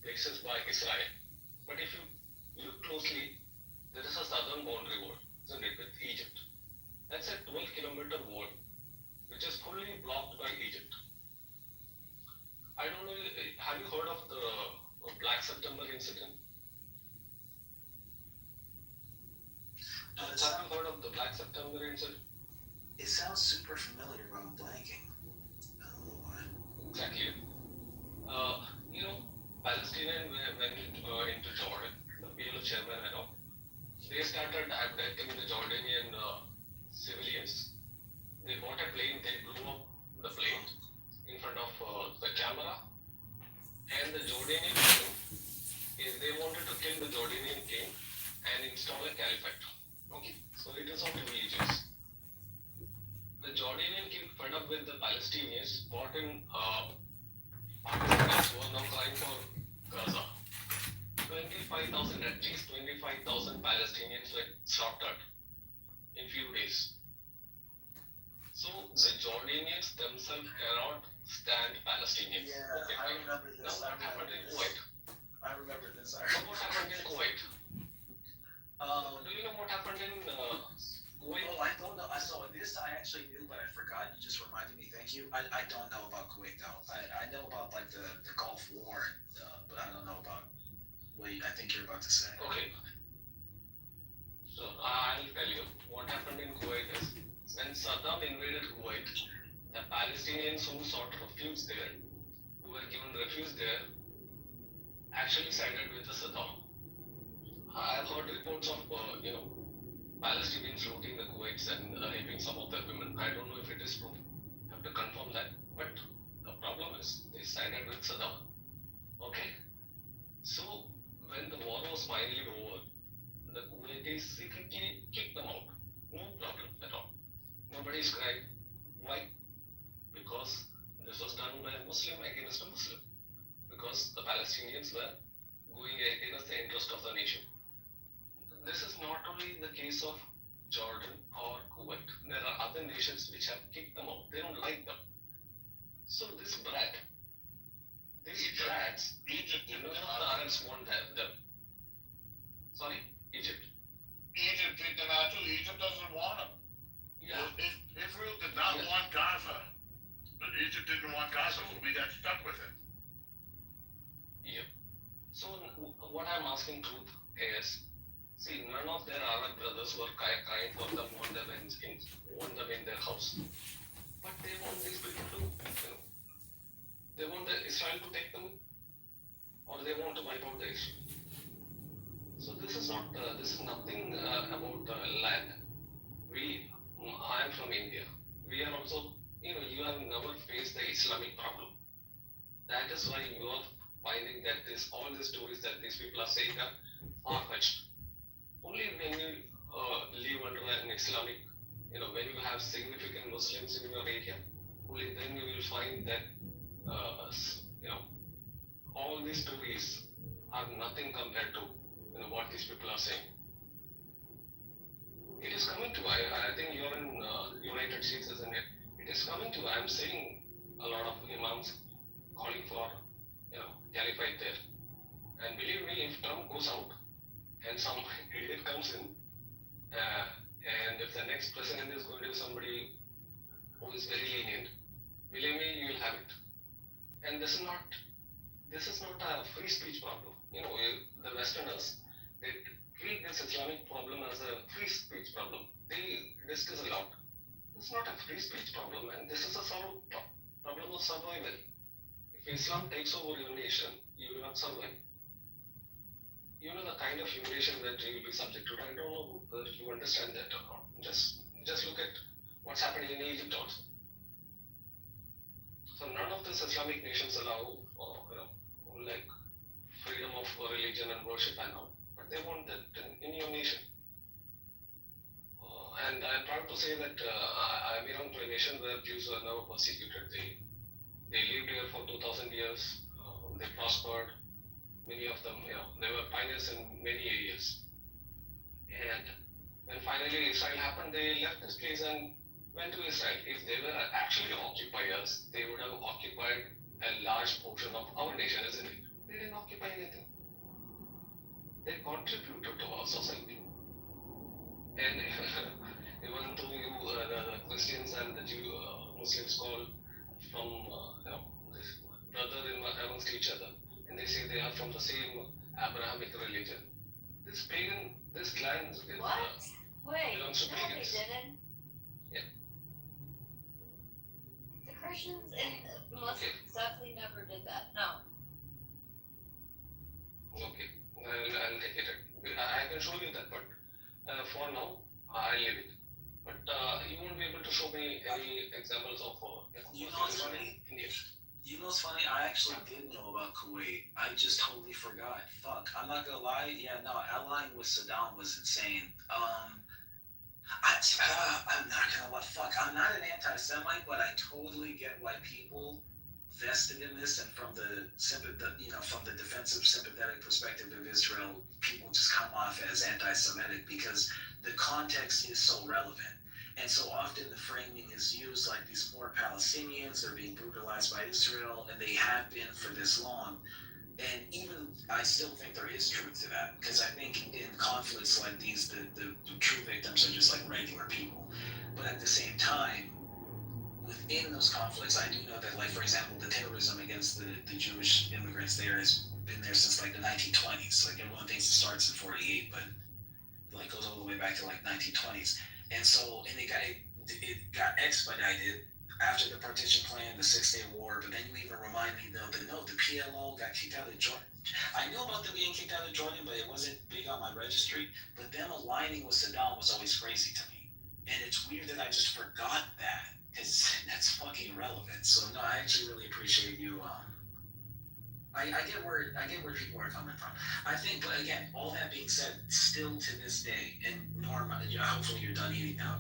places by Israel. But if you look closely, there is a southern boundary wall, isn't it, with Egypt. That's a 12-kilometer wall, which is fully blocked by Egypt. I don't know, have you heard of the Black September incident? Have you heard of the Black September incident? It sounds super familiar, but I'm blanking. I don't know why. Exactly. Palestinians went into Jordan, the PLO chairman and all. They started abducting the Jordanian civilians. They bought a plane, they blew up the plane in front of the camera. And the Jordanian king, they wanted to kill the Jordanian king and install a caliphate. Okay, so it is not religious. The Jordanian king fed up with the Palestinians, brought in Pakistanis who are now crying for Gaza. 25,000, at least 25,000 Palestinians were slaughtered in few days. So the Jordanians themselves cannot stand Palestinians. Yeah, okay, I remember this. Now what happened in Kuwait? I remember this. Now what happened in Kuwait? Do you know what happened in Kuwait? Oh, I don't know. I saw this. I actually knew, but I forgot. You just reminded me. Thank you. I don't know about Kuwait though. I know about like the Gulf War, but I don't know about what I think you're about to say. Okay. So I'll tell you what happened in Kuwait is when Saddam invaded Kuwait, the Palestinians who sought refuge there, who were given refuge there, actually sided with the Saddam. I've heard reports of Palestinians looting the Kuwaits and raping some of their women. I don't know if it is true. I have to confirm that. But the problem is they sided with Saddam. Okay? So when the war was finally over, the Kuwaitis secretly kicked them out. No problem at all. Nobody's crying. Why? Because this was done by a Muslim against a Muslim. Because the Palestinians were going against the interest of the nation. This is not only the case of Jordan or Kuwait. There are other nations which have kicked them out. They don't like them. So these brats, Egypt none of the Arabs want them. Sorry? Egypt. Egypt did not too. Egypt doesn't want them. Yeah. Israel did not want Gaza, but Egypt didn't want Gaza, so we got stuck with it. Yep. So what I'm asking truth is, see, none of their Arab brothers were crying for them, want them in their house. But they want these people to, they want Israel to take them, or they want to wipe out the Israel. So this is nothing about land. I am from India. We are also, you have never faced the Islamic problem. That is why you are finding that all the stories that these people are saying are far-fetched. Only when you live under an Islamic, when you have significant Muslims in your area, only then you will find that, all these stories are nothing compared to, what these people are saying. It is coming to, I think you're in United States, isn't it? It is coming to, I'm seeing a lot of imams calling for, caliphate there. And believe me, if Trump goes out and some idiot comes in, and if the next president is going to be somebody who is very lenient, believe me, you will have it. And this is not a free speech problem. The Westerners, they treat this Islamic problem as a free speech problem. They discuss a lot. It's not a free speech problem, and this is a problem of survival. If Islam takes over your nation, you will not survive. You know the kind of humiliation that you will be subject to. I don't know whether you understand that or not. Just look at what's happening in Egypt also. So none of these Islamic nations allow, like freedom of religion and worship and all, but they want that in your nation. And I'm proud to say that I belong to a nation where Jews are never persecuted. They lived here for 2,000 years. They prospered. Many of them, they were pioneers in many areas. And when finally Israel happened, they left this place and went to Israel. If they were actually occupiers, they would have occupied a large portion of our nation, isn't it? They didn't occupy anything. They contributed to our society. And even though the Christians and the Muslims call from this brother amongst each other, and they say they are from the same Abrahamic religion. This pagan, this clan is, Wait, belongs to no, they pagans. didn't. Yeah. The Christians and Muslims definitely never did that. No. Okay, I'll take it. I can show you that, but for now, I'll leave it. But you won't be able to show me any examples of You know what's funny? India. You know what's funny? I actually did know about Kuwait. I just totally forgot. Fuck. I'm not gonna lie. Yeah, no, allying with Saddam was insane. I'm not gonna lie. Fuck. I'm not an anti-Semite, but I totally get why people vested in this, and from the from the defensive, sympathetic perspective of Israel, people just come off as anti-Semitic because the context is so relevant. And so often the framing is used like these poor Palestinians are being brutalized by Israel, and they have been for this long. And even I still think there is truth to that, because I think in conflicts like these, the true victims are just like regular people. But at the same time, within those conflicts, I do know that, like, for example, the terrorism against the Jewish immigrants there has been there since like the 1920s. Like, everyone thinks it starts in 48, but like goes all the way back to like 1920s. And so, and it got expedited after the partition plan, the 6-Day War. But then you even remind me though that no, the PLO got kicked out of Jordan. I knew about them being kicked out of Jordan, but it wasn't big on my registry. But them aligning with Saddam was always crazy to me. And it's weird that I just forgot that, because that's fucking relevant. So no, I actually really appreciate you. I get where people are coming from. I think, but again, all that being said, still to this day, and Norm, hopefully you're done eating now.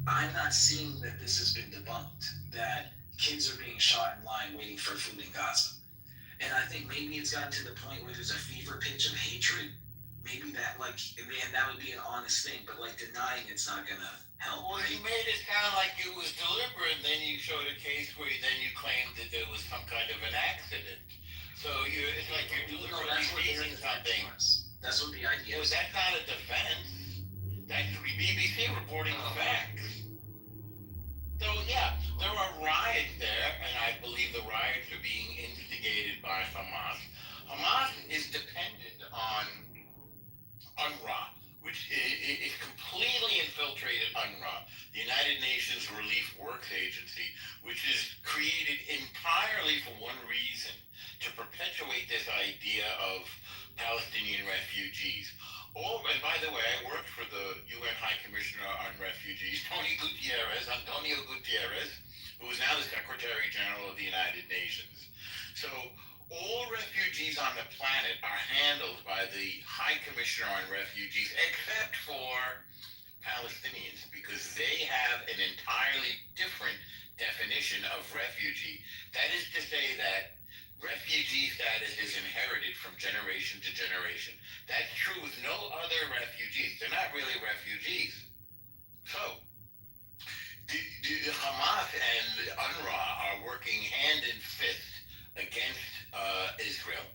I'm not seeing that this has been debunked, that kids are being shot in line waiting for food in Gaza. And I think maybe it's gotten to the point where there's a fever pitch of hatred. Maybe that, like, and that would be an honest thing, but like denying it's not gonna help. Well, right? you made it sound like it was deliberate, and then you showed a case where then you claimed that there was some kind of an accident. So it's like you're deliberately teasing something. That's what the idea Well, is. that's not a defense. That's the BBC reporting the facts. So yeah, there are riots there, and I believe the riots are being instigated by Hamas. Hamas is dependent on UNRWA, which is completely infiltrated UNRWA, the United Nations Relief Works Agency, which is created entirely for one reason, to perpetuate this idea of Palestinian refugees. Oh, and by the way, I worked for the UN High Commissioner on Refugees, Antonio Gutierrez, who is now the Secretary General of the United Nations. So all refugees on the planet are handled by the High Commissioner on Refugees, except for Palestinians, because they have an entirely different definition of refugee. That is to say that refugee status is inherited from generation to generation. That's true with no other refugees. They're not really refugees. So, the Hamas and UNRWA are working hand in fist against Israel,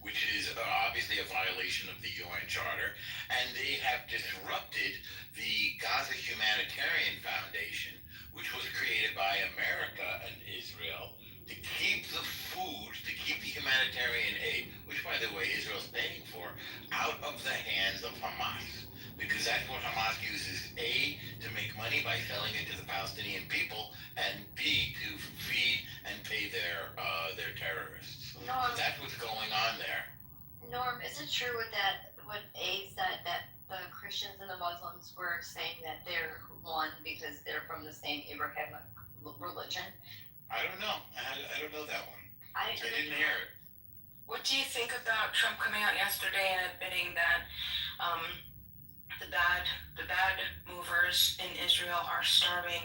which is obviously a violation of the UN Charter, and they have disrupted the Gaza Humanitarian Foundation, which was created by America and Israel to keep the food, to keep the humanitarian aid, which, by the way, Israel's paying for, out of the hands of Hamas. Because that's what Hamas uses, A, to make money by selling it to the Palestinian people, and B, to feed and pay their terrorists. Norm, So that's what's going on there. Norm, is it true what A said, that the Christians and the Muslims were saying that they're one because they're from the same Abrahamic religion? I don't know. I don't know that one. I didn't hear it. What do you think about Trump coming out yesterday and admitting that the bad movers in Israel are starving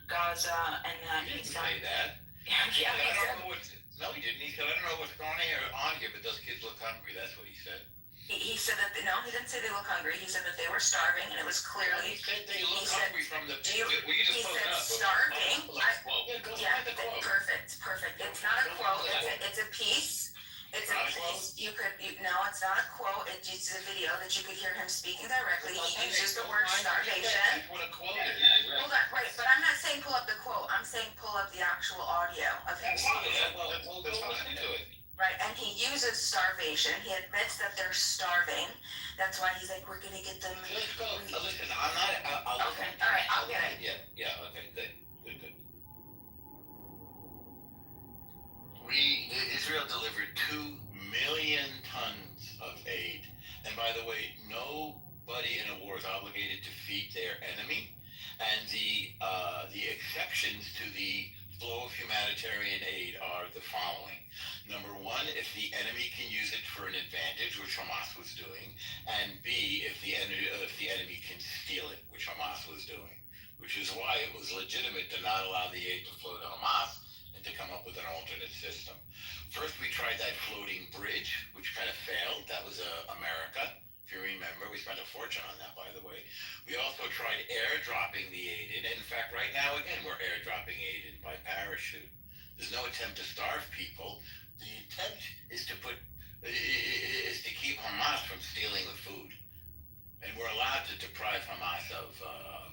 Gaza, and that He didn't he's say that. He Yeah, said, I he don't said, know what. No, he didn't. He said, I don't know what's going on here, but those kids look hungry. That's what he said. he said that, no, he didn't say they look hungry. He said that they were starving, and it was clearly. He said they look he said, hungry from the you, picture. Well, you just he pulled said it up. starving. Yeah, go Yeah, find the quote. perfect. It's not a quote. It's a piece. It's a Not a piece. No, it's not a quote. It's just a video that you could hear him speaking directly. He uses the word starvation. That's what a quote is. Hold on, right, but I'm not saying pull up the quote. I'm saying pull up the actual audio of him speaking. Yeah, well, go listen to it. Right, and he uses starvation. He admits that they're starving. That's why he's like, we're gonna get them. Let's go. Listen, I'm not. I'll Okay, all right, I'll get it. Yeah. Okay. Good. Israel delivered 2 million tons of aid, and by the way, nobody in a war is obligated to feed their enemy, and the exceptions to the flow of humanitarian aid are the following. Number one, if the enemy can use it for an advantage, which Hamas was doing, and B, if the enemy can steal it, which Hamas was doing, which is why it was legitimate to not allow the aid to flow to Hamas and to come up with an alternate system. First, we tried that floating bridge, which kind of failed. That was America. If you remember, we spent a fortune on that, by the way. We also tried airdropping the aid in. In fact, right now, again, we're airdropping aid in by parachute. There's no attempt to starve people. The attempt is to keep Hamas from stealing the food. And we're allowed to deprive Hamas of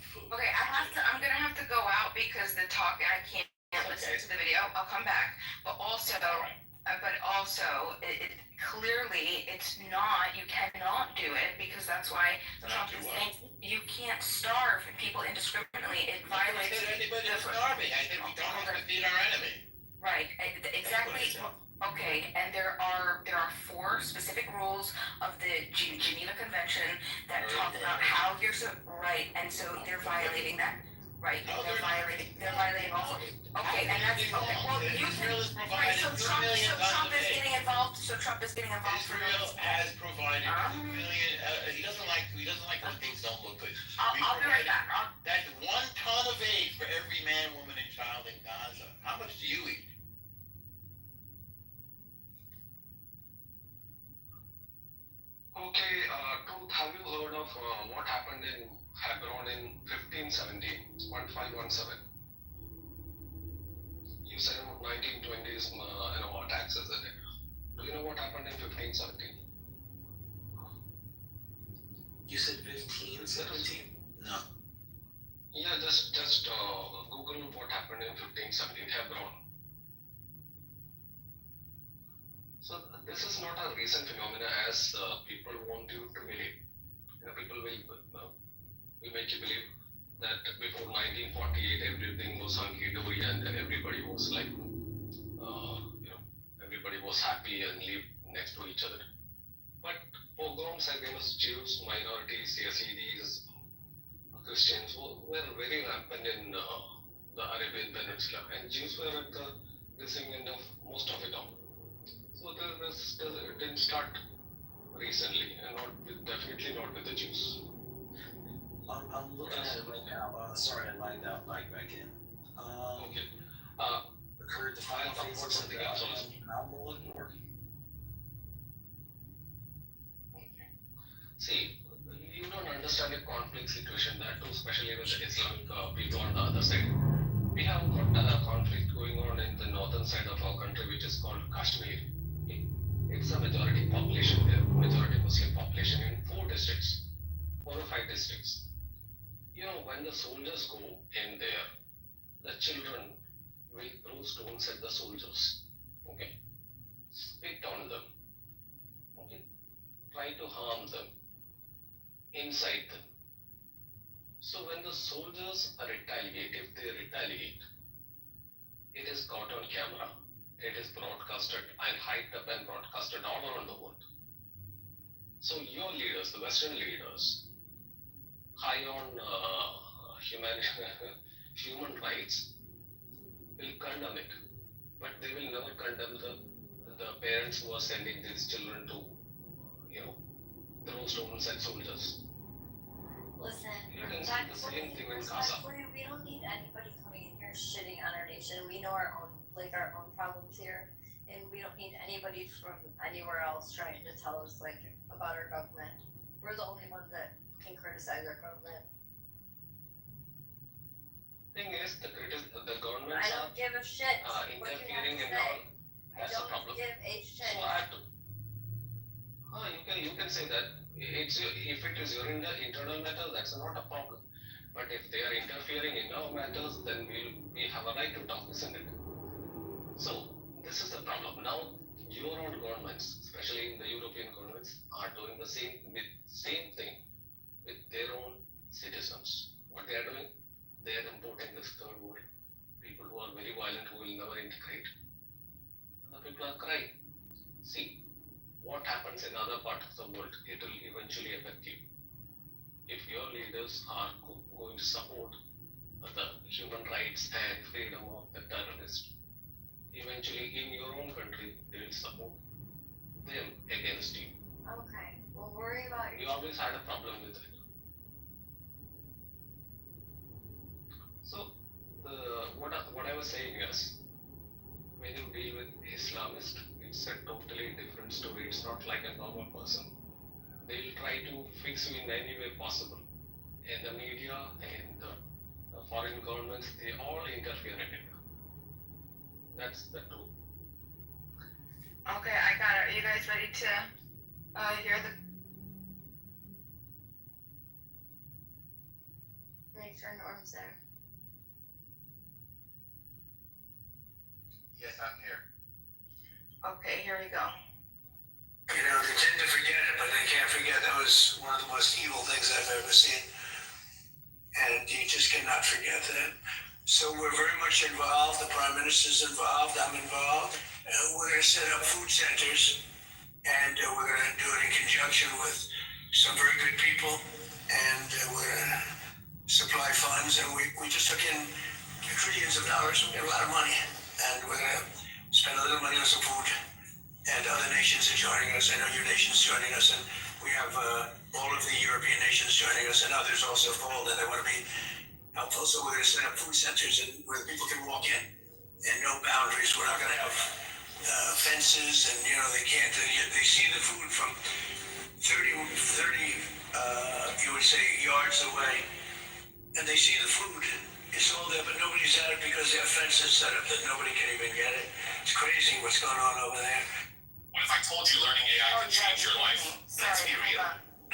food. Okay, I'm gonna have to go out because the talk, I can't listen to the video. I'll come back. But also, clearly it's not, you cannot do it because that's why Trump is saying you can't starve people indiscriminately. It violates. Anybody's starving. I think we don't have to feed our enemy. Right, exactly. Okay, and there are 4 specific rules of the Geneva Convention that talk about how you're right, and so they're violating that. Right, they're violating all. Okay, and that's okay. Well, you can. Right, so Trump is getting involved. So Trump is getting involved. Israel has provided 2 million. He doesn't like when things don't look good. I'll be right back. That's 1 ton of aid for every man, woman, and child in Gaza. How much do you eat? Okay, Truth, have you heard of what happened in Hebron in 1517, 1517? You said about 1920s, attacks, isn't it? Do you know what happened in 1517? You said 1517? No. Yeah, just Google what happened in 1517, Hebron. So this is not a recent phenomena as people want you to believe. People will make you believe that before 1948 everything was hunky-dory and everybody was like, everybody was happy and lived next to each other. But pogroms against Jews, minorities, Yazidis, Christians were very rampant in the Arabian Peninsula, and Jews were at the receiving end of most of it all. So this didn't start recently, and definitely not with the Jews. I'm looking at it right now. Sorry, I lagged out, lagged back in. Okay. Occurred the final phase of something else also. Malmol or? Okay. See, you don't understand a conflict situation, that too, especially with the Islamic people on the other side. We have got a conflict going on in the northern side of our country, which is called Kashmir. It's a majority population there, majority Muslim population in 4 districts, 4 or 5 districts. When the soldiers go in there, the children will throw stones at the soldiers, okay? Spit on them, okay? Try to harm them, inside them. So when the soldiers retaliate, if they retaliate, it is caught on camera. It is broadcasted and hyped up and broadcasted all around the world. So your leaders, the Western leaders, high on human rights, will condemn it, but they will never condemn the parents who are sending these children to, throw stones at soldiers. Listen, You can see the same thing in Gaza. we don't need anybody coming in here shitting on our nation. We know our own like our own problems here, and we don't need anybody from anywhere else trying to tell us like about our government. We're the only ones that can criticize our government. Thing is, the government I don't give a shit. interfering in say. all. I That's a don't problem. give a shit. So I have to. You can say that it's if it is your internal matter, that's not a problem. But if they are interfering in our matters, then we have a right to talk, isn't it? So this is the problem. Now your own governments, especially in the European governments, are doing the same thing with their own citizens. What they are doing, they are importing this third world people who are very violent, who will never integrate. The people are crying. See, what happens in other parts of the world, it will eventually affect you. If your leaders are going to support the human rights and freedom of the terrorists, eventually in your own country, they will support them against you. Okay, well worry about We your. always had a problem with it. So, what I was saying is, when you deal with Islamist, it's a totally different story. It's not like a normal person. They'll try to fix you in any way possible. And the media and the foreign governments, they all interfere in it. That's the truth. Okay, I got it. Are you guys ready to hear the? Make sure Norm's there. Yes, I'm here. Okay, here we go. You know, they tend to forget it, but they can't forget that was one of the most evil things I've ever seen. And you just cannot forget that. So we're very much involved. The Prime Minister's involved. I'm involved. We're going to set up food centers, and we're going to do it in conjunction with some very good people. And we're going to supply funds. And we just took in trillions of dollars. We got a lot of money. And we're going to spend a little money on some food. And other nations are joining us. I know your nation's joining us. And we have all of the European nations joining us. And others also fold, and they want to be helpful. So we're going to set up food centers and where people can walk in and no boundaries. We're not going to have fences, and they can't. They see the food from 30 you would say yards away, and they see the food. It's all there, but nobody's at it because they have fences set up that nobody can even get it. It's crazy what's going on over there. What if I told you learning AI could change your life? Let's be real.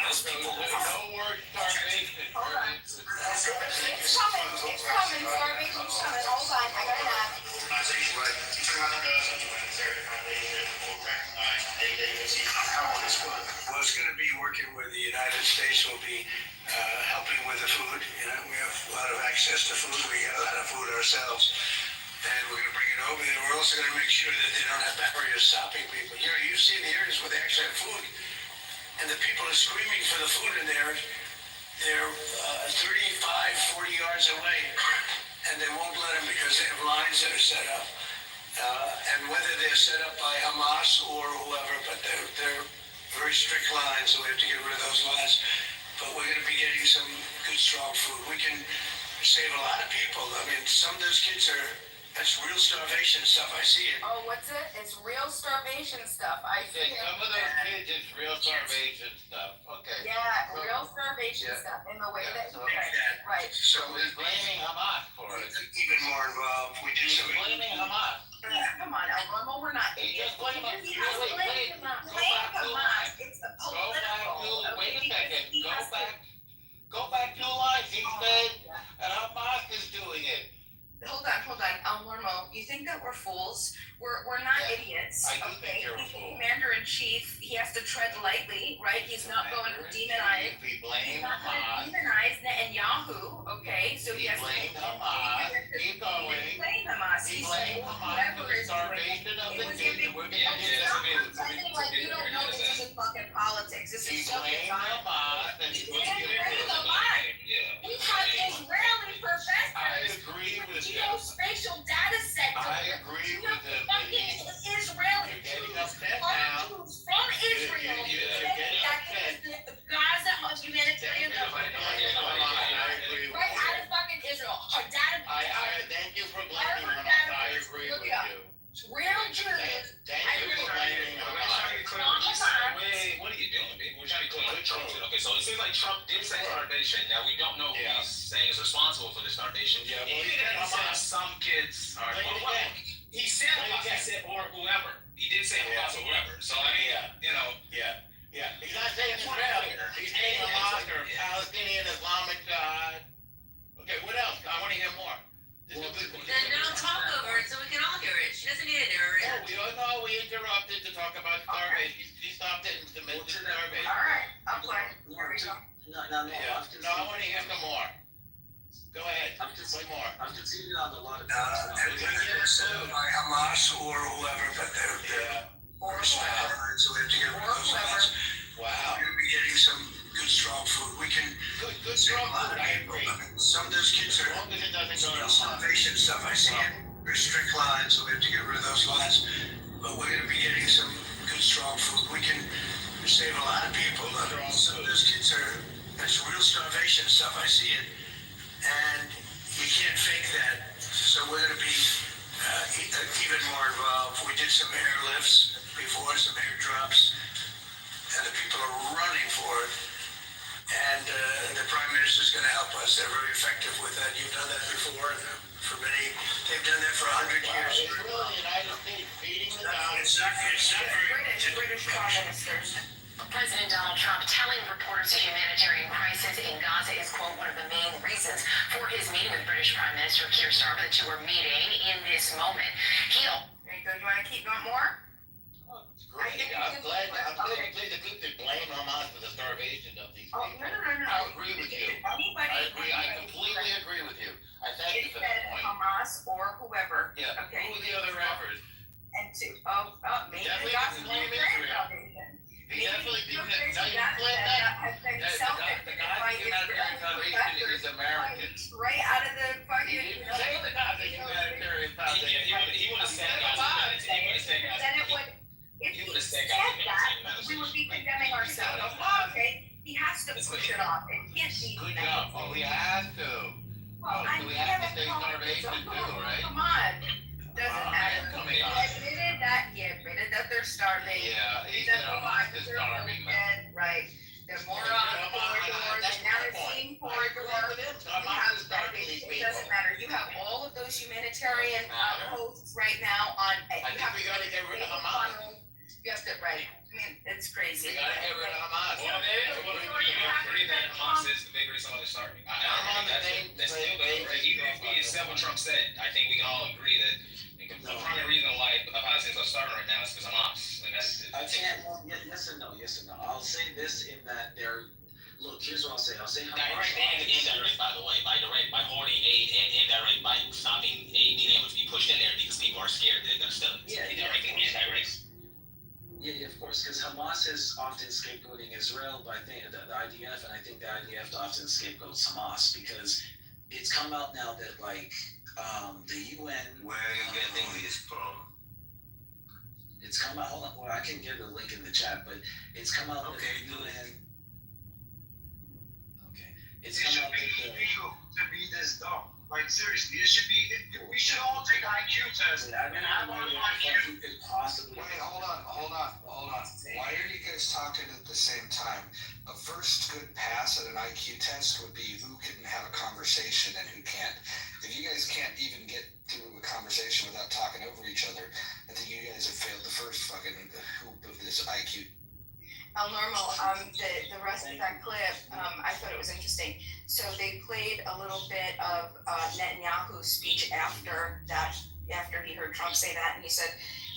Most people will No word starvation. Hold on. It's coming, starvation's coming. Hold on, I got it up. Well, it's going to be working with the United States. We'll be helping with the food. We have a lot of access to food. We get a lot of food ourselves. And we're going to bring it over there. We're also going to make sure that they don't have barriers stopping people. You've seen the areas where they actually have food. And the people are screaming for the food in there. They're 35, 40 yards away. And they won't let them because they have lines that are set up. And whether they're set up by Hamas or whoever, but they're very strict lines, so we have to get rid of those lines. But we're going to be getting some good, strong food. We can save a lot of people. I mean, some of those kids that's real starvation stuff. I see it. Oh, what's it? It's real starvation stuff. I see it. Some of those kids, it's real starvation stuff. Okay. Yeah, real starvation stuff in the way that you said. Right. So He's blaming Hamas for it. even more involved. We did He's some. blaming Hamas. Come on, Elmo, we're not He idiots. just blame him. He has to blame Hamas. It's the political. Wait a second. He has to. Go back 2 lines. He said, and Hamas is doing it. Hold on, Elmo. You think that we're fools? We're not idiots. I do think you're a He's the fool. commander in chief. He has to tread lightly, right? He's not going to demonize. He He's blamed not going to Hamas. demonize Netanyahu, okay? So He he has to. blamed Hamas. Keep going. He blamed Hamas. He He's blamed saying Hamas whoever for the is doing it. starvation of It the was kids. giving. We're getting into Stop this. pretending like you don't know this isn't fucking politics. This He is so blamed Hamas and he He was didn't giving blame them Hamas. Yeah. We have Israeli I professors agree with you. geospatial data set. I agree with the Fucking Israeli You're getting Jews upset are now. Jews from Israel. You're saying getting that upset. the Gaza humanitarian I agree with right you. out of fucking Israel. Our data. Thank you for blaming Harvard Hamas. I data- agree look with it up. you. we're trying to clean with Trump. Okay, so it seems like Trump did say starvation. Now we don't know who he's saying is responsible for the starvation. Yeah, He well, did he say said some kids are. Play it Well, again. he said Hamas, he said or whoever. He did say Hamas or whoever. So I mean, you know. Yeah. He's not saying Israel. He's saying Hamas or Palestinian Islamic Jihad. Okay, what else? I want to hear more. This is a good one. Then don't talk over it so we can all hear it. She doesn't need to hear it. We interrupted to talk about starvation. She stopped it and submitted to starvation. All right, okay, here we go. No, I want to hear some more. Go ahead. Play more. I've conceded on a lot of Everything is by Hamas or whoever, but they're responding, so we have to get rid of those lines. Wow. We're gonna be getting some good strong food. We can Good strong food. I agree. Some of those kids are As long as it doesn't go to starvation stuff. I see it. Restrict lines, so we have to get rid of those lines. But we're gonna be getting some good strong food. We can save a lot of people. Some of those kids that's real starvation stuff. I see it, and you can't fake that. So we're gonna be even more involved. We did some airlifts before, some airdrops, and the people are running for it. And the Prime Minister's going to help us. They're very effective with that. You've done that before. For many, they've done that for 100 years. It's really the United States beating the down. It's not very British Prime Ministers. President Donald Trump telling reporters the humanitarian crisis in Gaza is, quote, one of the main reasons for his meeting with British Prime Minister Keir Starmer. The two are meeting in this moment. There you go. You want to keep going more? Great. I'm glad to blame Hamas for the starvation of these people. No. I agree with you. I completely agree with you. I thank you for that point. Hamas or whoever. Yeah. Okay. Who are the other rappers? And maybe Definitely the Gospel blame Grand Israel. Foundation. He definitely did that. Maybe Now you that play that. has been The self-inflicted guy by who Humanitarian Foundation is American. right out of the fucking. He didn't say the guy the Humanitarian Foundation. He would have said If he said that, we would be condemning ourselves. Okay, he has to push it off. It can't be. Good job. Oh, he has to. Well, we have to say starvation too, right? Come on. Doesn't matter. Coming He on. admitted that they're starving. Yeah, he That said the Hamas lives is are starving them. dead, right. They're more on corridors, and now they're seeing corridors. It doesn't matter. You have all of those humanitarian posts right now on. I think we gotta get rid of Hamas. You have to, right. I mean, it's crazy. We gotta get rid of Hamas. Well, we agree that Hamas is the big reason why they're starving. I'm on the same That's still good, right? Even if we accept what Trump said, I think we can all agree that the primary reason why Palestinians are starving right now is because of Hamas. And that's, I can't. Yes and no. I'll say this in that they're. Look, here's what I'll say. Hamas. Direct and indirect, by the way. By direct, by hoarding aid, and indirect by stopping aid being able to be pushed in there because people are scared that they're going to steal it. Yeah, indirect and indirect. Yeah, of course, because Hamas is often scapegoating Israel, but I think the IDF, and I think the IDF often scapegoats Hamas because it's come out now that the UN. Where are you getting this from? It's come out. Hold on, well, I can get a link in the chat, but it's come out that the UN. Okay, it's come out that illegal to be this dumb. Like seriously, it should be. We should all take IQ tests. I want IQ. Could possibly. Wait, hold on. Why are you guys talking at the same time? A first good pass at an IQ test would be who can have a conversation and who can't. If you guys can't even get through a conversation without talking over each other, I think you guys have failed the first fucking hoop of this IQ. Normal. The rest of that clip, I thought it was interesting. So they played a little bit of Netanyahu's speech after he heard Trump say that, and he said,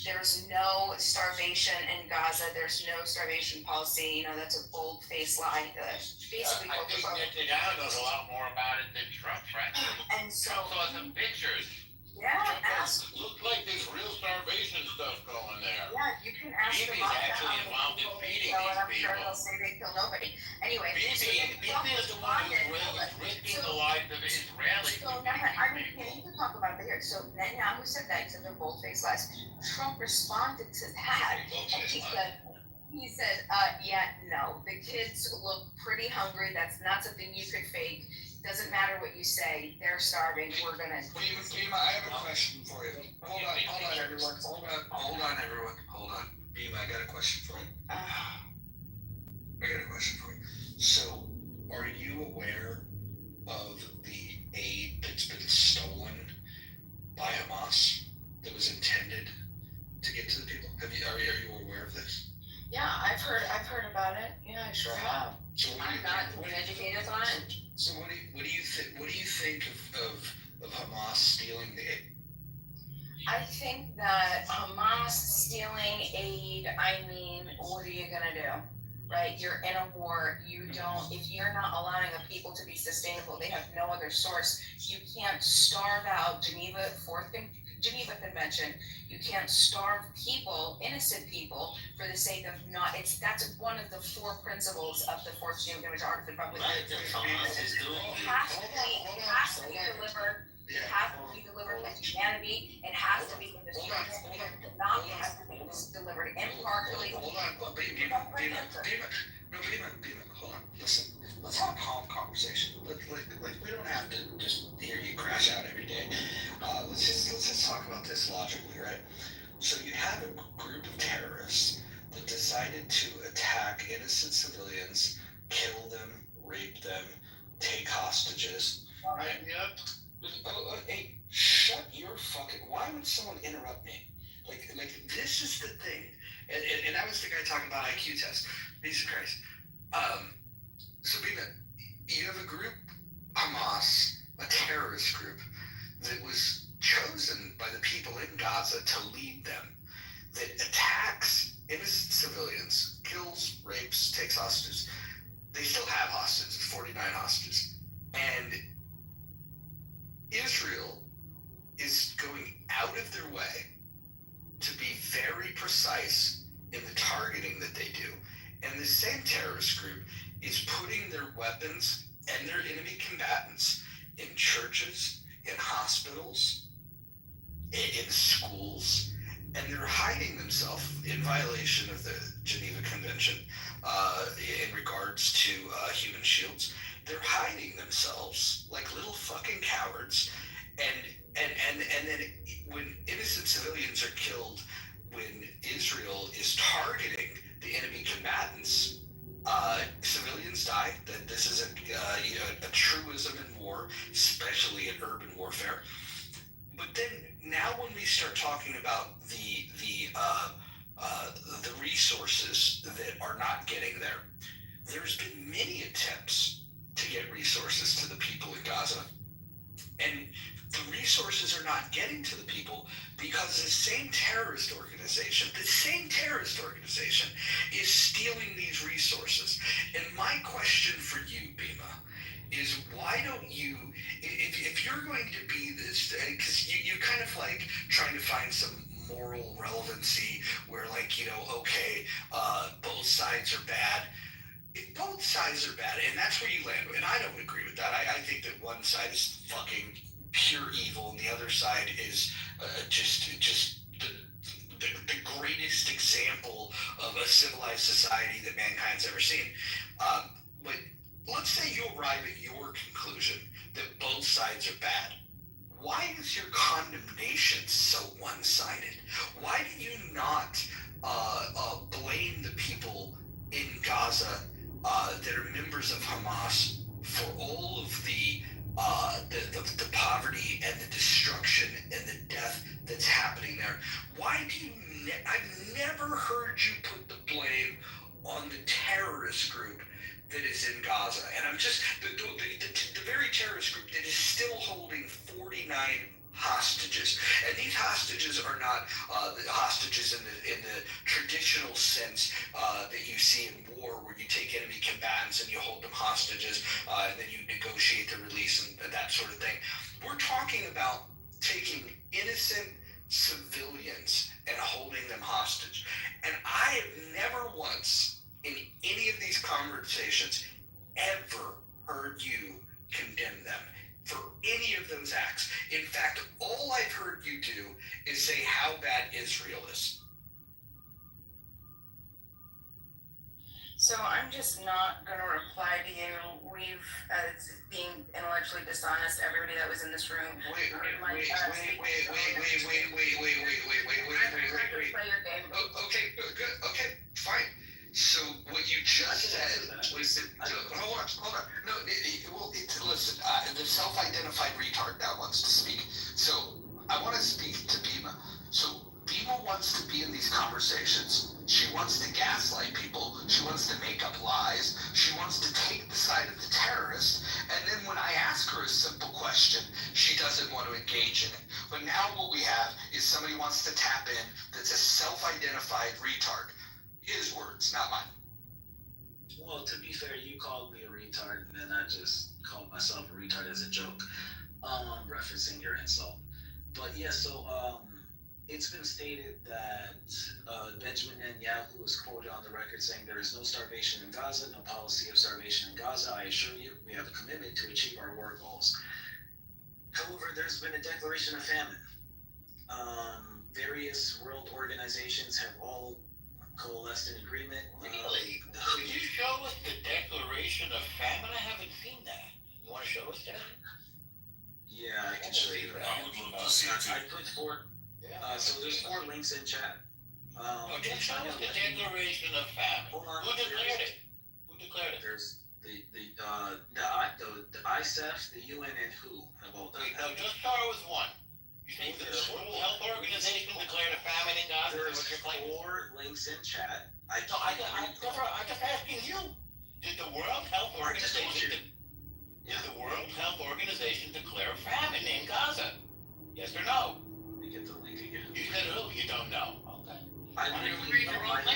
"There's no starvation in Gaza. There's no starvation policy. That's a bold-faced lie." Basically, I think Netanyahu knows a lot more about it than Trump, frankly. And so, Trump saw some pictures. Yeah, Trump looked like there's real starvation stuff going there. Yeah, you can ask Bibi's them about actually involved in feeding and I'm these sure people. they'll say they kill nobody. Anyway, Bibi is the one who's risking the lives of Israelis. So you can talk about it here. So Netanyahu said that. He said they're bold-faced lies. Trump responded to that, and he said, no. The kids look pretty hungry. That's not something you could fake. Doesn't matter what you say. They're starving. We're gonna. Bima, I have a question for you. Hold on, everyone. Hold on. Bima, I got a question for you. I got a I've heard about it. Yeah, I sure have. So I'm not educated on it. So what do you think of Hamas stealing the aid? I think that Hamas stealing aid, I mean, what are you gonna do? Right? You're in a war. If you're not allowing a people to be sustainable, they have no other source. You can't starve out Geneva Convention. You can't starve people, innocent people, for the sake of that's one of the 4 principles of the Fourth Geneva Convention, Article Public. Right, that's how Hamas is doing It it. has to be delivered. It has to be delivered with humanity. It has to be with the Hold on. It has to be delivered impartially. Hold on. Bima, hold on. Listen, let's have a calm conversation. Like we don't have to just hear you crash out every day. Let's just talk about this logically, right? So you have a group of terrorists that decided to attack innocent civilians, kill them, rape them, take hostages. Right? Yep. Hey, shut your fucking. Why would someone interrupt me? Like this is the thing, and that was the guy talking about IQ test. Jesus Christ. So Bina, you have a group, Hamas, a terrorist group that was chosen by the people in Gaza to lead them, that attacks innocent civilians, kills, rapes, takes hostages. They still have hostages, 49 hostages, and Israel is going out of their way to be very precise in the targeting that they do. And the same terrorist group is putting their weapons and their enemy combatants in churches, in hospitals, in schools, and they're hiding themselves in violation of the Geneva Convention in regards to human shields. They're hiding themselves like little fucking cowards, and then when innocent civilians are killed, when Israel is targeting the enemy combatants, civilians die. That this is a truism in war, especially in urban warfare. But then now, when we start talking about the resources that are not getting there, there's been many attempts to get resources to the people in Gaza, and the resources are not getting to the people because the same terrorist organization is stealing these resources. And my question for you, Bima, is why don't you, if you're going to be this, because you kind of like trying to find some moral relevancy where, like, okay, both sides are bad. Both sides are bad, and that's where you land. And I don't agree with that. I think that one side is fucking pure evil, and the other side is just the greatest example of a civilized society that mankind's ever seen. But let's say you arrive at your conclusion that both sides are bad. Why is your condemnation so one-sided? Why do you not blame the people in Gaza that are members of Hamas for all of the poverty and the destruction and the death that's happening there? Why do you? I've never heard you put the blame on the terrorist group that is in Gaza, and I'm just the very terrorist group that is still holding 49 hostages, and these hostages are not the hostages in the traditional sense that you see in war, where you take enemy combatants and you hold them hostages, and then you negotiate the release and that sort of thing. We're talking about taking innocent civilians and holding them hostage, and I have never once in any of these conversations ever heard you condemn them for any of those acts. In fact, all I've heard you do is say how bad Israel is. So I'm just not going to reply to you. We've, being intellectually dishonest, everybody that was in this room. Wait. Okay, good. Okay, fine. So what you just said was, hold on. No, listen. The self-identified retard now wants to speak. So I want to speak to Bima. So Bima wants to be in these conversations She wants to gaslight people. She wants to make up lies. She wants to take the side of the terrorist. And then when I ask her a simple question, she doesn't want to engage in it. But now what we have is somebody wants to tap in that's a self-identified retard. His words, not mine. Well, to be fair, you called me a retard, and then I just called myself a retard as a joke, referencing your insult. But yeah, so it's been stated that Benjamin Netanyahu was quoted on the record saying there is no starvation in Gaza, no policy of starvation in Gaza. I assure you, we have a commitment to achieve our war goals. However, there's been a declaration of famine. Various world organizations have all coalesced in agreement. Really? Could you show us the Declaration of Famine? I haven't seen that. You want to show us that? Yeah, I can show you that. I would love to see it too. I put four. So there's 4 links in chat. Just show us the Declaration of Famine. Who declared it? Who declared it? There's the ISEF, the UN, and WHO have all done. Wait, no, just start with one. You think the World Health Organization declared a famine in Gaza? There's 4 links in chat. I'm just asking you. Did the World Health Organization declare a famine in Gaza? Yes or no? Let me get the link again. You said who? You don't know. Okay. I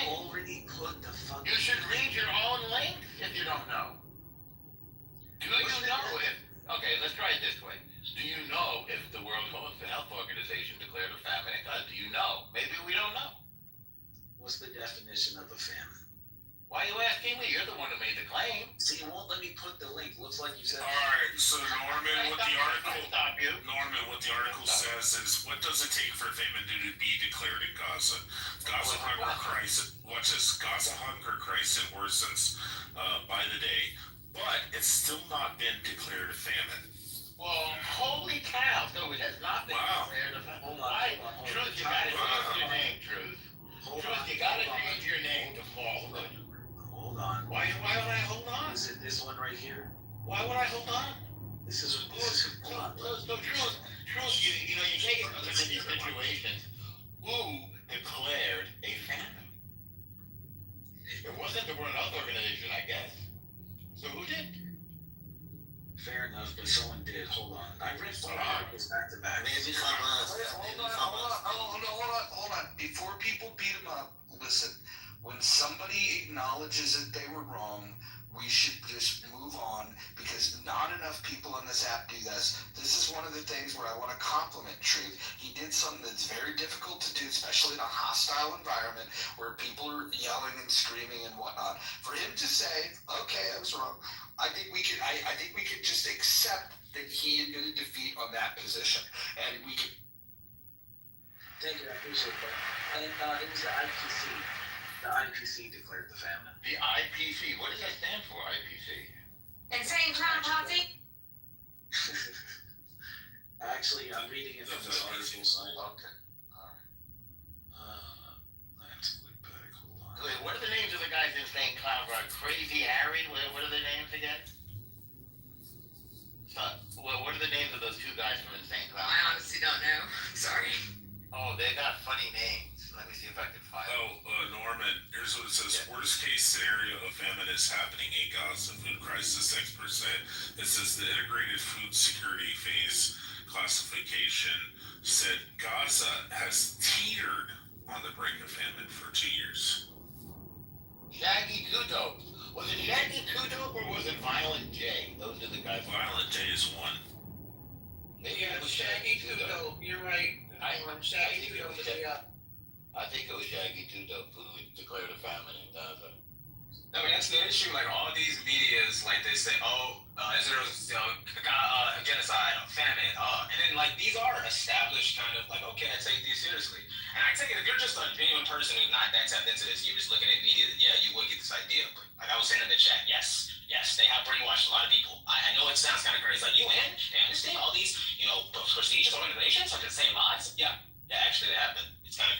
already put the fucking. You should read your own link if you don't know. Do you know if? Okay, let's try it this way. Do you know if the World Health Organization declared a famine in Gaza? Do you know? Maybe we don't know. What's the definition of a famine? Why are you asking me? You're the one who made the claim. See, you won't let me put the link. Looks like you said. All right, so Norman, what the article says is, what does it take for famine to be declared in Gaza? Gaza hunger crisis. Watch this. Gaza hunger crisis worsens by the day, but it's still not been declared a famine. Well, holy cow! So it has not been declared a famine. Why? Truth, you gotta change your name, Truth. Truth, you gotta change your name to Falsehood. Hold on. Why would I hold on? Is it this one right here? Why would I hold on? This is So truth, you know, you take it from these situations. Who declared a famine? It wasn't the World Health Organization, I guess. So who did? Fair enough, but someone did. Hold on. I read 4 articles back to back. Hold on. Before people beat him up, listen. When somebody acknowledges that they were wrong, we should just move on, because not enough people on this app do this. This is one of the things where I want to compliment Truth. He did something that's very difficult to do, especially in a hostile environment where people are yelling and screaming and whatnot. For him to say, okay, I was wrong, I think we could just accept that he admitted defeat on that position. And we could. Thank you, I appreciate that. And it was the IPC. The IPC declared the famine. The IPC. What does that stand for, IPC? Insane Clown Posse? Actually, I'm reading it from the article side. Okay. That's quick back. Hold on. Wait, what are the names of the guys in Insane Clown Posse? Crazy Harry? What are their names again? What are the names of those 2 guys from Insane Clown Posse? I honestly don't know. Sorry. Oh, they got funny names. Let me see if I can find them. Norman, here's what it says. Worst case scenario of famine is happening in Gaza. Food crisis expert said. It says the integrated food security phase classification said Gaza has teetered on the brink of famine for 2 years. Shaggy Two Dope. Was it Shaggy Two Dope or was it Violent J? Those are the guys. Violent J is one. Maybe it was Shaggy Two Dope. You're right. I think it was Shaggy Two Dope who declared a famine in Gaza. I mean, that's the issue. Like, all these medias, like, they say, Israel's genocide, famine, and then, like, these are established kind of, like, okay, I take these seriously. And I take it, if you're just a genuine person who's not that tapped into this, you're just looking at media, then yeah, you would get this idea. But, like I was saying in the chat, yes, they have brainwashed a lot of people. I know it sounds kind of crazy, like, UN, they understand all these, prestigious organizations are just saying lies. Yeah, actually, they have been. It's kind of.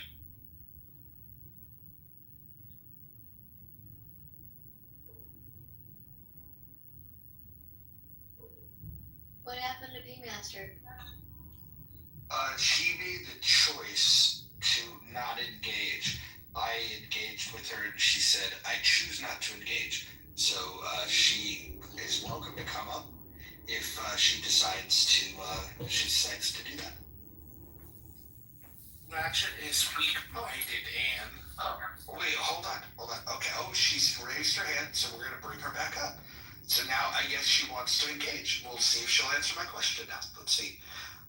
What happened to P-Master? She made the choice to not engage. I engaged with her and she said, I choose not to engage. So she is welcome to come up if she decides to do that. Ratchet is weak-minded, Anne. Oh, wait, hold on. Okay, she's raised her hand, so we're gonna bring her back up. So now I guess she wants to engage. We'll see if she'll answer my question now. Let's see.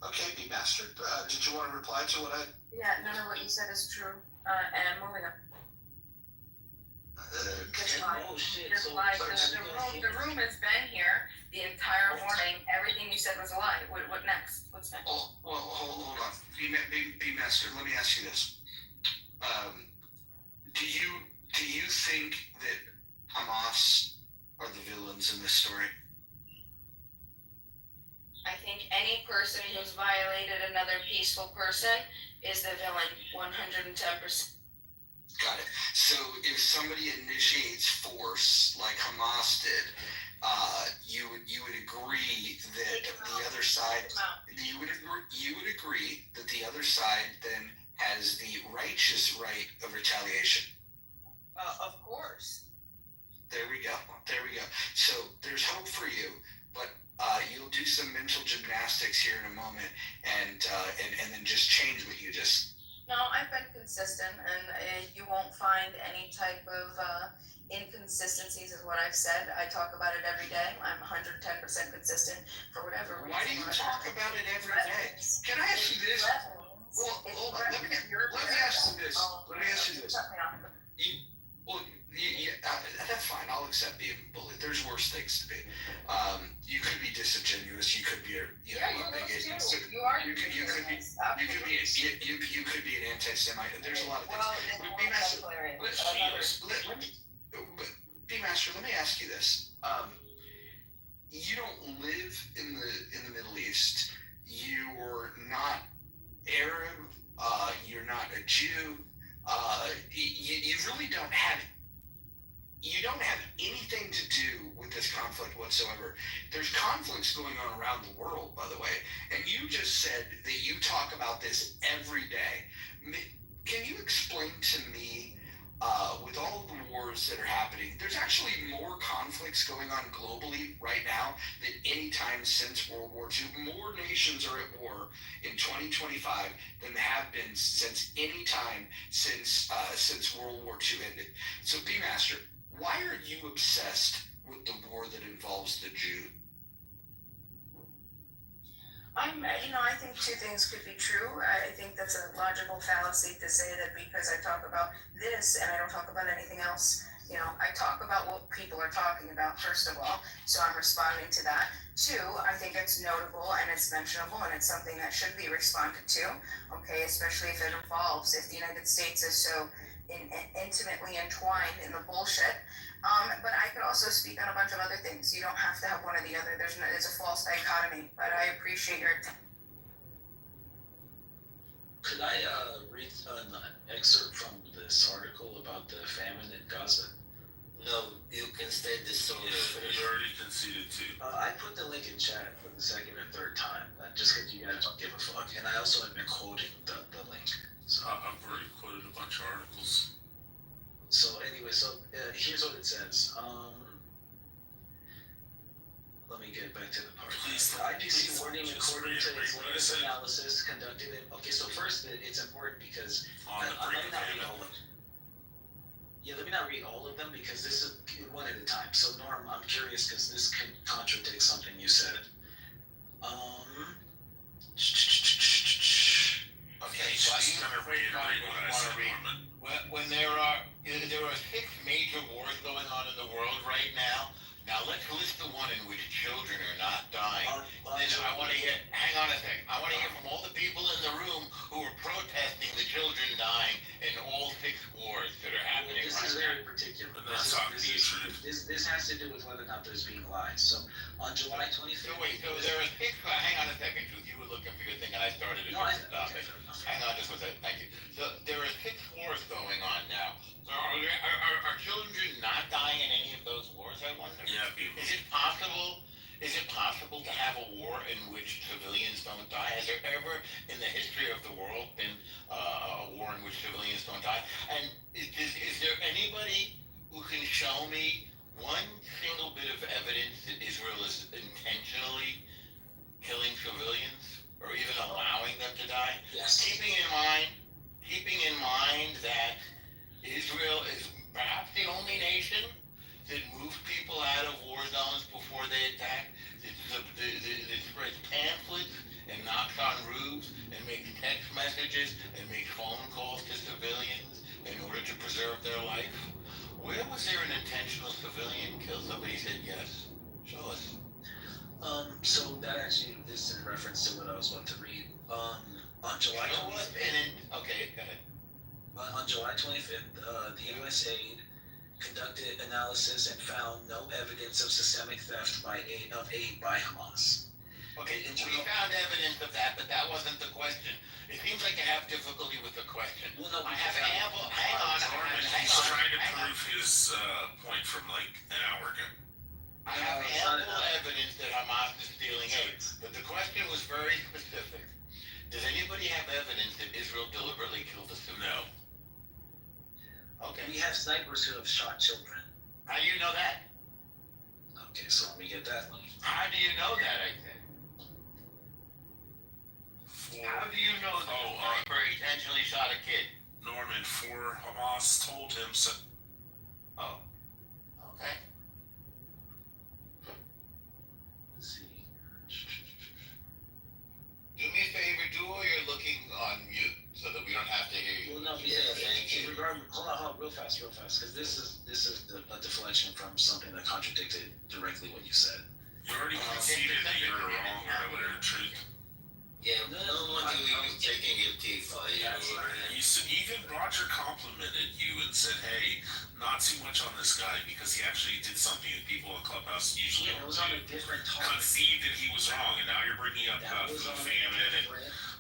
Okay, B Master, did you want to reply to what I? Yeah, none of what you said is true. And moving on. Just lie. Oh shit. Just So, lie. so The room has been here the entire morning. Everything you said was a lie. What next? What's next? Oh, well, hold on. B Master, let me ask you this. Do you think that Hamas are the villains in this story? I think any person who's violated another peaceful person is the villain, 110%. Got it. So if somebody initiates force like Hamas did, you would agree that the other side, you would agree that the other side then has the righteous right of retaliation. Of course. There we go. So there's hope for you, but you'll do some mental gymnastics here in a moment, and then just change what you just. No, I've been consistent, and you won't find any type of inconsistencies is what I've said. I talk about it every day. I'm 110% consistent for whatever reason. Why do you talk about it every day? Can I ask you this? Well, hold on. Let me ask you this. That's fine. I'll accept being bullied. There's worse things to be. You could be disingenuous. You could be you could be an anti-Semite. There's a lot of things. B Master, let me ask you this. You don't live in the Middle East. You're not Arab. You're not a Jew. You really don't have anything to do with this conflict whatsoever. There's conflicts going on around the world, by the way, and you just said that you talk about this every day. Can you explain to me, with all of the wars that are happening, there's actually more conflicts going on globally right now than any time since World War II. More nations are at war in 2025 than have been since any time since World War II ended. So, B Master, why are you obsessed with the war that involves the Jew? I think two things could be true. I think that's a logical fallacy to say that because I talk about this and I don't talk about anything else. I talk about what people are talking about, first of all, so I'm responding to that. Two, I think it's notable and it's mentionable and it's something that should be responded to, okay, especially if it involves, if the United States is so intimately entwined in the bullshit. But I could also speak on a bunch of other things. You don't have to have one or the other. There's a false dichotomy, but I appreciate your attention. Could I read an excerpt from this article about the famine in Gaza? No, you can state the story. You already conceded to. I put the link in chat for the second or third time, just because you guys don't give a fuck. And I also have been quoting the link. So I've already quoted a bunch of articles. So anyway, here's what it says. Let me get back to the part. IPC warning according to its latest analysis conducted in. Okay, so first it's important because let me not read all of them. Yeah, let me not read all of them because this is one at a time. So Norm, I'm curious because this can contradict something you said. Okay, so I'm going to read what I want to read. When there are 6 major wars going on in the world right now. Now let's list the one in which children are not dying. I want to hear. Hang on a sec. I want to hear from all the people in the room who are protesting the children dying in all 6 wars that are happening this right is now. very particular. This has to do with whether or not there's being lies. So on July 25th. So wait. So there are 6. Hang on a second, Truth. You were looking for your thing, and I started a different topic. Hang on just a second. Thank you. So there are 6 wars going on now. So are children not dying in any of those wars? I wonder. Yeah, people. Is it possible? Is it possible to have a war in which civilians don't die? Has there ever in the history of the world been a war in which civilians don't die? And is show me one single bit of evidence that Israel is intentionally killing civilians or even allowing them to die? Yes. Keeping in mind that Israel is perhaps the only nation that moves people out of war zones before they attack, that spreads pamphlets and knocks on roofs and makes text messages and makes phone calls to civilians in order to preserve their life. Where was there an intentional civilian kill? Somebody said yes. Show us. So that actually is in reference to what I was about to read. On July 25th. Okay, go ahead. On July 25th, the USAID conducted analysis and found no evidence of systemic theft of aid by Hamas. Okay, we found evidence of that, but that wasn't the question. It seems like you have difficulty with the question. Well, no, I have ample. Hang on. He's trying to prove his point from like an hour ago. I have ample evidence that Hamas is stealing aid, but the question was very specific. Does anybody have evidence that Israel deliberately killed a civilian? No. Okay. We have snipers who have shot children. How do you know that? Okay, so let me get that one. How do you know that, I think? How do you know that a sniper intentionally shot a kid? Norman, for Hamas told him so. Oh. Okay. Let's see. Do me a favor, do all you're looking on mute so that we don't have to hear you. Well, no, in regard, hold on, real fast, because this is a deflection from something that contradicted directly what you said. You already conceded that you were wrong earlier, Truth. Yeah, no one was taking your teeth for you. Even Roger complimented you and said, hey, not too much on this guy because he actually did something that people in Clubhouse usually It was on a different topic. concede that he was wrong, and now you're bringing up food famine and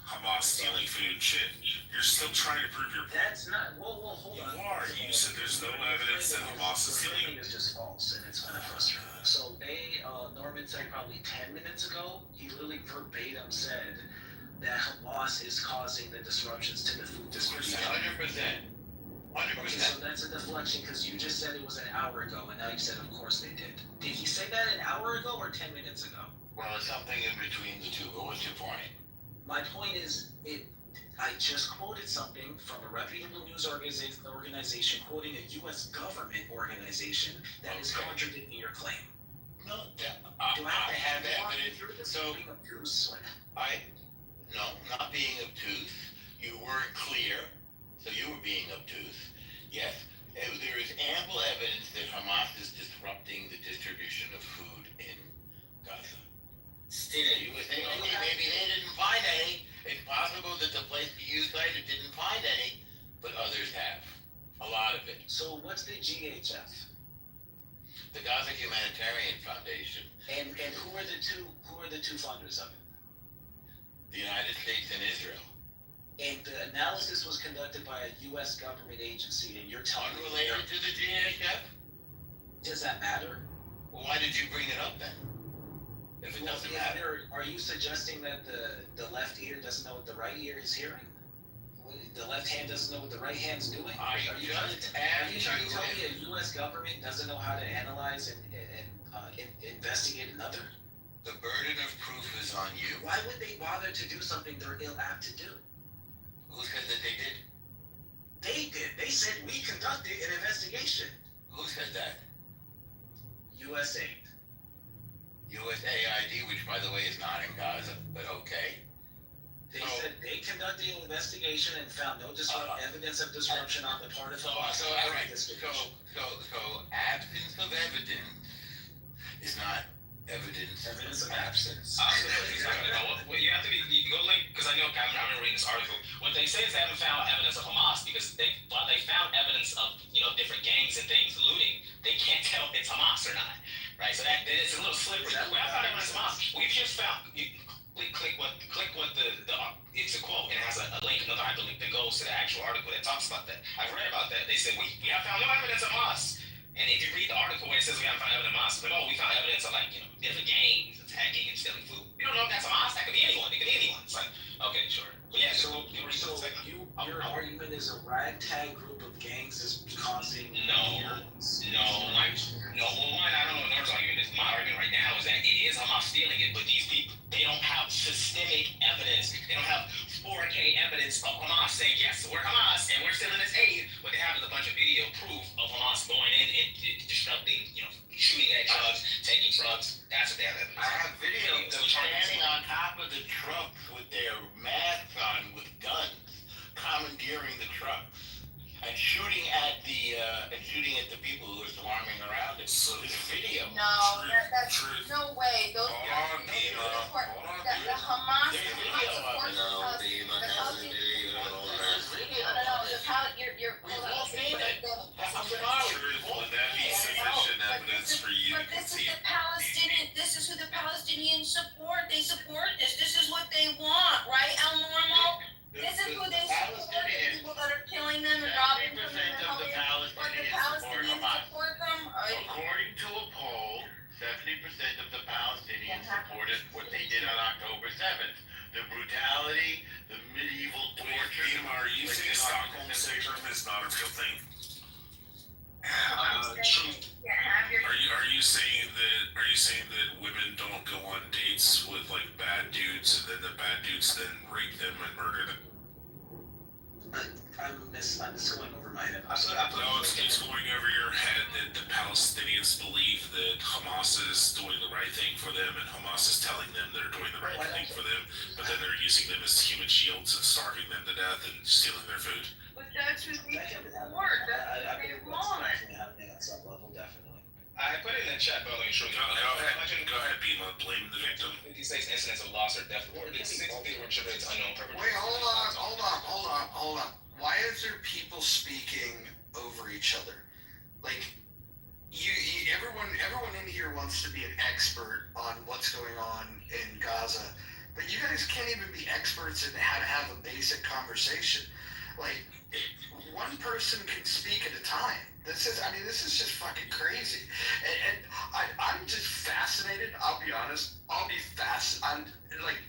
Hamas stealing food shit. You're still trying to prove your point. That's not. Whoa, hold on. You are. You said there's no evidence that Hamas is stealing. Is just false, and it's kind of frustrating. So Norman said probably 10 minutes ago, he literally verbatim said that Hamas is causing the disruptions to the food distribution. 100%. 100%. Okay, so that's a deflection because you just said it was an hour ago, and now you said, of course they did. Did he say that an hour ago or 10 minutes ago? Well, it's something in between the two. What was your point? My point is, I just quoted something from a reputable news organization quoting a U.S. government organization that is contradicting your claim. No, Do I have to evidence. So, no, not being obtuse. You weren't clear, so you were being obtuse. Yes, there is ample evidence that Hamas is disrupting the distribution of food in Gaza. You were saying, okay, maybe they didn't find any. It's possible that the place that you cited didn't find any, but others have. A lot of it. So what's the GHF? The Gaza Humanitarian Foundation. And who are the two funders of it? The United States and Israel. And the analysis was conducted by a U.S. government agency, and you're telling me... Unrelated to the GHF? Does that matter? Well, why did you bring it up then? If it doesn't matter. Are you suggesting that the left ear doesn't know what the right ear is hearing? The left hand doesn't know what the right hand's doing? Are you trying to tell me a U.S. government doesn't know how to analyze and investigate another? The burden of proof is on you. Why would they bother to do something they're ill apt to do? Who said that they did? They did. They said we conducted an investigation. Who said that? USAID. USAID, which by the way is not in Gaza, but okay. They said they conducted an investigation and found no evidence of disruption on the part of Hamas. So absence of evidence is not evidence of absence. Well, you have to go link, because I know I've been reading this article. What they say is they haven't found evidence of Hamas because they found evidence of different gangs and things looting. They can't tell if it's Hamas or not, right? So that it's a little slippery. We have found evidence of Hamas. We've just found. Click what it's a quote and it has a link, another hyperlink that goes to the actual article that talks about that. I've read about that. They said we have found no evidence of Hamas. And if you read the article where it says we haven't found evidence of Hamas, it's like, oh, we found evidence of like, different gangs attacking and stealing food. You don't know if that's Hamas. That could be anyone. It could be anyone. It's like, okay, sure. But yeah, So your argument is a ragtag group of gangs is causing No, well, one, I don't know what North's argument is. My argument right now is that it is Hamas stealing it, but these people, they don't have systemic evidence. They don't have 4K evidence of Hamas saying, yes, we're Hamas and we're stealing this aid. What they have is a bunch of video proof of Hamas going in and disrupting, shooting at drugs, taking drugs. That's what they have evidence. I have video of them standing on top of the trucks with their masks on with guns, commandeering the trucks, and shooting at the people who are swarming around it. So there's video. No, that's no way. Those Hold on, Dina. the Hamas There's video of it. We've all seen it. I'm sorry. Truth, would that be sufficient evidence for you to concede? This is who the Palestinians support. They support this. This is what they want, right, El Normo? This is who they support. The people that are killing them and robbing them. 70% of the Palestinians support them. According to a poll, 70% of the Palestinians supported what they did on October 7th. The brutality, the medieval torture. Are you saying Stockholm syndrome is not a real thing? Are you saying that women don't go on dates with like bad dudes and then the bad dudes then rape them and murder them? I'm just going over my head. No, it's going over your head that the Palestinians believe that Hamas is doing the right thing for them and Hamas is telling them they're doing the right thing for them, but then they're using them as human shields and starving them to death and stealing their food. But that's who they support. That's who they want. Happening at some level, definitely. I put it in the chat, but I'll show you. Go ahead, Bima, blame the victim. 56 incidents of loss or death reported, 63 were attributed to unknown perpetrators. Wait, hold on. Why is there people speaking over each other? Like, everyone in here wants to be an expert on what's going on in Gaza, but you guys can't even be experts in how to have a basic conversation. Like, one person can speak at a time. This is just fucking crazy. And I'm just fascinated, I'll be honest.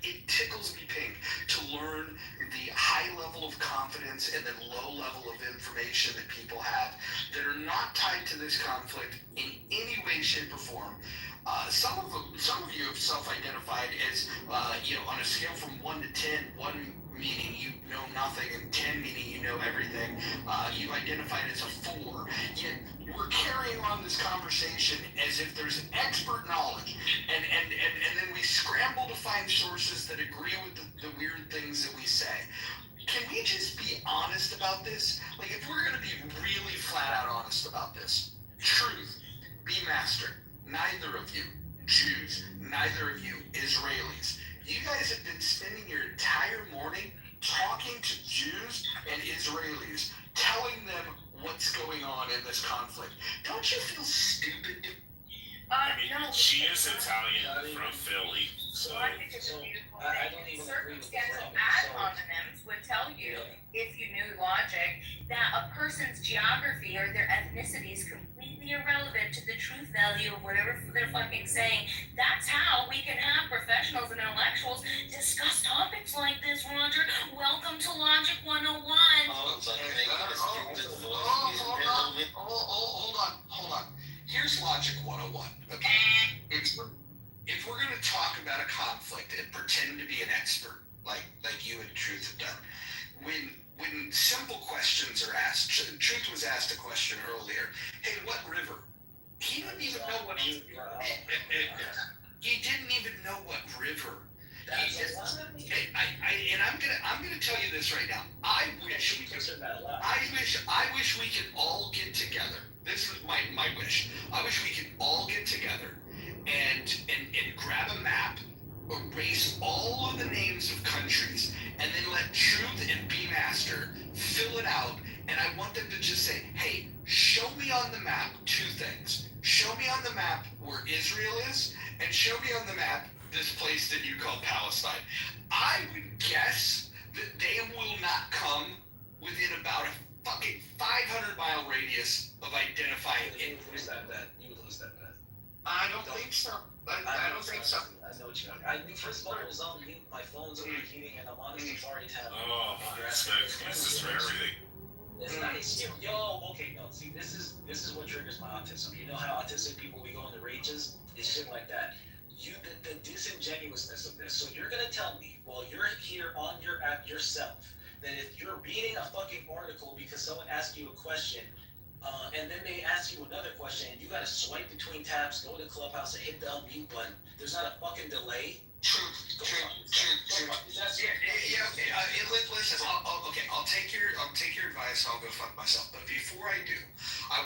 It tickles me pink to learn the high level of confidence and the low level of information that people have that are not tied to this conflict in any way, shape, or form. Some of you have self-identified as, on a scale from 1 to 10, 1 meaning you know nothing and 10 meaning you know everything. You identified as a 4. Yet we're carrying on this conversation as if there's expert knowledge, and then we scramble to find sources that agree with the weird things that we say. Can we just be honest about this? Like, if we're going to be really flat out honest about this, truth, be master. Neither of you Jews, neither of you Israelis. You guys have been spending your entire morning talking to Jews and Israelis, telling them what's going on in this conflict. Don't you feel stupid? No. She is Italian from Philly. Well, I think it's beautiful. Circumstantial ad hominems would tell you, if you knew logic, that a person's geography or their ethnicity is completely irrelevant to the truth value of whatever they're fucking saying. That's how we can have professionals and intellectuals discuss topics like this, Roger. Welcome to Logic 101. Hold on. Here's Logic 101. Okay? If we're going to talk about a conflict and pretend to be an expert, like you and Truth have done, when simple questions are asked, Truth was asked a question earlier. Hey, what river? He didn't even know what. He didn't even know what river. I'm gonna tell you this right now. I wish we could all get together. This is my wish. I wish we could all get together and grab a map, erase all of the names of countries, and then let Truth and B-Master fill it out. And I want them to just say, hey, show me on the map 2 things. Show me on the map where Israel is, and show me on the map this place that you call Palestine. I would guess that they will not come within about fucking 500-mile radius of identifying it. You would lose that bet. You would lose that bet. I don't think so. I don't think so. I know what you mean. I knew first of all, I was on mute, my phone's overheating, and I'm on a Safari tab. Oh, expect excuses for everything. It's nice. Yo, okay, no, see, this is what triggers my autism. You know how autistic people, we go into rages? It's shit like that. The disingenuousness of this. So you're gonna tell me, while you're here on your app yourself, that if you're reading a fucking article because someone asked you a question, and then they ask you another question, and you gotta swipe between tabs, go to Clubhouse, and hit the unmute button. There's not a fucking delay. True. Listen, I'll take your advice. I'll go fuck myself. But before I do, I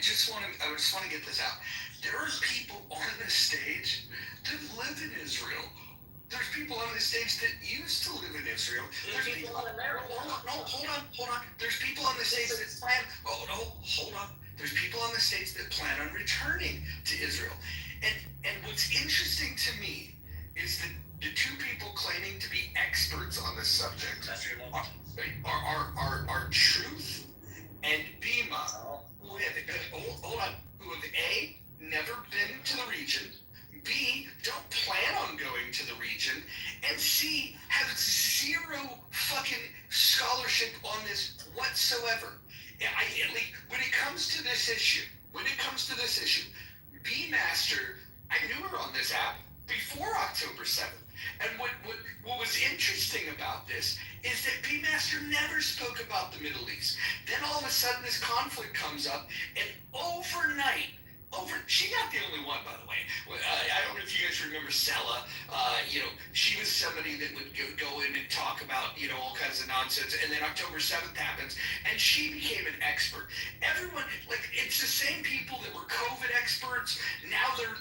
just want to get this out. There are people on this stage that live in Israel. There's people on this stage that used to live in Israel. There's people in America. Hold on. There's people on the stage that plan. Hold on. There's people on the stage that plan on returning to Israel. And what's interesting to me is that the two people claiming to be experts on this subject are Truth and Bima, who have A, never been to the region, B, don't plan on going to the region, and C, have zero fucking scholarship on this whatsoever. When it comes to this issue, B-Master, I knew her on this app before October 7th. And what was interesting about this is that B-Master never spoke about the Middle East. Then all of a sudden this conflict comes up, and overnight, she not the only one, by the way. I don't know if you guys remember Sella. She was somebody that would go in and talk about, all kinds of nonsense. And then October 7th happens, and she became an expert. Everyone, it's the same people that were COVID experts. Now they're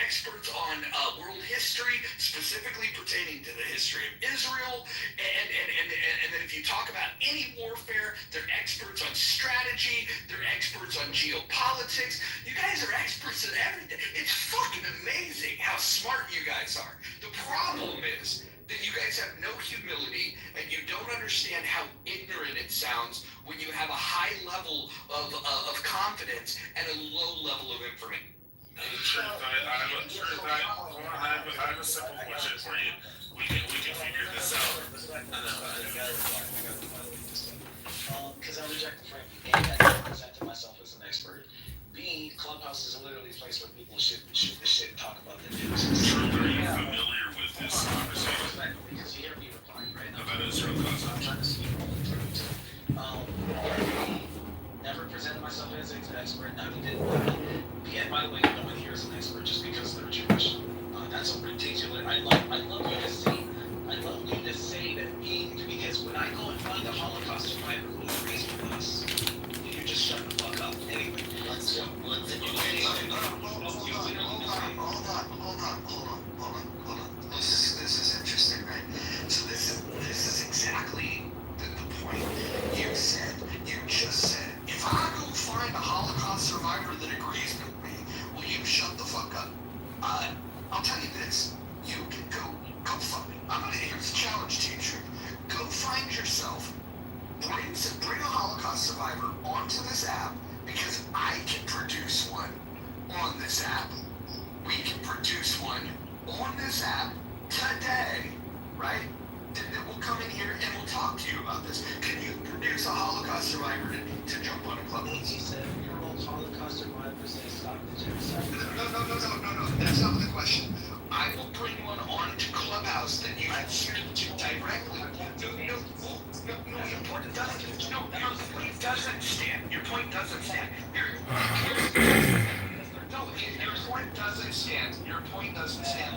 experts on world history, specifically pertaining to the history of Israel. And then if you talk about any warfare, they're experts on strategy. They're experts on geopolitics. You guys are experts in everything. It's fucking amazing how smart you guys are. The problem is that you guys have no humility, and you don't understand how ignorant it sounds when you have a high level of confidence and a low level of information. Truth, I have a simple question for you. We can figure this out. Because I rejected Frankie. A, I presented myself as an expert. B, Clubhouse is literally a place where people shoot the shit and talk about the news. Truth, are you familiar with this conversation? Because you hear me replying right now. About Israel Gaza? I'm trying to see never presented myself as an expert. I didn't. And by the way, no one here is an expert just because they're Jewish. That's a ridiculous. I love you to say that being, because when I go and find a Holocaust survivor who agrees with us, you just shut the fuck up. Anyway, let's go. Hold on. This is interesting, right? So this is exactly the point. You just said, if I go find a Holocaust survivor that agrees with me, will you shut the fuck up? I'll tell you this. You can go fuck me. Here's a challenge to you, Troop. Go find yourself, bring a Holocaust survivor onto this app, because I can produce one on this app. We can produce one on this app today, right? That will come in here and we'll talk to you about this. Can you produce a Holocaust survivor to jump on a club? 87-year-old Holocaust survivors that stopped the genocide. No. That's not the question. I will bring one on to Clubhouse that you can speak to directly. Your point doesn't stand. Your point doesn't stand. Your point doesn't stand.